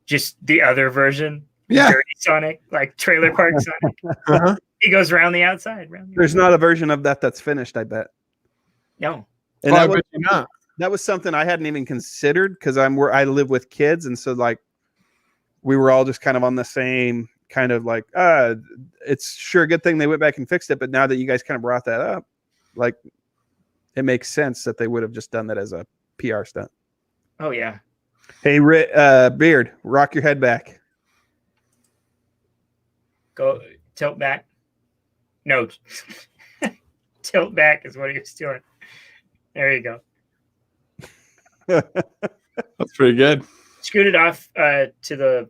Just the other version. Yeah. Dirty Sonic, like Trailer Park Sonic. Uh-huh. He goes around the outside. There's not a version of that that's finished, I bet. No. And I bet you not. That was something I hadn't even considered because I live with kids, and so like we were all just kind of on the same kind of like, it's sure a good thing they went back and fixed it, but now that you guys kind of brought that up, like it makes sense that they would have just done that as a PR stunt. Oh yeah. Hey, Beard, rock your head back. Go tilt back. No, tilt back is what he was doing. There you go. That's pretty good. Scoot it off to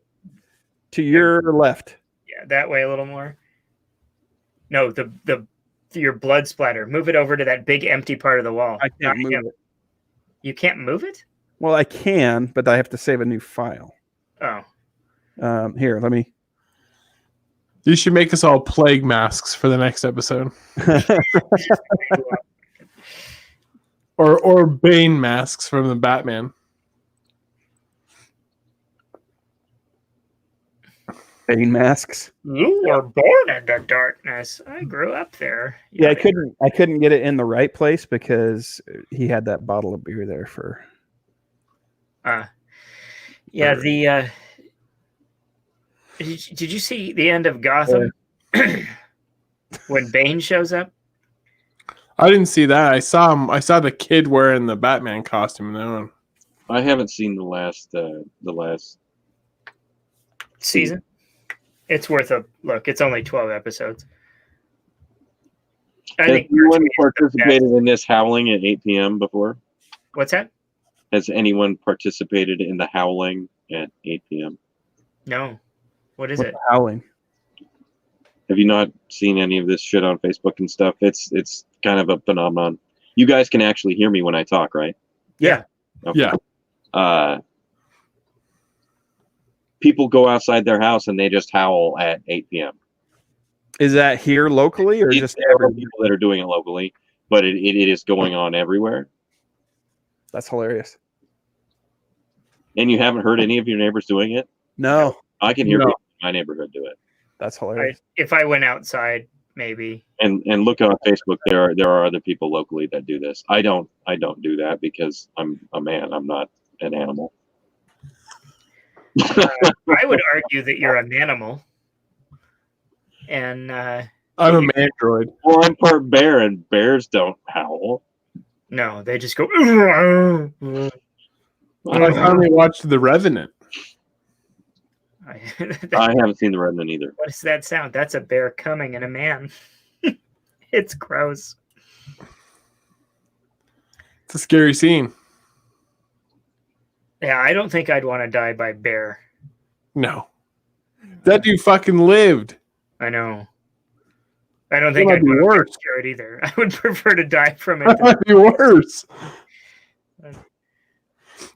your left. Yeah, that way a little more. No, your blood splatter. Move it over to that big empty part of the wall. I can't move it. You can't move it? Well, I can, but I have to save a new file. Oh. Here, let me. You should make us all plague masks for the next episode. or Bane masks from the Batman. Bane masks. You were born in the darkness. I grew up there. Yeah, I couldn't get it in the right place because he had that bottle of beer there for. Yeah, the. Did you see the end of Gotham when Bane shows up? I didn't see that. I saw him. I saw the kid wearing the Batman costume in that one. I haven't seen the last season. It's worth a look. It's only 12 episodes. Has anyone participated in this howling at 8 p.m. before? What's that? Has anyone participated in the howling at 8 p.m.? No. What is it? Howling. Have you not seen any of this shit on Facebook and stuff? It's kind of a phenomenon. You guys can actually hear me when I talk, right? Yeah. Okay. Yeah. People go outside their house and they just howl at 8 p.m. Is that here locally or just several people that are doing it locally? But it is going on everywhere. That's hilarious. And you haven't heard any of your neighbors doing it? No. I can hear people in my neighborhood do it. That's hilarious. If I went outside, maybe. And look on Facebook. There are other people locally that do this. I don't do that because I'm a man. I'm not an animal. I would argue that you're a manimal. And I'm a mandroid. Well, I'm part bear, and bears don't howl. No, they just go. I finally watched The Revenant. I haven't seen The Revenant either. What is that sound? That's a bear coming in a man. It's gross. It's a scary scene. Yeah, I don't think I'd want to die by bear. No. That dude fucking lived. I know. I don't think I'd want to scare it either. I would prefer to die from it. That might be worse.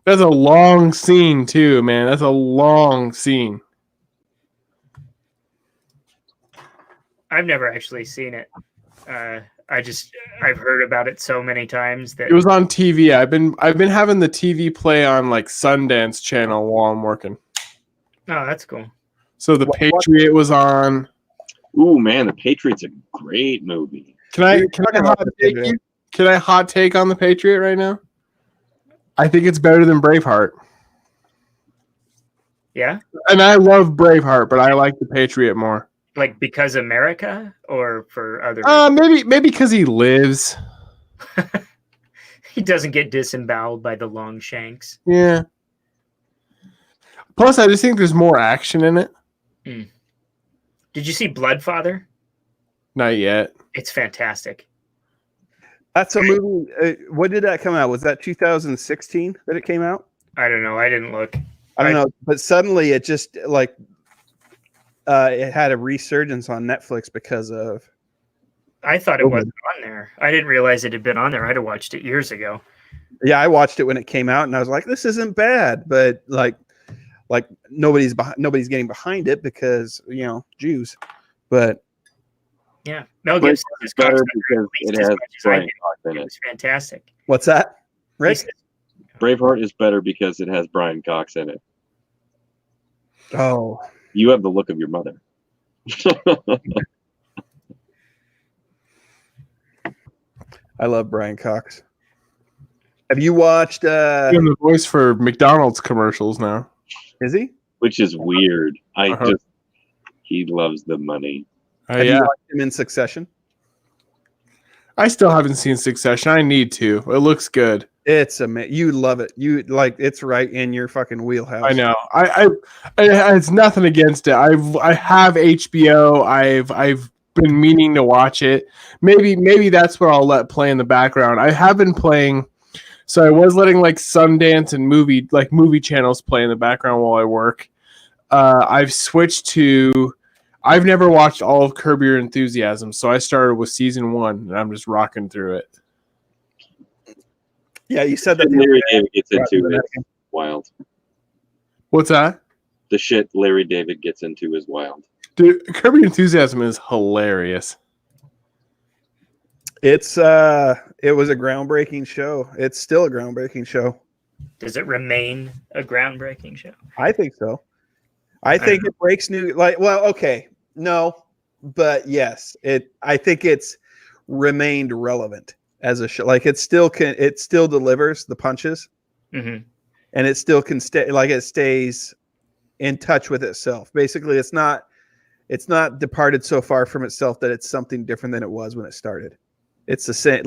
That's a long scene too, man. That's a long scene. I've never actually seen it. I've heard about it so many times that it was on TV. I've been having the TV play on like Sundance Channel while I'm working. Oh, that's cool. So The Patriot was on. Ooh, man, The Patriot's a great movie. Can I hot take on The Patriot right now? I think it's better than Braveheart. Yeah? And I love Braveheart, but I like The Patriot more. Like because America or for other maybe because he lives. He doesn't get disemboweled by the Longshanks. Yeah. Plus, I just think there's more action in it. Mm. Did you see Bloodfather? Not yet. It's fantastic. That's a movie. When did that come out? Was that 2016 that it came out? I don't know. I didn't look. I don't know. But suddenly it just like it had a resurgence on Netflix because of I thought it wasn't on there. I didn't realize it had been on there. I'd have watched it years ago. Yeah, I watched it when it came out, and I was like, "This isn't bad," but like nobody's getting behind it because Jews. But yeah, Mel Gibson is better because it has Brian Cox in it it. was fantastic. What's that, Rick? Braveheart is better because it has Brian Cox in it. Oh, you have the look of your mother. I love Brian Cox. Have you watched? Doing the voice for McDonald's commercials now. Is he? Which is weird. He loves the money. Have you watched him in Succession? I still haven't seen Succession. I need to. It looks good. It's amazing. You love it. You like it's right in your fucking wheelhouse. I know. I it's nothing against it. I have HBO. I've been meaning to watch it. Maybe that's what I'll let play in the background. I have been playing. So I was letting like Sundance and movie channels play in the background while I work. I've switched to. I've never watched all of Curb Your Enthusiasm, so I started with season 1, and I'm just rocking through it. Yeah, you said that. Larry David gets into is wild. What's that? The shit Larry David gets into is wild. Dude, Curb Your Enthusiasm is hilarious. It was a groundbreaking show. It's still a groundbreaking show. Does it remain a groundbreaking show? I think so. I think it breaks new okay. No, but yes. I think it's remained relevant as a show. Like it still delivers the punches. Mm-hmm. And it still can stay it stays in touch with itself. Basically, it's not departed so far from itself that it's something different than it was when it started. It's the same,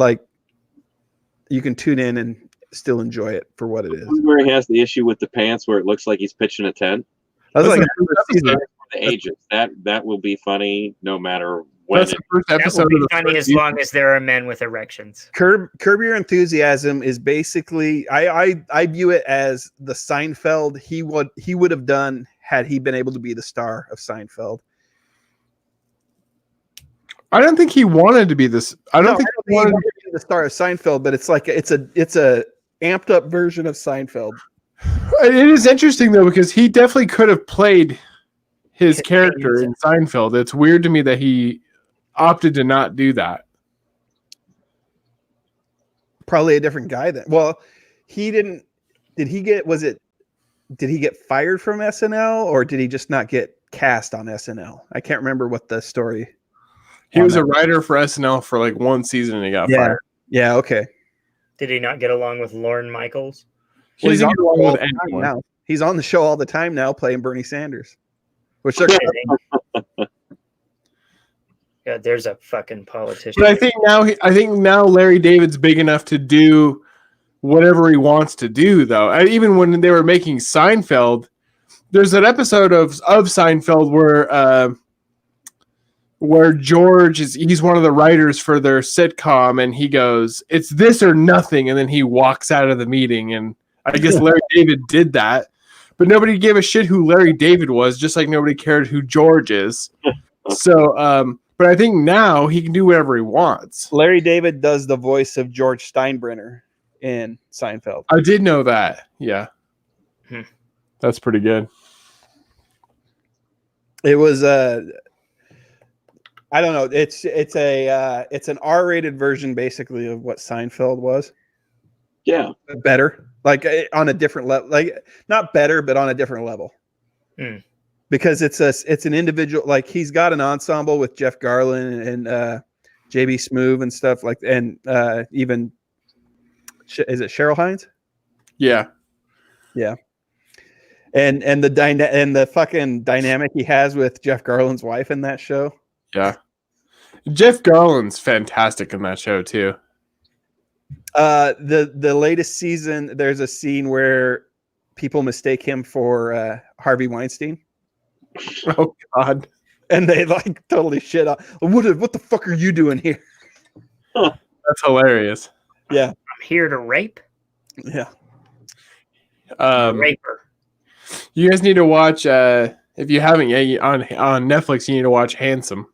you can tune in and still enjoy it for what it is. Where he has the issue with the pants where it looks like he's pitching a tent. I was like, the ages. That will be funny no matter when. That's the first episode that will be of the funny as long as there are men with erections. Curb Your Enthusiasm is basically I view it as the Seinfeld he would have done had he been able to be the star of Seinfeld. I don't think he wanted to be this. I don't think he wanted to be the star of Seinfeld, but it's like it's a amped up version of Seinfeld. It is interesting though because he definitely could have played his character in Seinfeld. It's weird to me that he opted to not do that. Probably a different guy then. Well, he didn't. Did he get fired from SNL or did he just not get cast on SNL? I can't remember what the story. He was a writer for SNL for like one season and he got fired. Yeah, okay. Did he not get along with Lorne Michaels? Well, he's on the show all the time now. He's on the show all the time now playing Bernie Sanders. Which they're Yeah, there's a fucking politician. But I think now Larry David's big enough to do whatever he wants to do though. Even when they were making Seinfeld, there's an episode of Seinfeld where George he's one of the writers for their sitcom and he goes, "It's this or nothing," and then he walks out of the meeting, and I guess Larry David did that, but nobody gave a shit who Larry David was, just like nobody cared who George is. So but I think now he can do whatever he wants. Larry David does the voice of George Steinbrenner in Seinfeld. I did know that. Yeah. That's pretty good. It was I don't know. It's an R-rated version basically of what Seinfeld was. Yeah. Better. Like on a different level. Like not better, but on a different level. Because it's an individual, like he's got an ensemble with Jeff Garlin and JB Smoove and stuff like, and even is it Cheryl Hines? Yeah. And the fucking dynamic he has with Jeff Garlin's wife in that show. Yeah. Jeff Garlin's fantastic in that show too. The latest season, there's a scene where people mistake him for Harvey Weinstein. Oh God! And they like totally shit on. What the fuck are you doing here? That's hilarious. Yeah, I'm here to rape. Yeah, raper. You guys need to watch. If you haven't yet on Netflix, you need to watch Handsome.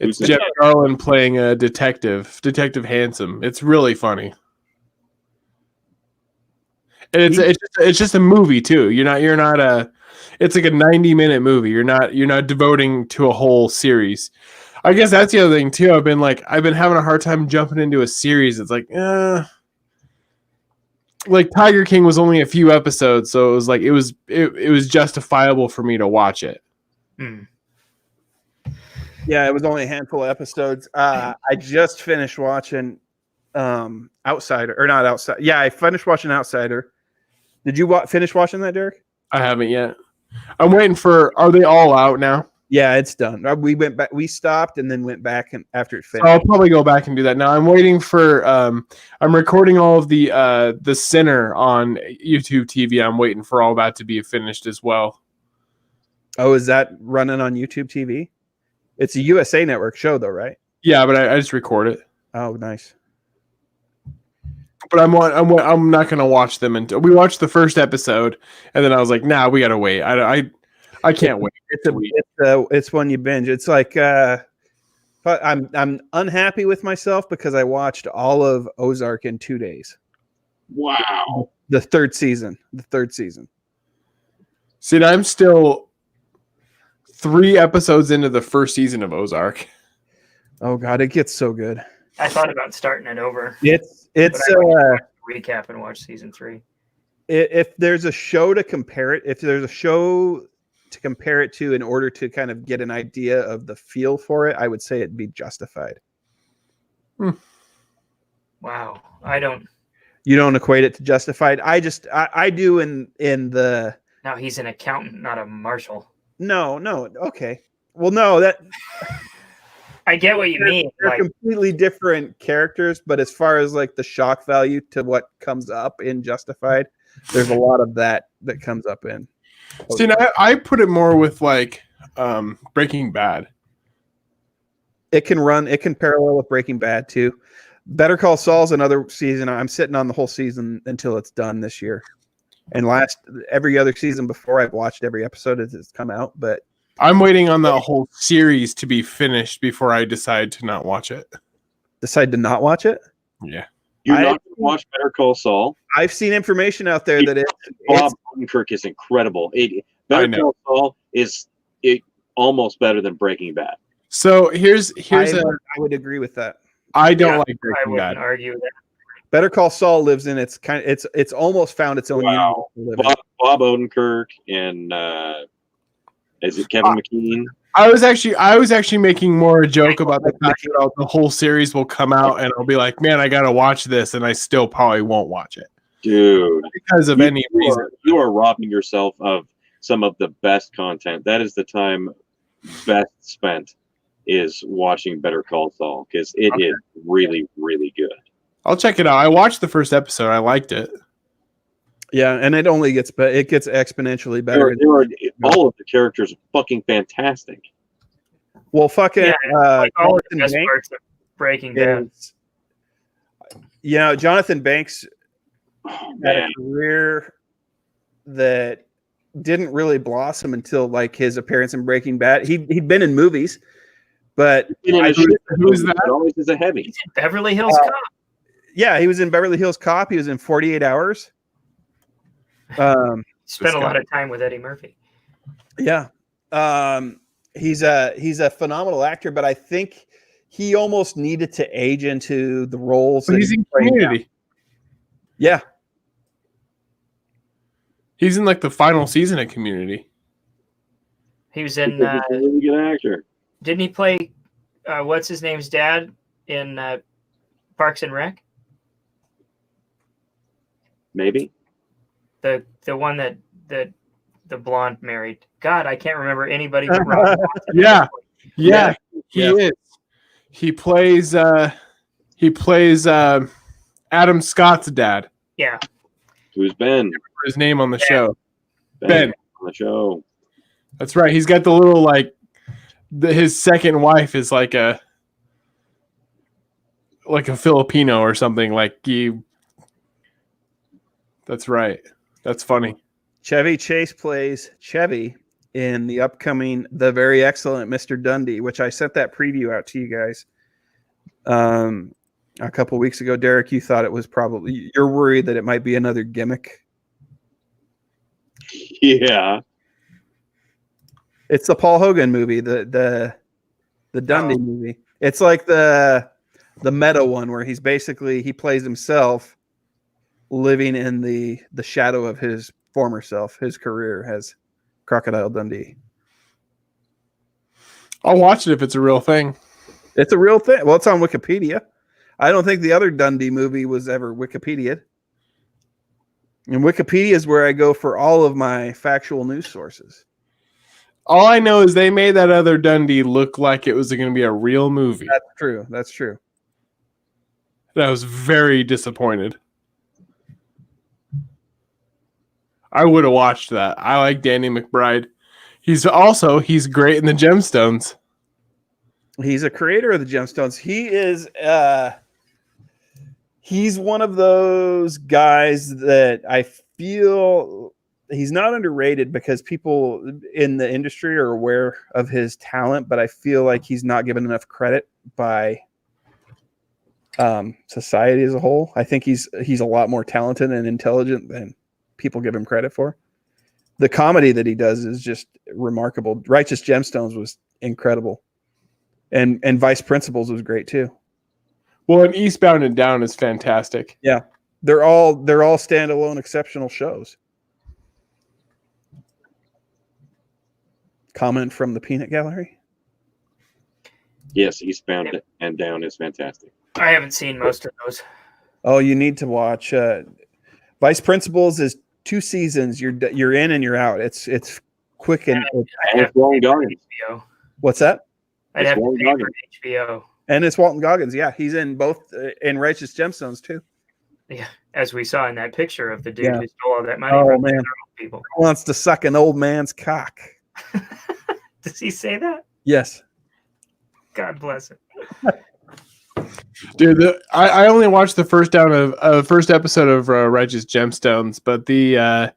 It's Who's Jeff Garland playing a Detective Handsome. It's really funny. And it's just a movie too. It's like a 90-minute movie. You're not devoting to a whole series. I guess that's the other thing too. I've been having a hard time jumping into a series. It's like Tiger King was only a few episodes, so it was justifiable for me to watch it. Yeah, it was only a handful of episodes. I just finished watching Outsider, or not Outsider. Yeah, I finished watching Outsider. Did you finish watching that, Derek? I haven't yet. I'm waiting for. Are they all out now? Yeah, it's done. We went back. We stopped and then went back and after it finished. So I'll probably go back and do that now. I'm waiting for. I'm recording all of the Sinner on YouTube TV. I'm waiting for all that to be finished as well. Oh, is that running on YouTube TV? It's a USA Network show, though, right? Yeah, but I just record it. Oh, nice. But I'm not gonna watch them until we watched the first episode, and then I was like, nah, we gotta wait. I can't wait. It's when you binge. It's like I'm unhappy with myself because I watched all of Ozark in 2 days. Wow. The third season. See, I'm still 3 episodes into the first season of Ozark. Oh God, it gets so good. I thought about starting it over. It's recap and watch season 3. If there's a show to compare it, to in order to kind of get an idea of the feel for it, I would say it'd be Justified. Wow. You don't equate it to Justified. I do in the. Now he's an accountant, not a marshal. No. Okay. Well, no, that. I get what you mean. They're completely different characters, but as far as like the shock value to what comes up in Justified, there's a lot of that comes up in. See, I put it more with like Breaking Bad. It can parallel with Breaking Bad too. Better Call Saul's another season. I'm sitting on the whole season until it's done this year. And every other season before, I've watched every episode as it's come out, but I'm waiting on the whole series to be finished before I decide to not watch it. Decide to not watch it? Yeah. You're not going to watch Better Call Saul? I've seen information out there that Bob Odenkirk is incredible. Better Call Saul is almost better than Breaking Bad. So here's I would agree with that. I don't like Breaking I wouldn't Bad. argue that. Better Call Saul lives in it's almost found its own universe. Bob Odenkirk and is it Kevin McKean? I was actually making more a joke about the fact that the whole series will come out and I'll be like, man, I gotta watch this, and I still probably won't watch it. Dude. Because of any reason. You are robbing yourself of some of the best content. That is the time best spent is watching Better Call Saul, because it is really, really good. I'll check it out. I watched the first episode. I liked it. Yeah, and it only gets it gets exponentially better. All of the characters are fucking fantastic. Well, fucking all of the best parts of Breaking Bad. Jonathan Banks had a career that didn't really blossom until like his appearance in Breaking Bad. He'd been in movies, but who's that? Always is a heavy. He's in Beverly Hills Cop. Yeah, he was in Beverly Hills Cop. He was in 48 Hours. Spent a lot of time with Eddie Murphy. Yeah. He's a phenomenal actor, but I think he almost needed to age into the roles. But he's in Community. Now. Yeah. He's in like the final season of Community. He was in He's a really good actor. Didn't he play what's his name's dad in Parks and Rec? Maybe. Uh-huh. The one that the blonde married. God, I can't remember anybody. Yeah, he is. He plays Adam Scott's dad. Yeah. Who's Ben? His name on the show. Ben on the show. That's right. He's got the little like his second wife is like a Filipino or something. That's right. That's funny. Chevy Chase plays Chevy in the upcoming The Very Excellent Mr. Dundee, which I sent that preview out to you guys a couple weeks ago. Derek, you thought it was probably, you're worried that it might be another gimmick. Yeah. It's the Paul Hogan movie, the Dundee movie. It's like the meta one where he's basically, he plays himself living in the shadow of his former self, his career as Crocodile Dundee. I'll watch it if it's a real thing. It's a real thing. Well, it's on Wikipedia. I don't think the other Dundee movie was ever Wikipedia'd. And Wikipedia is where I go for all of my factual news sources. All I know is they made that other Dundee look like it was going to be a real movie. That's true. That's true. I was very disappointed. I would have watched that. I like Danny McBride. He's great in the Gemstones. He's a creator of the Gemstones. He is he's one of those guys that I feel he's not underrated because people in the industry are aware of his talent, but I feel like he's not given enough credit by society as a whole. I think he's a lot more talented and intelligent than people give him credit for. The comedy that he does is just remarkable. Righteous Gemstones was incredible. And Vice Principals was great too. Well, and Eastbound and Down is fantastic. Yeah. They're all standalone exceptional shows. Comment from the Peanut Gallery? Yes, Eastbound and Down is fantastic. I haven't seen most of those. Oh, you need to watch. Vice Principals is 2 seasons. You're in and you're out. It's quick and It's Walton Goggins. HBO. What's that? I'd have to pay for HBO. And it's Walton Goggins. Yeah, he's in both in Righteous Gemstones too. Yeah, as we saw in that picture of the dude who stole all that money Oh from man, the people. He wants to suck an old man's cock. Does he say that? Yes. God bless him. Dude, I only watched the first episode of Righteous Gemstones, but the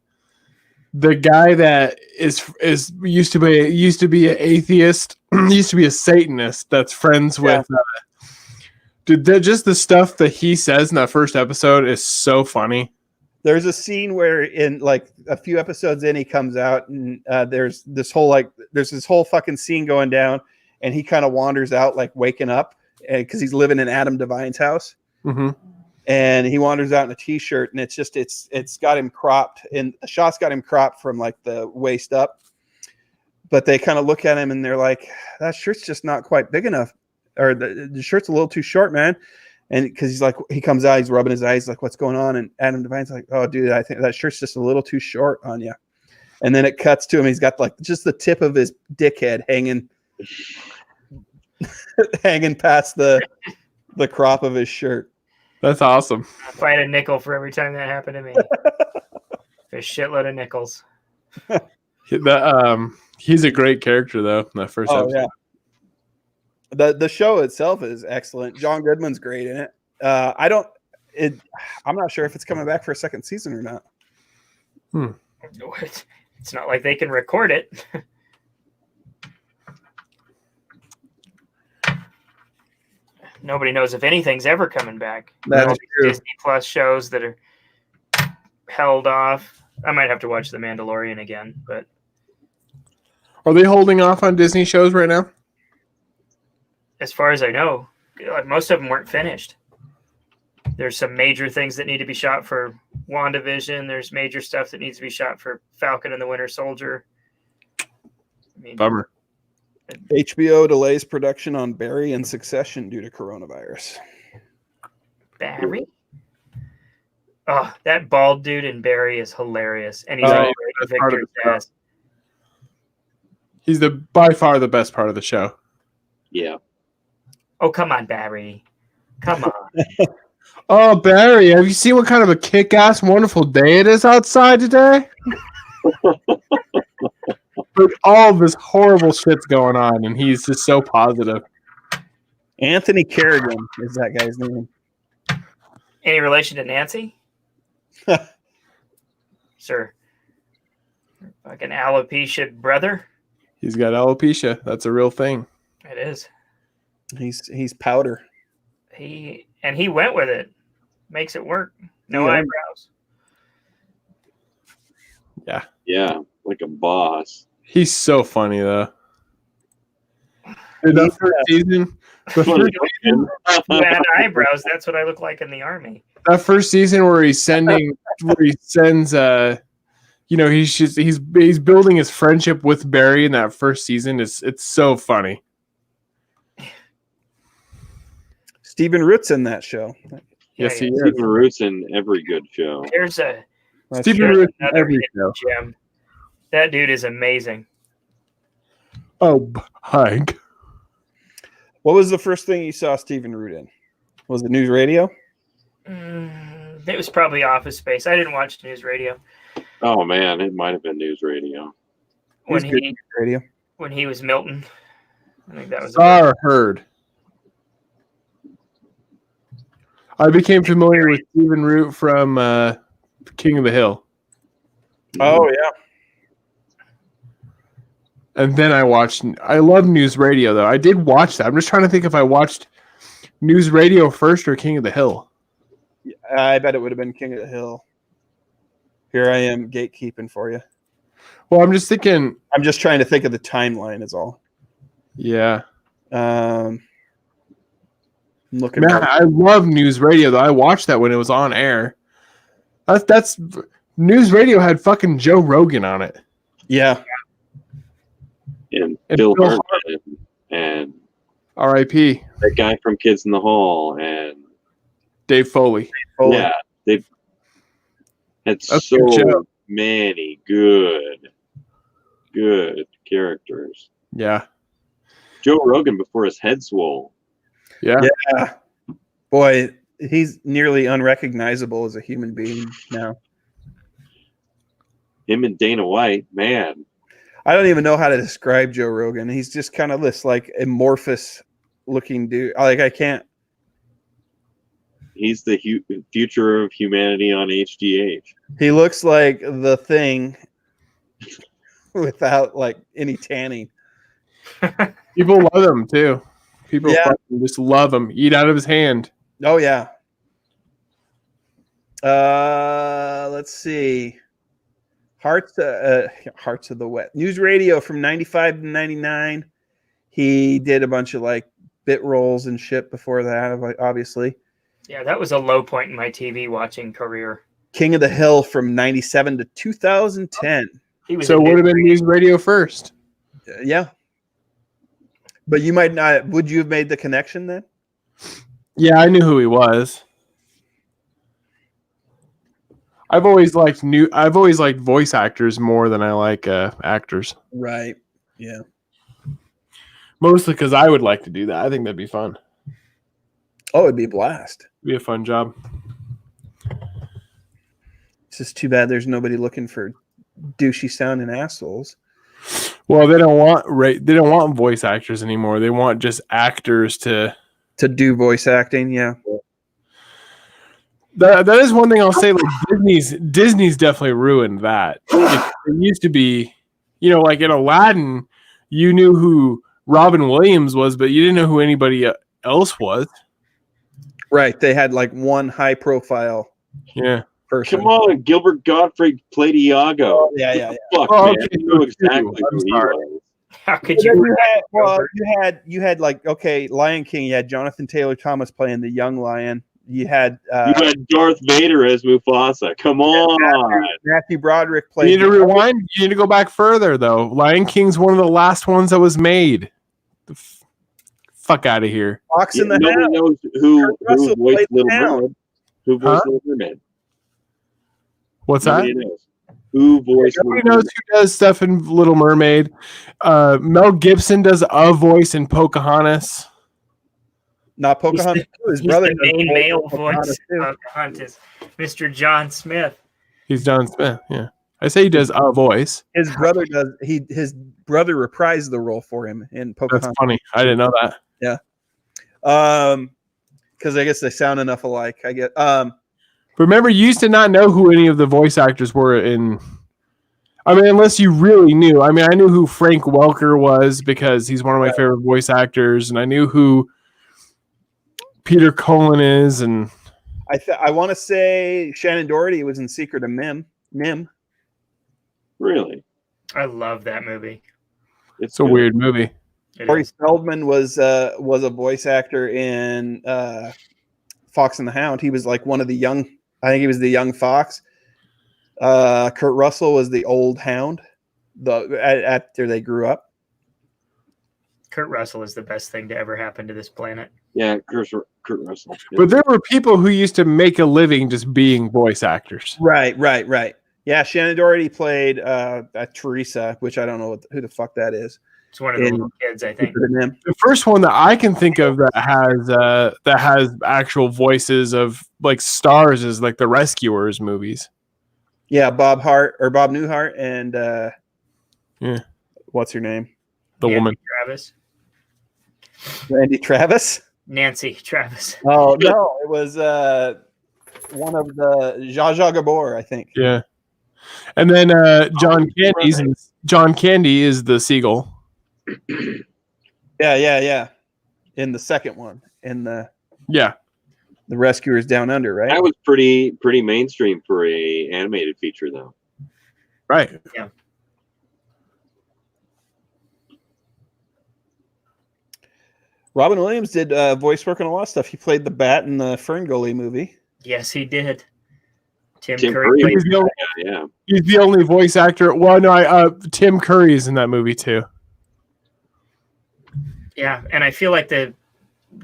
guy that is used to be an atheist, used to be a Satanist that's friends with. Dude, just the stuff that he says in that first episode is so funny. There's a scene where in like a few episodes in, he comes out and there's this whole fucking scene going down, and he kind of wanders out like waking up because he's living in Adam Devine's house. Mm-hmm. And he wanders out in a t-shirt, and it's got him cropped, and the shot's got him cropped from like the waist up. But they kind of look at him and they're like, that shirt's just not quite big enough, or the shirt's a little too short, man. And because he's like, he comes out, he's rubbing his eyes, like, what's going on? And Adam Devine's like, oh, dude, I think that shirt's just a little too short on you. And then it cuts to him. He's got like just the tip of his dickhead hanging past the crop of his shirt. That's awesome. If I had a nickel for every time that happened to me. A shitload of nickels. He's a great character though in that first episode. Yeah. The show itself is excellent. John Goodman's great in it. I'm not sure if it's coming back for a second season or not. It's not like they can record it. Nobody knows if anything's ever coming back. That's true. Disney Plus shows that are held off. I might have to watch The Mandalorian again, but Are they holding off on Disney shows right now? as far as I know, most of them weren't finished. There's some major things that need to be shot for WandaVision. There's major stuff that needs to be shot for Falcon and the Winter Soldier. Bummer. HBO delays production on Barry and Succession due to coronavirus. Barry? Oh, that bald dude in Barry is hilarious. And he's already Victor's ass. He's by far the best part of the show. Yeah. Oh, come on, Barry. Come on. Oh, Barry, have you seen what kind of a kick-ass, wonderful day it is outside today? But all this horrible shit's going on, and he's just so positive. Anthony Kerrigan is that guy's name. Any relation to Nancy? Sir. Like an alopecia brother. He's got alopecia. That's a real thing. It is. He's powder. He went with it. Makes it work. No Yeah. eyebrows. Yeah, like a boss. He's so funny though. Dude, that first season, If you had eyebrows, that's what I look like in the army. that first season where he sends he's building his friendship with Barry in that first season. It's so funny. Stephen Root's in that show. Yes, he is. Stephen Root's in every good show. There's a Stephen Root in another every hidden show. gem. That dude is amazing. Oh, Hank. What was the first thing you saw Stephen Root in? Was it News Radio? It was probably Office Space. I didn't watch News Radio. Oh man, it might have been News Radio. When He's good he at radio. when he was Milton. I think that was Saw or heard. I became familiar with Stephen Root from King of the Hill. Oh yeah. And then I love News Radio, though. I did watch that. I'm just trying to think if I watched News Radio first or King of the Hill. I bet it would have been King of the Hill. Here I am gatekeeping for you. Well, I'm just thinking. I'm just trying to think of the timeline is all. Yeah. Looking Man, I love News Radio, though. I watched that when it was on air. That's News Radio had fucking Joe Rogan on it. Yeah. And And Bill Bill Hartman and R.I.P. that guy from Kids in the Hall and Dave Foley. yeah, they've had That's so a good show. many good characters. Yeah. Joe Rogan before his head swole. Yeah. Yeah. Boy, he's nearly unrecognizable as a human being now. Him and Dana White, man. I don't even know how to describe Joe Rogan. He's just kind of this like amorphous looking dude. Like I can't. He's the future of humanity on HGH. He looks like the Thing without like any tanning. People love him, too. People Yeah. fucking just love him. Eat out of his hand. Oh yeah. Let's see. Hearts of the West. News Radio from 95 to 99. He did a bunch of like bit roles and shit before that, obviously. Yeah, that was a low point in my TV watching career. King of the Hill from 97 to 2010. He was So a it would have big- been News Radio first. Yeah. But you might not. Would you have made the connection then? Yeah, I knew who he was. I've always liked voice actors more than I like actors. Right. Yeah. Mostly because I would like to do that. I think that'd be fun. Oh, it'd be a blast. Be a fun job. It's just too bad there's nobody looking for douchey sounding assholes. Well, they don't want voice actors anymore. They want just actors to do voice acting. Yeah. That is one thing I'll say. Like Disney's definitely ruined that. It used to be, like in Aladdin, you knew who Robin Williams was, but you didn't know who anybody else was. Right. They had like one high profile Yeah. person. Come on, Gilbert Gottfried played Iago. Oh, yeah. Fuck, Oh, man. okay, I know so exactly I'm who he sorry. was. How could But then you? you had like, okay, Lion King, you had Jonathan Taylor Thomas playing the young lion. You had You had Darth Vader as Mufasa. Come on. Matthew Broderick You played. need to rewind. You need to go back further, though. Lion King's one of the last ones that was made. Fuck out of here. Fox in the Nobody Hound. knows who Kurt Russell voiced played Little the Hound. Mermaid. Who voiced Little Mermaid? What's that? Nobody knows. Who voiced Nobody Little knows who does stuff in Little Mermaid. Mel Gibson does a voice in Pocahontas. Not Pocahontas. His He's brother the does main voice male of Pocahontas, voice too. of Pocahontas, Mr. John Smith. He's John Smith. Yeah, I say he does a voice. His brother does. His brother reprised the role for him in That's Pocahontas. funny. I didn't know that. Because I guess they sound enough alike. I get. Remember, you used to not know who any of the voice actors were in I mean, unless you really knew. I mean, I knew who Frank Welker was because he's one of my favorite voice actors, and I knew who Peter Cullen is, and I want to say Shannon Doherty was in Secret of Nim. Really? I love that movie. it's a weird movie. It Corey is. Feldman was a voice actor in Fox and the Hound. He was like one of the young. I think he was the young fox. Kurt Russell was the old hound. After they grew up. Kurt Russell is the best thing to ever happen to this planet. Yeah, Kurt Russell. But there were people who used to make a living just being voice actors. Right. Yeah, Shannon Doherty played Teresa, which I don't know who the fuck that is. It's one of the little kids, I think. The first one that I can think of that has actual voices of like stars is like the Rescuers movies. Yeah, Bob Newhart and what's her name? The Nancy woman. Travis. Randy Travis. Nancy Travis. Oh no, it was one of the Zsa Zsa Gabor, I think. Yeah. And then John Candy is the seagull. Yeah. In the second one, the Rescuers Down Under, right? That was pretty mainstream for a animated feature, though. Right. Yeah. Robin Williams did voice work on a lot of stuff. He played the Bat in the Ferngully movie. Yes, he did. Tim Curry Curry was played yeah. He's the only voice actor. Well, no, Tim Curry's in that movie too. Yeah, and I feel like the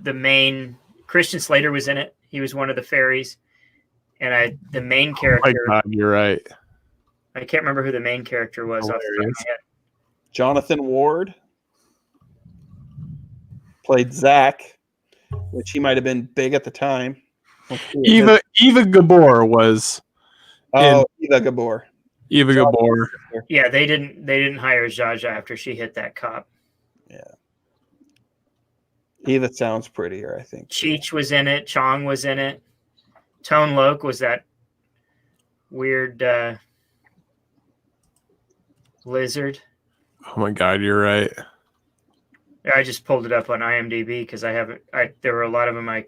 main Christian Slater was in it. He was one of the fairies, and the main character. Oh my God, you're right. I can't remember who the main character was off the top of my head. Jonathan Ward played Zach, which he might have been big at the time. Eva Gabor was. Oh, Eva Gabor. Eva Gabor. Yeah, they didn't hire Zsa Zsa after she hit that cop. Yeah. Eva sounds prettier, I think. Cheech was in it. Chong was in it. Tone Loc was that weird lizard. Oh my God, you're right. I just pulled it up on IMDb because there were a lot of them I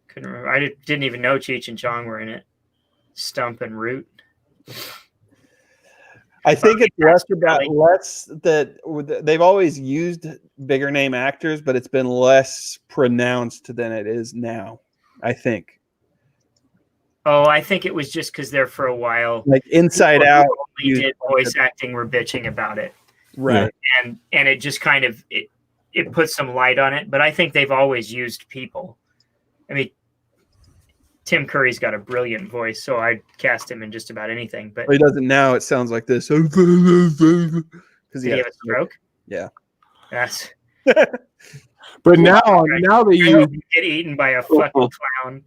couldn't remember. I didn't even know Cheech and Chong were in it. Stump and Root. I think it's less that they've always used bigger name actors, but it's been less pronounced than it is now, I think. Oh, I think it was just because there for a while. Like Inside Out. Only did voice acting were bitching about it. Right. And it just kind of it put some light on it. But I think they've always used people. I mean, Tim Curry's got a brilliant voice, so I'd cast him in just about anything. But he doesn't now. It sounds like this. Because he have a stroke. Yeah. That's. But now they use get eaten by a fucking clown.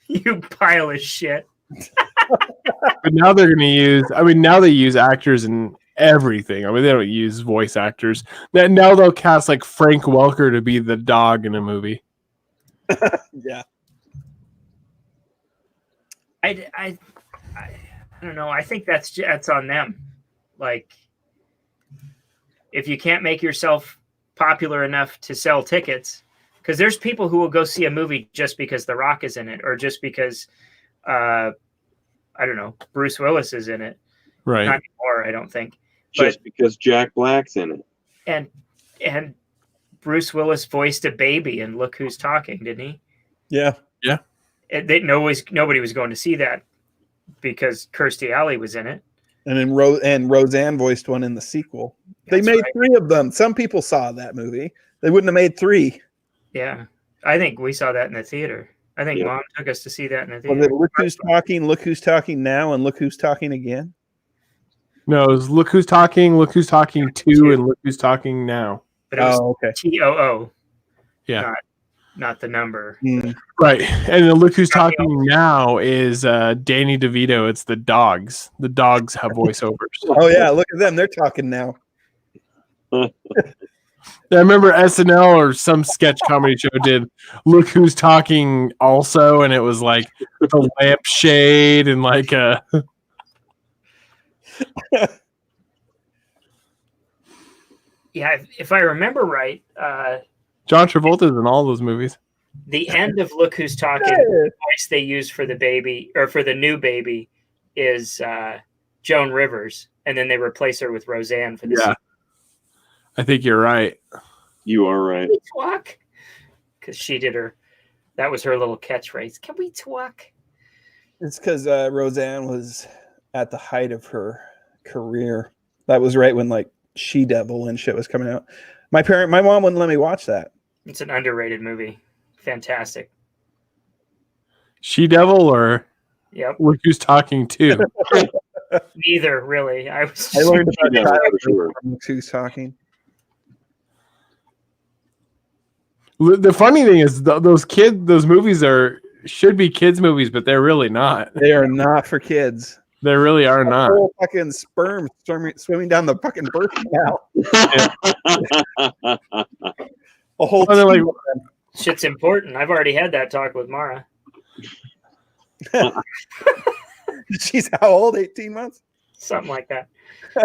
you pile of shit. But now they're going to use. I mean, now they use actors in everything. I mean, they don't use voice actors. Now they'll cast like Frank Welker to be the dog in a movie. Yeah. I don't know. I think that's on them. Like, if you can't make yourself popular enough to sell tickets, because there's people who will go see a movie just because The Rock is in it, or just because, I don't know, Bruce Willis is in it. Right. Not anymore, I don't think. Just because Jack Black's in it. And Bruce Willis voiced a baby in Look Who's Talking, didn't he? Yeah. Yeah. Nobody was going to see that because Kirstie Alley was in it. And then Roseanne voiced one in the sequel. They made 3 of them. Some people saw that movie. They wouldn't have made 3. Yeah. I think we saw that in the theater. I think Mom took us to see that in the theater. Was it Look Who's Talking Now, and Look Who's Talking Again? No, it was Look Who's Talking 2, and Look Who's Talking Now. But it was okay. TOO. Yeah. Not the number. Right. And then Look Who's Talking Now is Danny DeVito. It's the dogs. The dogs have voiceovers. Oh, yeah. Look at them. They're talking now. I remember SNL or some sketch comedy show did Look Who's Talking also, and it was like the lampshade and like a. Yeah, if I remember right, John Travolta's in all those movies. the end of Look Who's Talking, the voice they use for the baby or for the new baby is Joan Rivers, and then they replace her with Roseanne for the Yeah. I think you're right. You are right. Can we talk? Because she did that was her little catchphrase. Can we talk? It's because Roseanne was at the height of her career. That was right when like She-Devil and shit was coming out. My mom wouldn't let me watch that. It's an underrated movie. Fantastic. She-Devil or Yep. Look Who's Talking Too? Neither really. I learned about Yeah, that for sure. from Who's Talking. The funny thing is those movies should be kids movies, but they're really not. They are not for kids. They really are not. Whole fucking sperm swimming down the fucking birth canal. A whole Oh, they're like, Shit's important. I've already had that talk with Mara. She's how old? 18 months? Something like that. Keep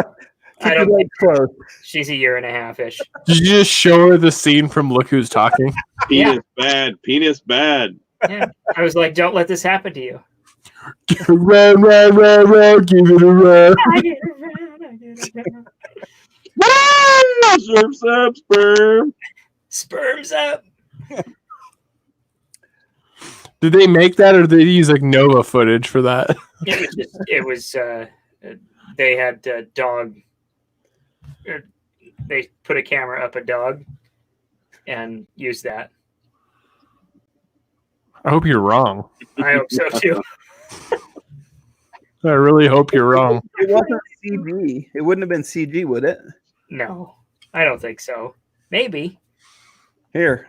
I your don't legs closed. She's a year and a half ish. did you just show her the scene from Look Who's Talking? Penis bad. Penis bad. Yeah. I was like, don't let this happen to you. Run, run, run, run, give it a run. I get around, I get around. Surf's up, sperm. Sperm's up. Did they make that, or did they use like Nova footage for that? They had a dog. They put a camera up a dog and used that. I hope you're wrong. I hope so too. I really hope you're wrong. It wasn't CG. It wouldn't have been CG, would it? No, I don't think so. Maybe. Here.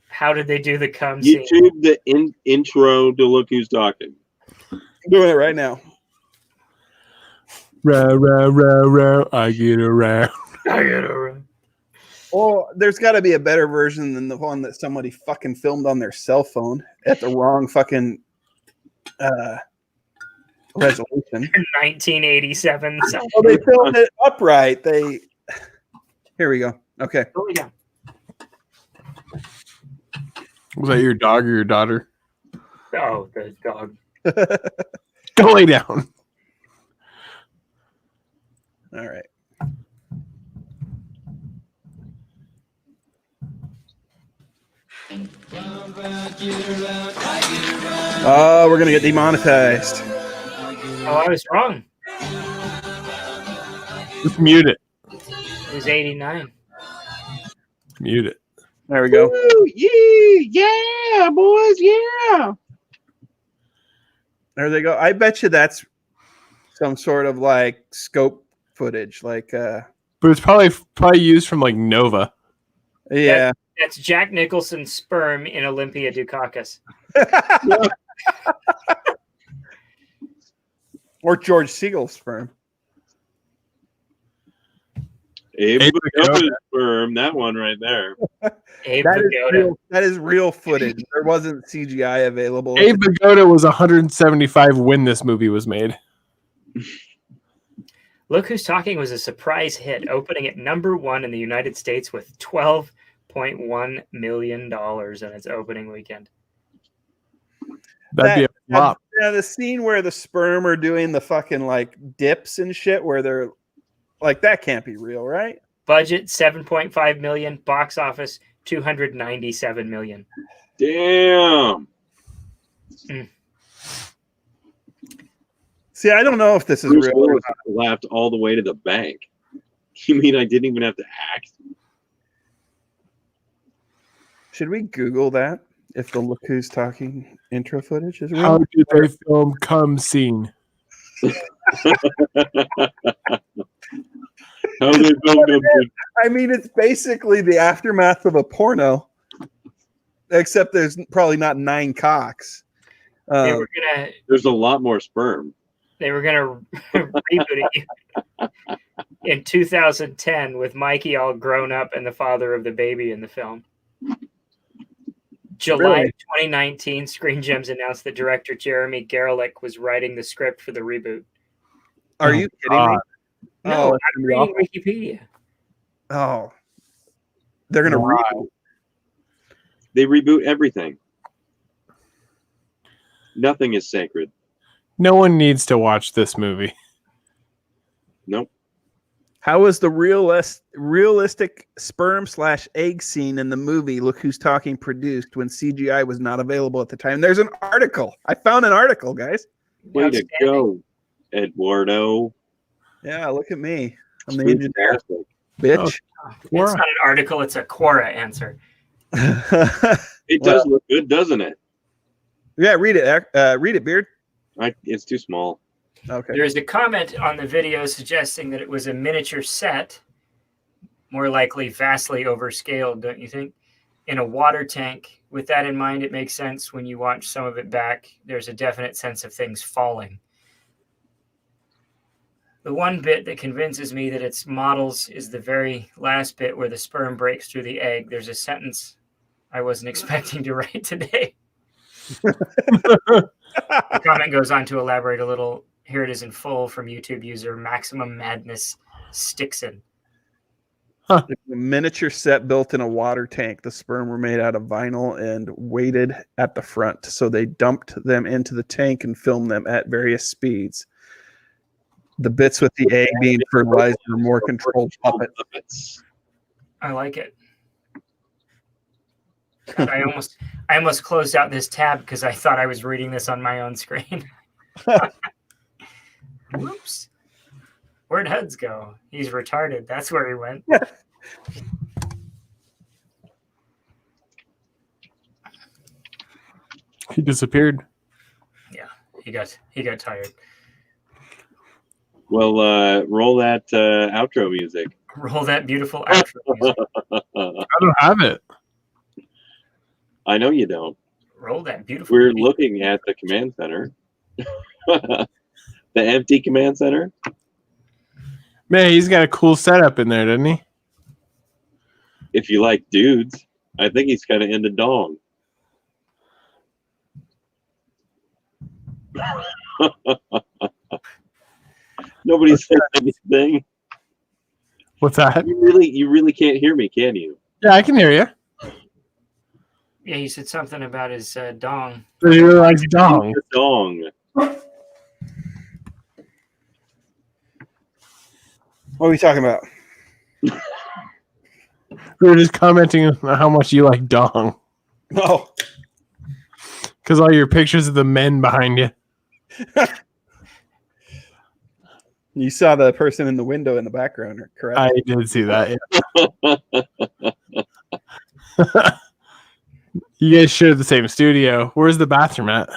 How did they do the cum scene? YouTube the intro to Look Who's Talking. I'm doing it right now. Row, row, row, row, I get around. I get around. Well, there's got to be a better version than the one that somebody fucking filmed on their cell phone at the wrong fucking resolution. 1987. Oh, they filmed it upright. Here we go. Okay. Oh, yeah. Was that your dog or your daughter? Oh, the dog. Go lay down. All right. Oh, we're gonna get demonetized. Oh, I was wrong. Just mute it. It was 89. Mute it. There we go. Woo, yeah, boys, yeah. There they go. I bet you that's some sort of like scope footage. Like, But it's probably used from like Nova. yeah. That's Jack Nicholson's sperm in Olympia Dukakis. Or George Siegel's sperm. Abe Abe Vigoda's sperm, that one right there. Abe That is Vigoda. real, that is real footage. There wasn't CGI available. Abe Vigoda was 175 when this movie was made. Look Who's Talking was a surprise hit, opening at #1 in the United States with $12.1 million in its opening weekend. That'd be a flop. Yeah, the scene where the sperm are doing the fucking like dips and shit, where they're like, that can't be real, right? Budget $7.5 million, box office $297 million. Damn. See, I don't know if this is Bruce real. Or Willis not. laughed all the way to the bank. You mean I didn't even have to act? Should we Google that? If the Look Who's Talking intro footage is real? How did they film cum scene? How they filmed it? I mean, it's basically the aftermath of a porno, except there's probably not 9 cocks. They were gonna There's a lot more sperm. reboot it in 2010 with Mikey all grown up and the father of the baby in the film. July Really? 2019, Screen Gems announced that director Jeremy Gerlich was writing the script for the reboot. Are you kidding me? No, Oh, I'm reading Wikipedia. oh, they're gonna Wow. reboot. They reboot everything. Nothing is sacred. No one needs to watch this movie. Nope. How was the realistic sperm/egg scene in the movie Look Who's Talking produced when CGI was not available at the time? There's an article. I found an article, guys. Way to go, Edwardo. Yeah, look at me. I'm the engineer, Fantastic. bitch. It's not an article, it's a Quora answer. It does look good, doesn't it? Yeah, read it, Beard. It's too small. Okay. There's a comment on the video suggesting that it was a miniature set, more likely vastly overscaled, don't you think? In a water tank. With that in mind, it makes sense when you watch some of it back. There's a definite sense of things falling. The one bit that convinces me that it's models is the very last bit where the sperm breaks through the egg. There's a sentence I wasn't expecting to write today. The comment goes on to elaborate a little. Here it is in full from YouTube user Maximum Madness Stixon. A miniature set built in a water tank. The sperm were made out of vinyl and weighted at the front. So they dumped them into the tank and filmed them at various speeds. The bits with the egg being fertilized were more controlled puppets. I like it. God, I almost closed out this tab because I thought I was reading this on my own screen. Whoops. Where'd Hudds go? He's retarded. That's where he went. He disappeared. Yeah, he got tired. Well, roll that outro music. Roll that beautiful outro music. I don't have it. I know you don't. Roll that beautiful We're music. looking at the command center. The empty command center. Man, he's got a cool setup in there, doesn't he? If you like dudes, I think he's kind of into dong. Nobody said anything. What's that? You really can't hear me, can you? Yeah, I can hear you. Yeah, he said something about his dong. So he really likes dong. Dong. What are we talking about? We were just commenting on how much you like dong. Oh, Because all your pictures of the men behind you. you saw the person in the window in the background, correct? I did see that. Yeah. You guys share the same studio. Where's the bathroom at?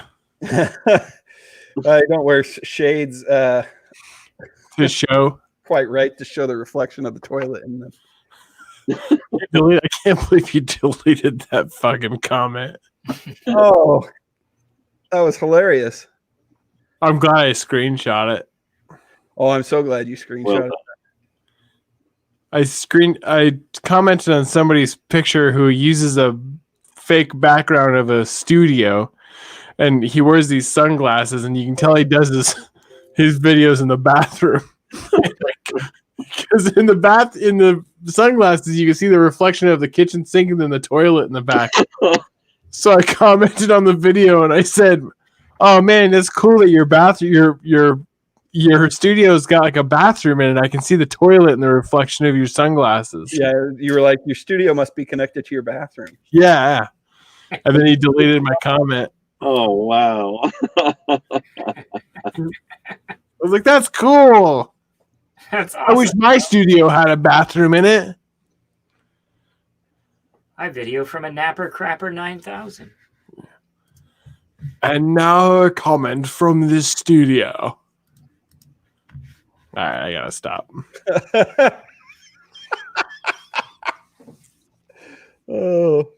I don't wear shades To show. quite right to show the reflection of the toilet in the. I can't believe you deleted that fucking comment. Oh, that was hilarious. I'm glad I screenshot it. Oh, I'm so glad you screenshot it. I commented on somebody's picture who uses a fake background of a studio, and he wears these sunglasses, and you can tell he does his videos in the bathroom. Because in the sunglasses, you can see the reflection of the kitchen sink and then the toilet in the back. So I commented on the video and I said, "Oh man, it's cool that your studio's got like a bathroom in it. I can see the toilet and the reflection of your sunglasses." Yeah, you were like, your studio must be connected to your bathroom. Yeah. And then he deleted my comment. Oh wow. I was like, "That's cool. That's I wish awesome. my studio had a bathroom in it." I video from a Napper Crapper 9000. And now a comment from this studio. All right, I gotta stop. Oh,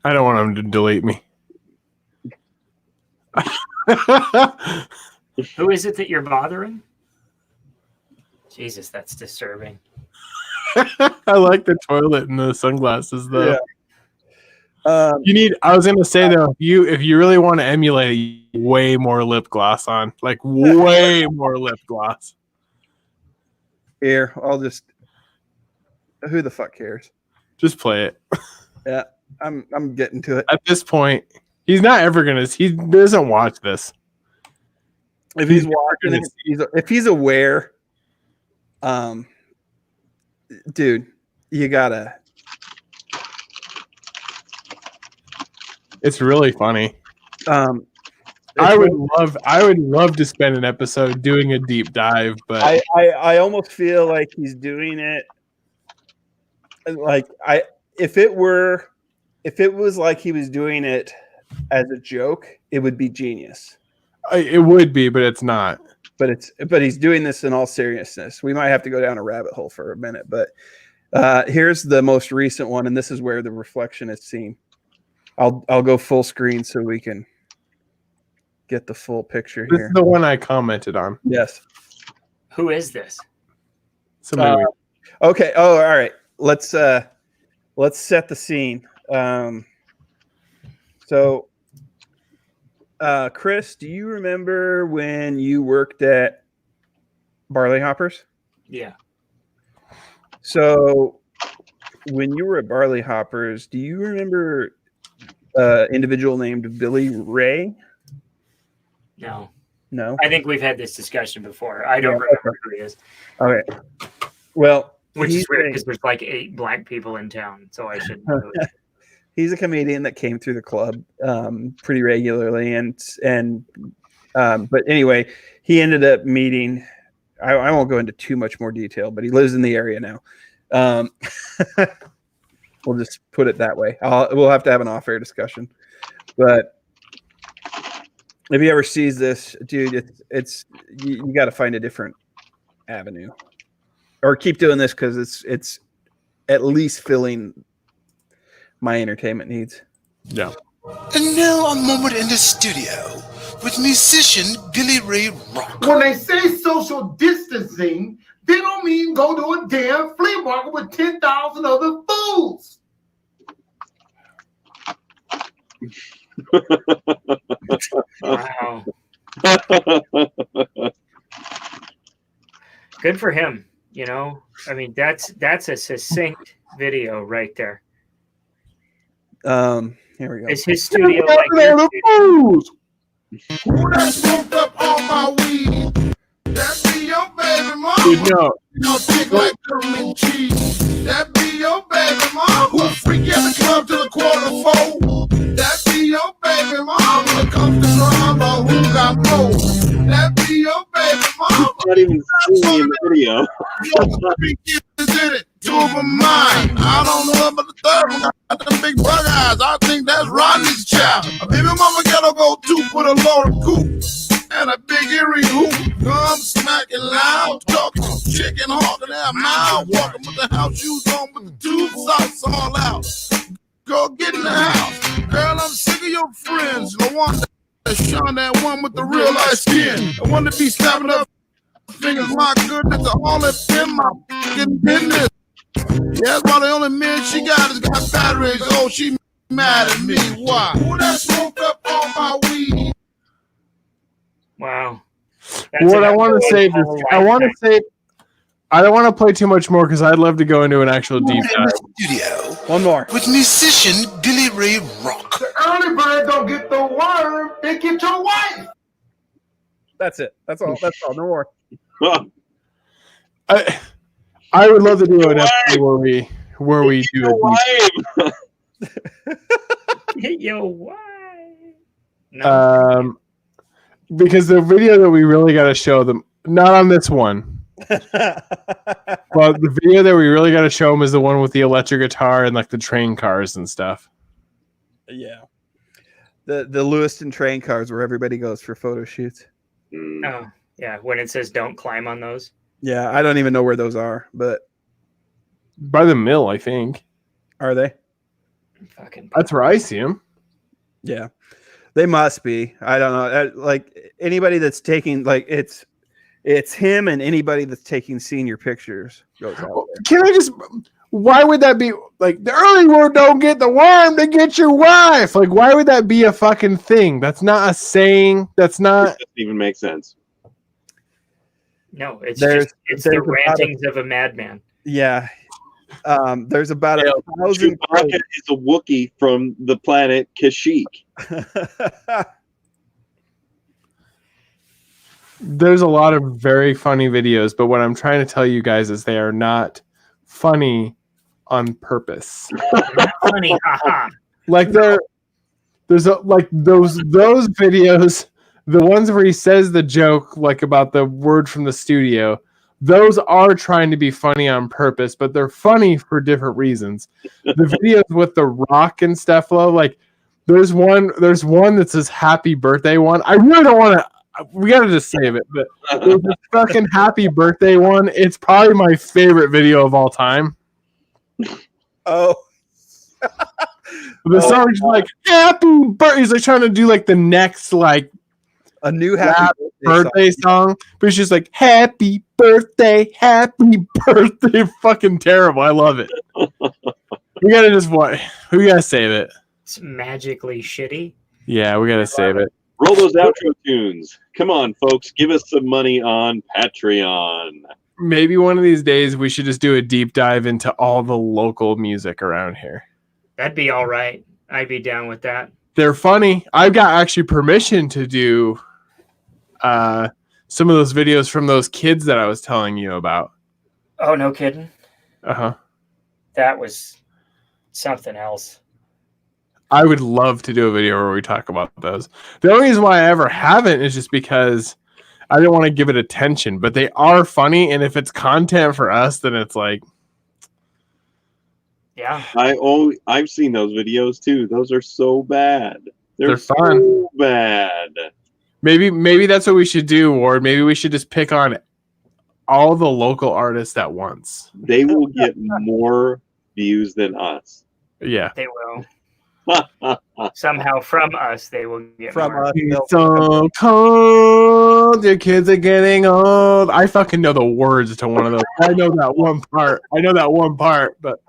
I don't want him to delete me. Who is it that you're bothering? Jesus, that's disturbing. I like the toilet and the sunglasses though. yeah. I was gonna say though, if you really want to emulate it, way more lip gloss on. Like way more lip gloss. Here, I'll just. Who the fuck cares? Just play it. Yeah, I'm getting to it. At this point, he's not ever gonna. He doesn't watch this. If he's watching, if he's aware, dude, you gotta. It's really funny. I would love to spend an episode doing a deep dive, but I almost feel like he's doing it. Like if it was like he was doing it as a joke, it would be genius. It would be, but it's not. But he's doing this in all seriousness. We might have to go down a rabbit hole for a minute, but here's the most recent one, and this is where the reflection is seen. I'll go full screen so we can get the full picture here. This is the one I commented on. Yes. Who is this? Somebody. Okay. Oh, all right. Let's set the scene. So, Chris, do you remember when you worked at Barley Hoppers? Yeah. So, when you were at Barley Hoppers, do you remember individual named Billy Ray? No. No. I think we've had this discussion before. I don't remember who he is. Okay. Well, which is weird because there's like 8 black people in town, so I should know. He's a comedian that came through the club pretty regularly, and but anyway, he ended up meeting. I won't go into too much more detail, but he lives in the area now. We'll just put it that way. We'll have to have an off-air discussion. But if he ever sees this, dude, it's you got to find a different avenue, or keep doing this because it's at least filling my entertainment needs. Yeah. And now a moment in the studio with musician Billy Ray Rock. When they say social distancing, they don't mean go to a damn flea market with 10,000 other fools. Wow. Good for him. You know, I mean, that's a succinct video right there. Here we go. Is his studio like your Who that smoked up all my weed? That be your baby mama. Dude, no. You know, thick like German cheese. That be your baby mama. Who freak at the club till the 3:45. That be your baby mama. When it comes to drama, who got more? That be your baby mama. Not even seeing in the video. Three kids in it, 2 of them mine. I don't know about the third one. Got them big bug eyes. I think that's Rodney's child. A baby mama gotta go too with a load of coop and a big earring hoop. Gum smacking loud, talking chicken hawking their mouth. Walking with the house shoes on with the tube socks all out. Go get in the house. Girl, I'm sick of your friends. The one that shone, that one with the real light skin. The one that be snapping up fingers. My goodness, all that in my fucking business. Yeah, that's why the only man she got is got batteries. Oh, she mad at me. Why? Who that smoked up all my weed? Wow. What I want to say is, I don't want to play too much more because I'd love to go into an actual deep dive. Studio One more. with musician Billy Ray Rock. The early bird don't get the worm, they get your wife. That's it. That's all. That's all. No more. I would love to do an episode where we do a deep Hit your wife. No. because the video that we really got to show them, not on this one, but the video that we really got to show them is the one with the electric guitar and like the train cars and stuff. Yeah. The Lewiston train cars where everybody goes for photo shoots. Oh, yeah. When it says don't climb on those. Yeah, I don't even know where those are, but By the mill, I think. are they? Fucking. That's where I see them. Yeah, they must be. I don't know. Like anybody that's taking, like it's him and anybody that's taking senior pictures goes out there. Can I just? Why would that be like the early word? Don't get the worm to get your wife. Like, why would that be a fucking thing? That's not a saying. That's It not. doesn't even make sense. No, it's There's- it's there's the about rantings of a madman. Yeah. There's about 1,000. Chewbacca is a Wookiee from the planet Kashyyyk. There's a lot of very funny videos, but what I'm trying to tell you guys is they are not funny on purpose. Funny, haha. Like there's like those videos, the ones where he says the joke like about the word from the studio. Those are trying to be funny on purpose, but they're funny for different reasons. The videos with the Rock and stuff, though, like there's one that says "Happy Birthday" one. I really don't want to. We gotta just save it, but there's this fucking "Happy Birthday" one. It's probably my favorite video of all time. Oh. The song's like "Happy Birthday." He's like trying to do like the next like A new rap happy birthday song, but it's just like "Happy Birthday, Happy Birthday." Fucking terrible. I love it. We gotta just what? We gotta save it. It's magically shitty. Yeah, we gotta save it. Roll those outro tunes. Come on, folks. Give us some money on Patreon. Maybe one of these days we should just do a deep dive into all the local music around here. That'd be all right. I'd be down with that. They're funny. I've got actually permission to do some of those videos from those kids that I was telling you about. Oh, no kidding. Uh-huh. That was something else. I would love to do a video where we talk about those. The only reason why I ever haven't is just because I didn't want to give it attention, but they are funny, and if it's content for us, then it's like, Yeah. I've seen those videos too. Those are so bad. They're fun. So bad. maybe that's what we should do, Ward. Maybe we should just pick on all the local artists at once. They will get more views than us. Yeah. They will. Somehow from us, they will get from more. us. It's so cold, your kids are getting old. I fucking know the words to one of those. I know that one part, but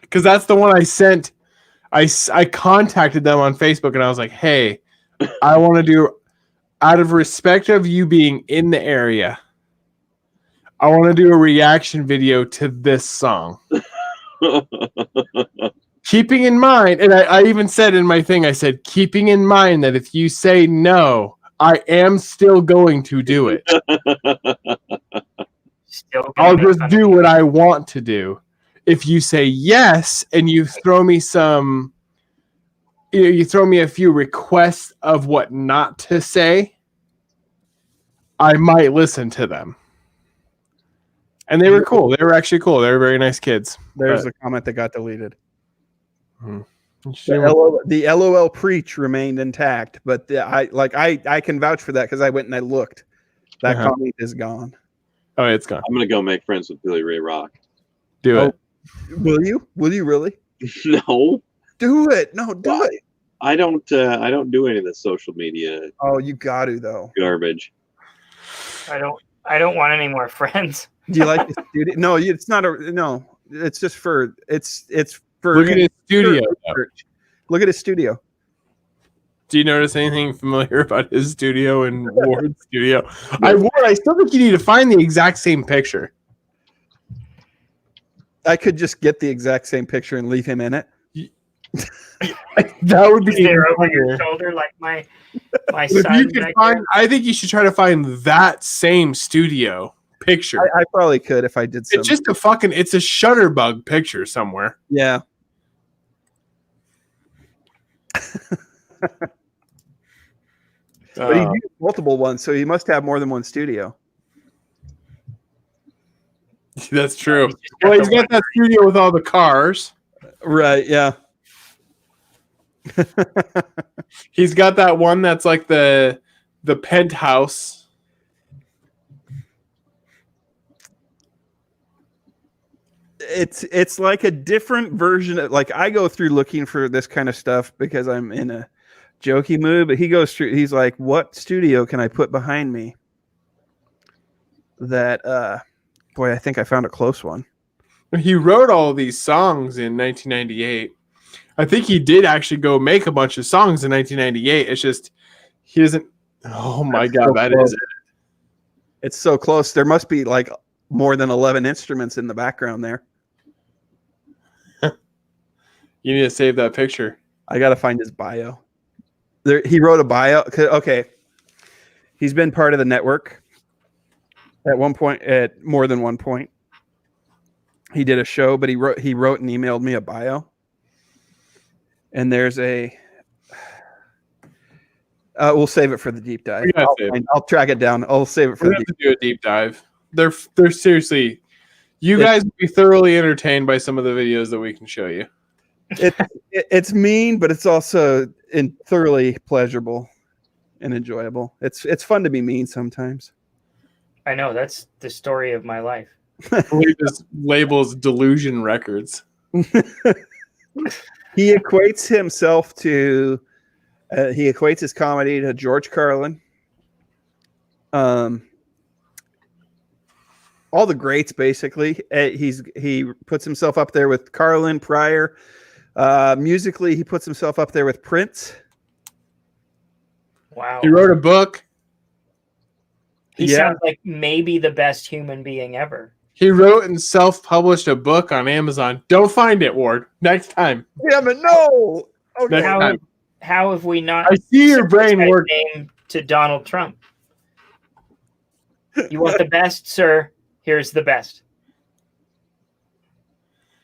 because that's the one I sent. I contacted them on Facebook and I was like, hey, I want to do, out of respect of you being in the area, I want to do a reaction video to this song. Keeping in mind, and I even said in my thing, I said, keeping in mind that if you say no, I am still going to do it. I'll just do what I want to do. If you say yes and you throw me some, you throw me a few requests of what not to say, I might listen to them. And they were cool. They were actually cool. They were very nice kids. There's a comment that got deleted. Hmm. The LOL preach remained intact, but I can vouch for that because I went and I looked. That comment is gone. Oh, it's gone. I'm gonna go make friends with Billy Ray Rock. Do it. Will you? Will you really? No. Do it. No, do it. I don't do any of the social media Oh, you got to though. garbage. I don't want any more friends. Do you like the studio? No, it's not a no. It's just for it's for. Look at his studio. Look at his studio. Do you notice anything familiar about his studio and Ward's studio? I still think you need to find the exact same picture. I could just get the exact same picture and leave him in it. That would be Is there over funnier. your shoulder like my If you son could back find, there? I think you should try to find that same studio picture. I probably could if I did some. It's just it's a Shutterbug picture somewhere. Yeah. But he used multiple ones, so he must have more than one studio. That's true. He's just Well, got he's the got that studio with all the cars. Right, yeah. He's got that one that's like the penthouse. It's like a different version of, like, I go through looking for this kind of stuff because I'm in a jokey mood, but he goes through, he's like, what studio can I put behind me that boy, I think I found a close one. He wrote all these songs in 1998. I think he did actually go make a bunch of songs in 1998. It's just he doesn't. Oh my god, that is it. It's so close. There must be like more than 11 instruments in the background there. You need to save that picture. I got to find his bio. He wrote a bio. Okay. He's been part of the network at one point, at more than one point. He did a show, but he wrote and emailed me a bio. And there's a we'll save it for the deep dive. I'll track it down. I'll save it for to do a deep dive. They're seriously, guys will be thoroughly entertained by some of the videos that we can show you. It's mean, but it's also thoroughly pleasurable and enjoyable. It's fun to be mean sometimes. I know, that's the story of my life. I believe this label's Delusion Records. He equates himself to he equates his comedy to George Carlin. All the greats, basically. He puts himself up there with Carlin, Pryor. Musically, he puts himself up there with Prince. Wow. He wrote a book. He sounds like maybe the best human being ever. He wrote and self-published a book on Amazon. Don't find it, Ward. Next time. Damn it, no. Okay. How have we not? I see your brain work. Name to Donald Trump. You want the best, sir? Here's the best.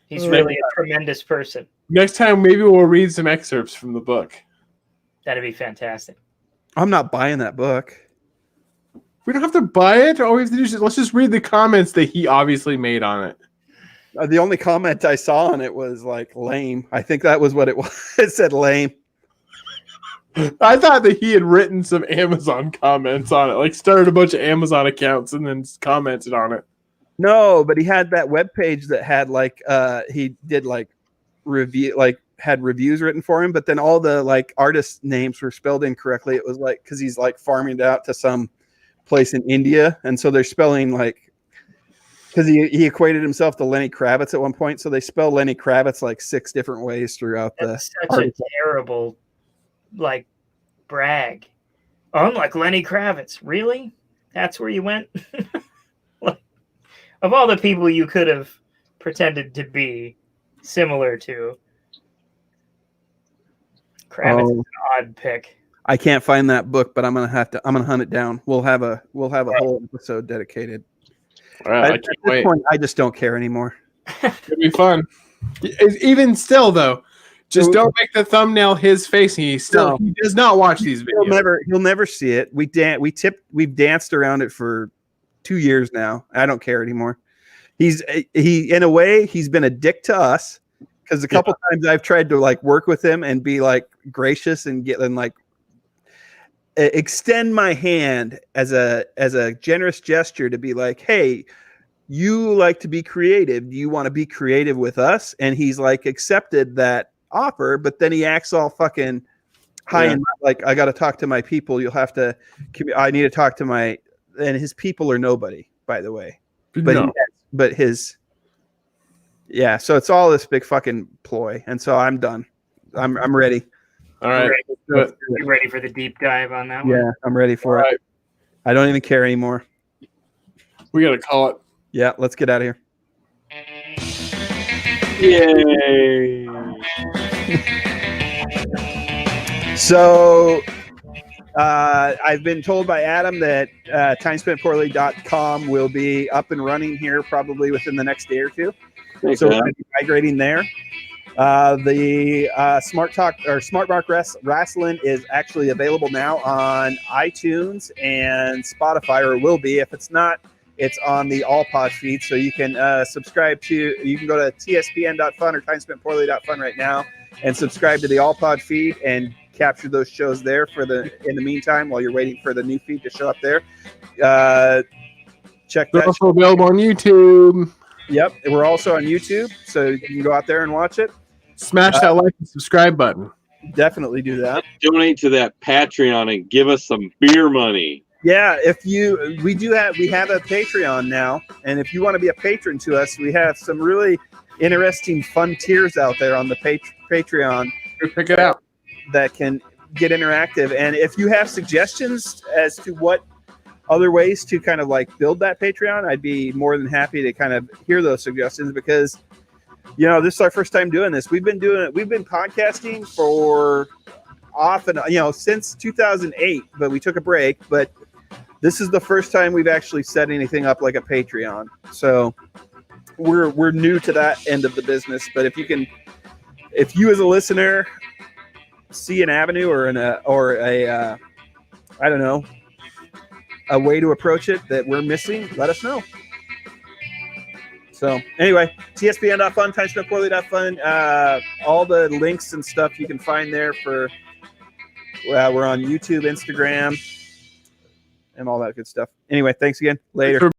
He's really a tremendous person. Next time, maybe we'll read some excerpts from the book. That'd be fantastic. I'm not buying that book. We don't have to buy it. All we have to do is let's just read the comments that he obviously made on it. The only comment I saw on it was like lame. I think that was what it was. It said lame. I thought that he had written some Amazon comments on it, like started a bunch of Amazon accounts and then commented on it. No, but he had that webpage that had like he did like had reviews written for him, but then all the like artist names were spelled incorrectly. It was like because he's like farming it out to some place in India, and so they're spelling like because he equated himself to Lenny Kravitz at one point, so they spell Lenny Kravitz like 6 different ways throughout That's the. Such a terrible, like, brag. Oh, I'm like Lenny Kravitz. Really? That's where you went? Like, of all the people you could have pretended to be similar to, Kravitz is an odd pick. I can't find that book, but I'm gonna hunt it down. We'll have a whole episode dedicated. All right, At this point, I just don't care anymore. It'll be fun. Even still, though, just don't make the thumbnail his face. He does not watch these videos. He'll never see it. We've danced around it for 2 years now. I don't care anymore. He in a way he's been a dick to us because a couple times I've tried to like work with him and be like gracious and extend my hand as a generous gesture to be like, hey, you like to be creative. Do you want to be creative with us? And he's like accepted that offer, but then he acts all fucking high and like, I got to talk to my people. You'll have to, I need to talk to and his people are nobody, by the way. But so it's all this big fucking ploy. And so I'm done. I'm ready. All right. You ready for the deep dive on that one? Yeah, I'm ready for it. I don't even care anymore. We got to call it. Yeah, let's get out of here. Yay! So I've been told by Adam that timespentpoorly.com will be up and running here probably within the next day or two. Thanks, so we're going to be migrating there. The Smart Mark Wrestling is actually available now on iTunes and Spotify, or will be. If it's not, it's on the All Pod feed. So you can subscribe to. You can go to tspn.fun or timespentpoorly.fun right now and subscribe to the All Pod feed and capture those shows there in the meantime while you're waiting for the new feed to show up there. Check that. They're also available on YouTube. Yep, we're also on YouTube, so you can go out there and watch it. Smash that like and subscribe button. Definitely do that. Donate to that Patreon and give us some beer money. Yeah, we have a Patreon now, and if you want to be a patron to us, we have some really interesting, fun tiers out there on the Patreon. Go check it out. That can get interactive, and if you have suggestions as to what other ways to kind of like build that Patreon, I'd be more than happy to kind of hear those suggestions, because this is our first time doing this. We've been podcasting for since 2008, but we took a break. But this is the first time we've actually set anything up like a Patreon. So we're new to that end of the business. But if you as a listener see an avenue or a I don't know, a way to approach it that we're missing, let us know. So anyway, tspn.fun, timespentpoorly.fun. All the links and stuff you can find there for. We're on YouTube, Instagram, and all that good stuff. Anyway, thanks again. Later.